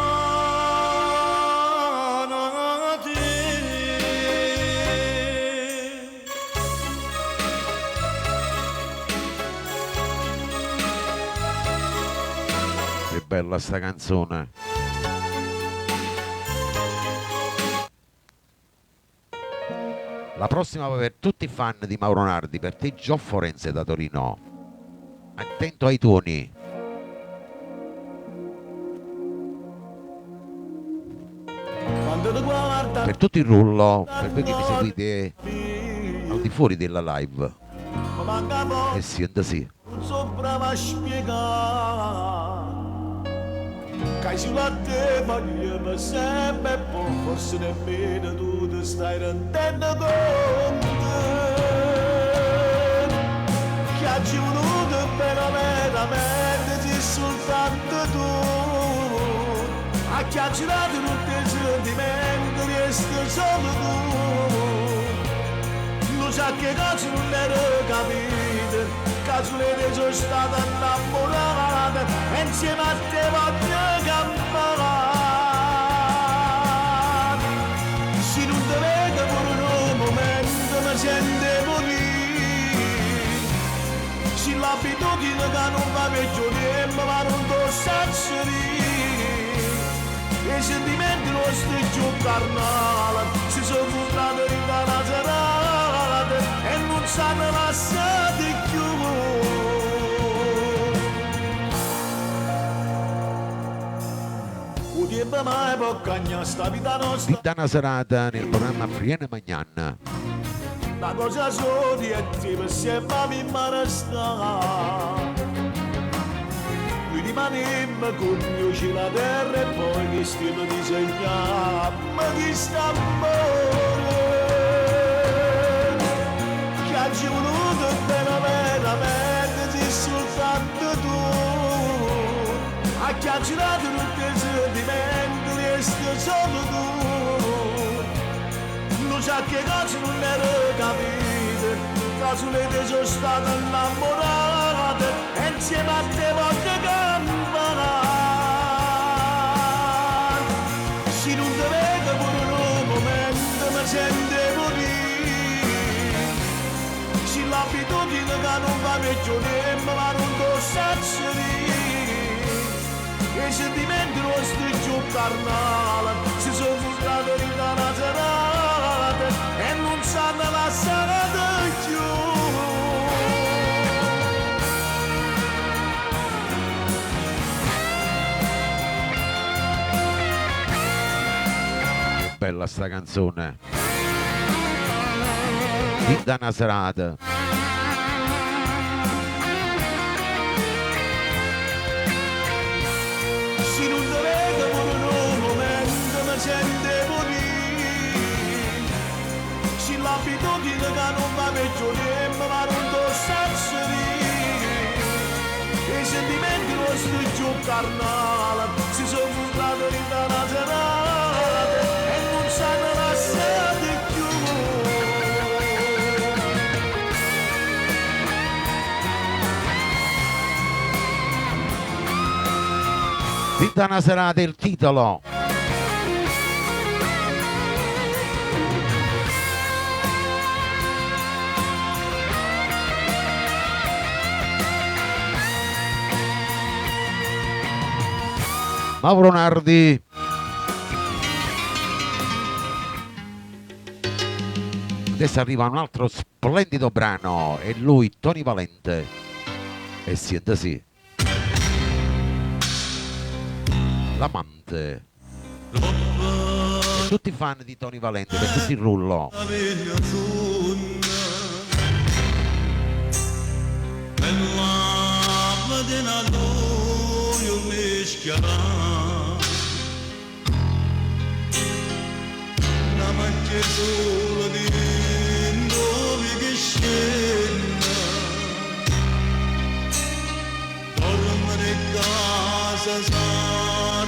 Bella sta canzone. La prossima va per tutti i fan di Mauro Nardi, per te Gio Forense da Torino. Attento ai tuoni. Per tutto il rullo, per voi che mi seguite al di fuori della live. E senta sì. Non so brava a spiegare che sulla te voglio sempre poi forse nemmeno tu ti stai rendendo conto che oggi venuto veramente ci soltanto tu a chiacchierare tutti i sentimenti resti solo tu non sa che cose non ero capito che sono stata innamorata e insieme a te voglio campare se non te Se l'abitudine che non va vecchio tempo ma non posso e i sentimenti nostri più carnali si sono buttati in una serata e non sanno lasciati più. Un tempo mai può cagnare sta vita nostra. Vita una serata nel programma Friene Magnan. La cosa sodiettiva se va mi marasta. Lui rimanemmo con io c'è la terra e poi che stiamo disegnando. Ma chi sta amore? Che ha voluto bene veramente se soltanto tu. Ha chiacchierato tutti i sentimenti resti solo tu. Non sa che cose non ero capite, caso le te sono state innamorate e insieme a te voglio camminare. Se non ti vedo per un momento mi sento morire. Se l'abitudine che non va vecchio tempo ma non posso e i sentimenti nostri più carnali si sono buttati in una serata e non sanno lasciare più. Bella sta canzone. Vita una serata. Sente morire. Se l'abitudine che non va vecchio tempo ma non posso e i sentimenti nostri più carnali si sono buttati in una serata e non sanno lasciati più. Vita una serata, il titolo. Mauro Nardi. Adesso arriva un altro splendido brano, è lui, Tony Valente. E siente sì. L'amante. E tutti i fan di Tony Valente, per tutti il rullo. Una macchia sola di dove che scenda dormire in casa sarà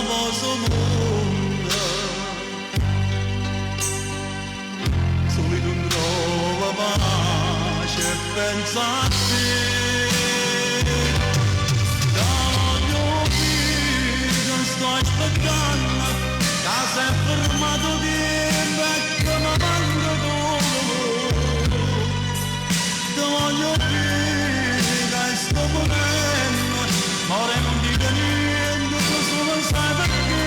posso monda soli non trova pace e pensa a te. Sto aspettando, che si è fermato di becco ma mando tu. Ti voglio dire che sto morendo, more non dico niente, tu solo sai perché.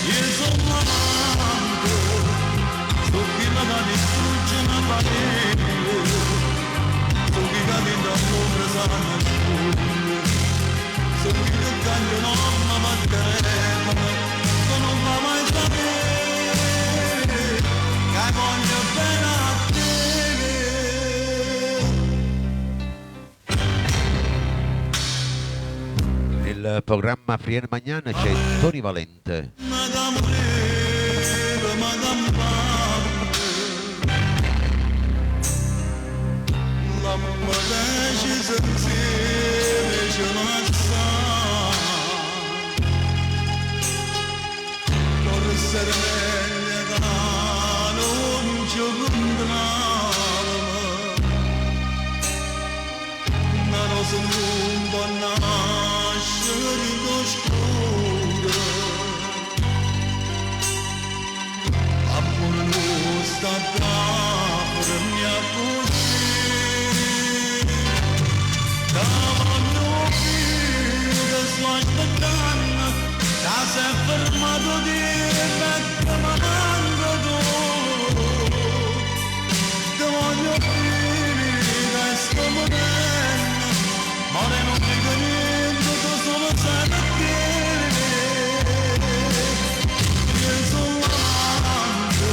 Io sono amante, sto qui da distruggere una famiglia, sto qui da l'amore sana. Se qui del cambio non mi mancheremo, non va mai sapere che voglio bene a te. Nel programma Friene Magnan c'è Tony Valente. La mamma serveglia da non ci incontrava, ma non si può nascere d'oscuro, amore non sta per mia così. voglio dire perché mi manco tu, ti voglio dire che sto morendo, ma non dico niente, tu solo sai perché. Io sono l'amante,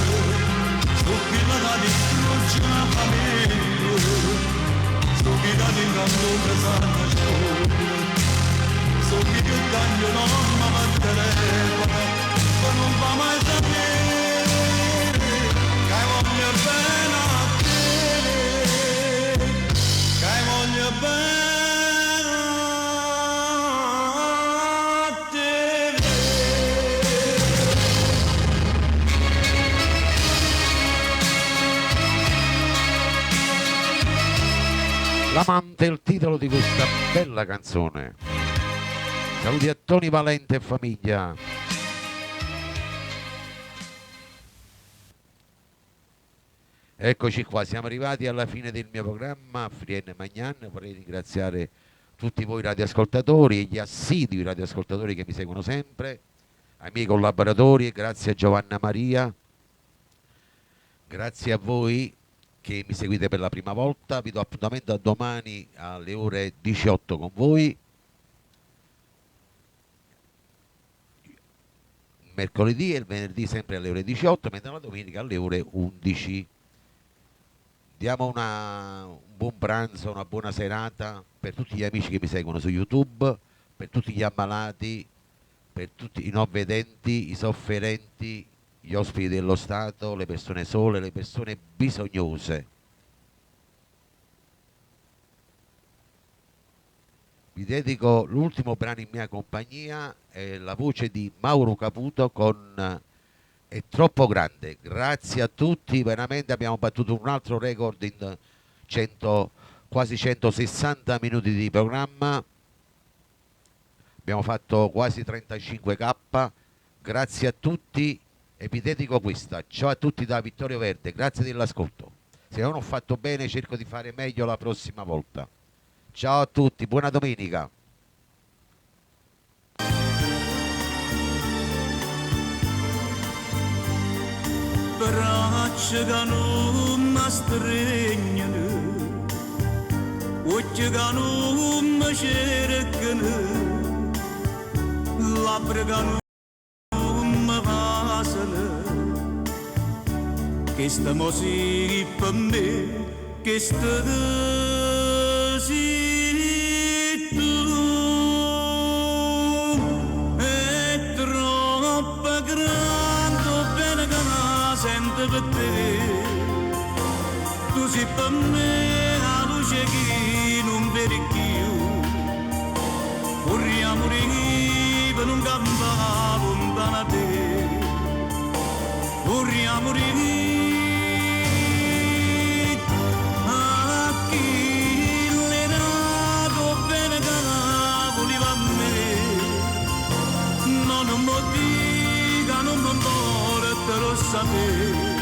sto qui da distruggere una famiglia, sto qui da incanto pesante solo. So che più taglio non mi batteremo, ma non va mai sapere che voglio bene a te, che voglio bene a te. L'amante è il titolo di questa bella canzone. Saluti a Tony Valente e famiglia. Eccoci qua, siamo arrivati alla fine del mio programma Frienne Magnan. Vorrei ringraziare tutti voi radioascoltatori e gli assidui radioascoltatori che mi seguono sempre, ai miei collaboratori, grazie a Giovanna Maria, grazie a voi che mi seguite per la prima volta. Vi do appuntamento a domani alle ore 18 con voi. Mercoledì e il venerdì sempre alle ore 18, mentre la domenica alle ore 11. Diamo un buon pranzo, una buona serata per tutti gli amici che mi seguono su YouTube, per tutti gli ammalati, per tutti i non vedenti, i sofferenti, gli ospiti dello Stato, le persone sole, le persone bisognose. Vi dedico l'ultimo brano in mia compagnia, è la voce di Mauro Caputo con È troppo grande. Grazie a tutti, veramente abbiamo battuto un altro record in quasi 160 minuti di programma. Abbiamo fatto quasi 35k. Grazie a tutti e vi dedico questa. Ciao a tutti da Vittorio Verde, grazie dell'ascolto. Se non ho fatto bene cerco di fare meglio la prossima volta. Ciao a tutti, buona domenica. Braccia che non mi stringono, occhi che non mi cercano, labbra che non mi basano. Questa musica per me, questa sei tu. È troppo grande, bene che la sento per te. Tu sei per me la luce che non vedi più. Vorrei morire per un campo lontano da te. Vorrei morire a chi le dato bene che la voleva a me. No, non mi dica, non mi porta lo sapere.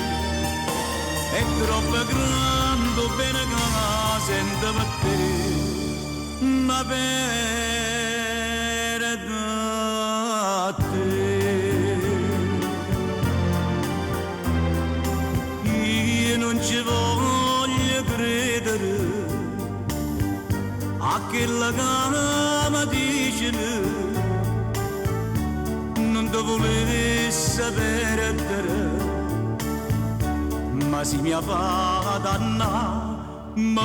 È troppo grande, bene che la sento per te. Ma per te io non ci voglio credere a quella che mi dice. Non ti volessi perdere, ma se mi fa danna ma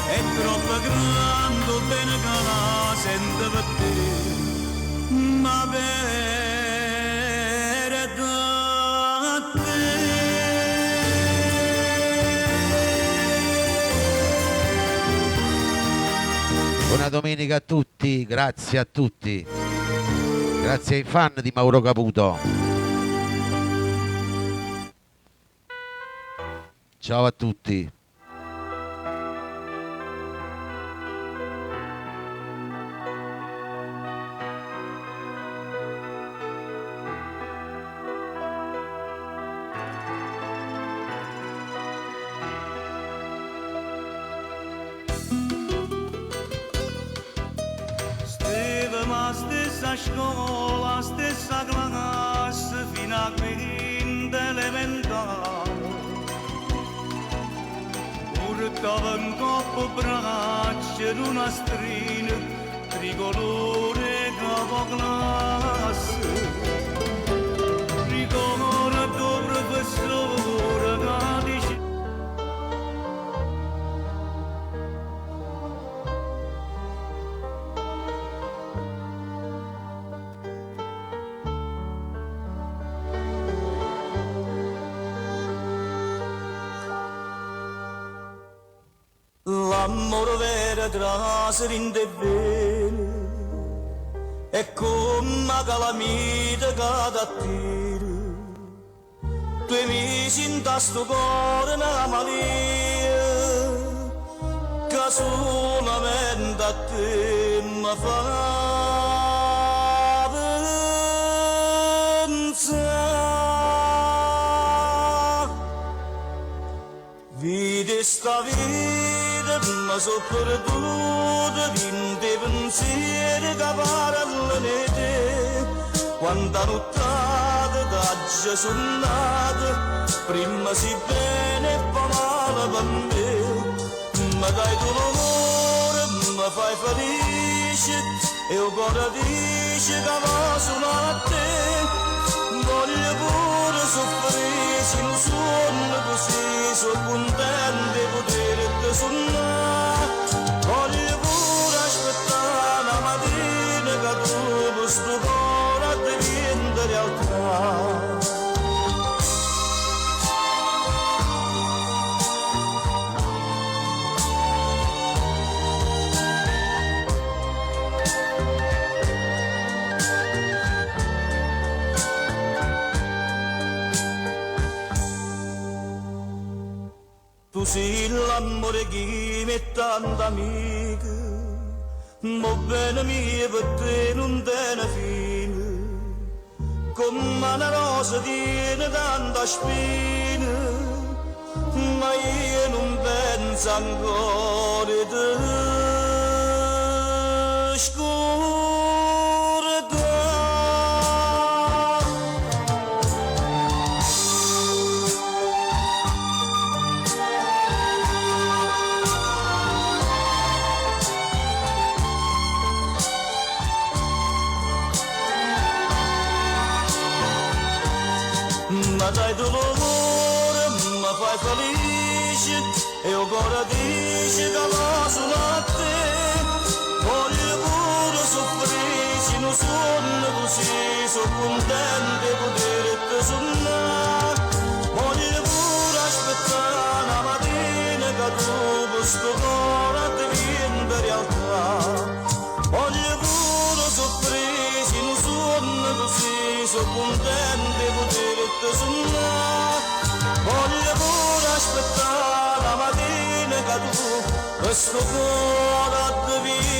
è troppo grande, bene che la sento per te. Ma per te Buona domenica a tutti, grazie a tutti. Grazie ai fan di Mauro Caputo. Ciao a tutti. Stessa scuola, stessa classe fino a quinta elementare. Portava in coppa braccia in una strina tricolore capo classe. Ricordo professore che dice l'amore vero tra serinde e vene è come una calamita che t'attira. 2 mesi in sto cuore una malia che solamente a te mi fa pensare. Vedi sta vita ma so perduta in dei pensieri che parlano di te. Quanta nottata t'aggia sonnata, prima si bene e poi male per me. Ma dai tu l'amore, mi fai felice, e il cuore dice che va suonare a te. Voglio pure soffrire in sonno così, sono contento di poterti suonare. Voglio pure aspettare la mattina che tu questo cuore diventa realtà. Tu sei l'amore che mi tanta amica, ma bene mia per te non tiene fine. Come una rosa tiene tanta spina, ma io non penso ancora a te. Ma dai tu l'amore, mi fai felice, e il cuore dice che va solo a te. Voglio pure soffrire in un sonno così, sono contento di poterti suonare. Voglio pure aspettare la mattina che tu questo cuore diventa realtà. Voglio pure soffrire in un sonno così, sono contento di poterti suonare. Voglio pure aspettare la mattina che tu questo cuore diventa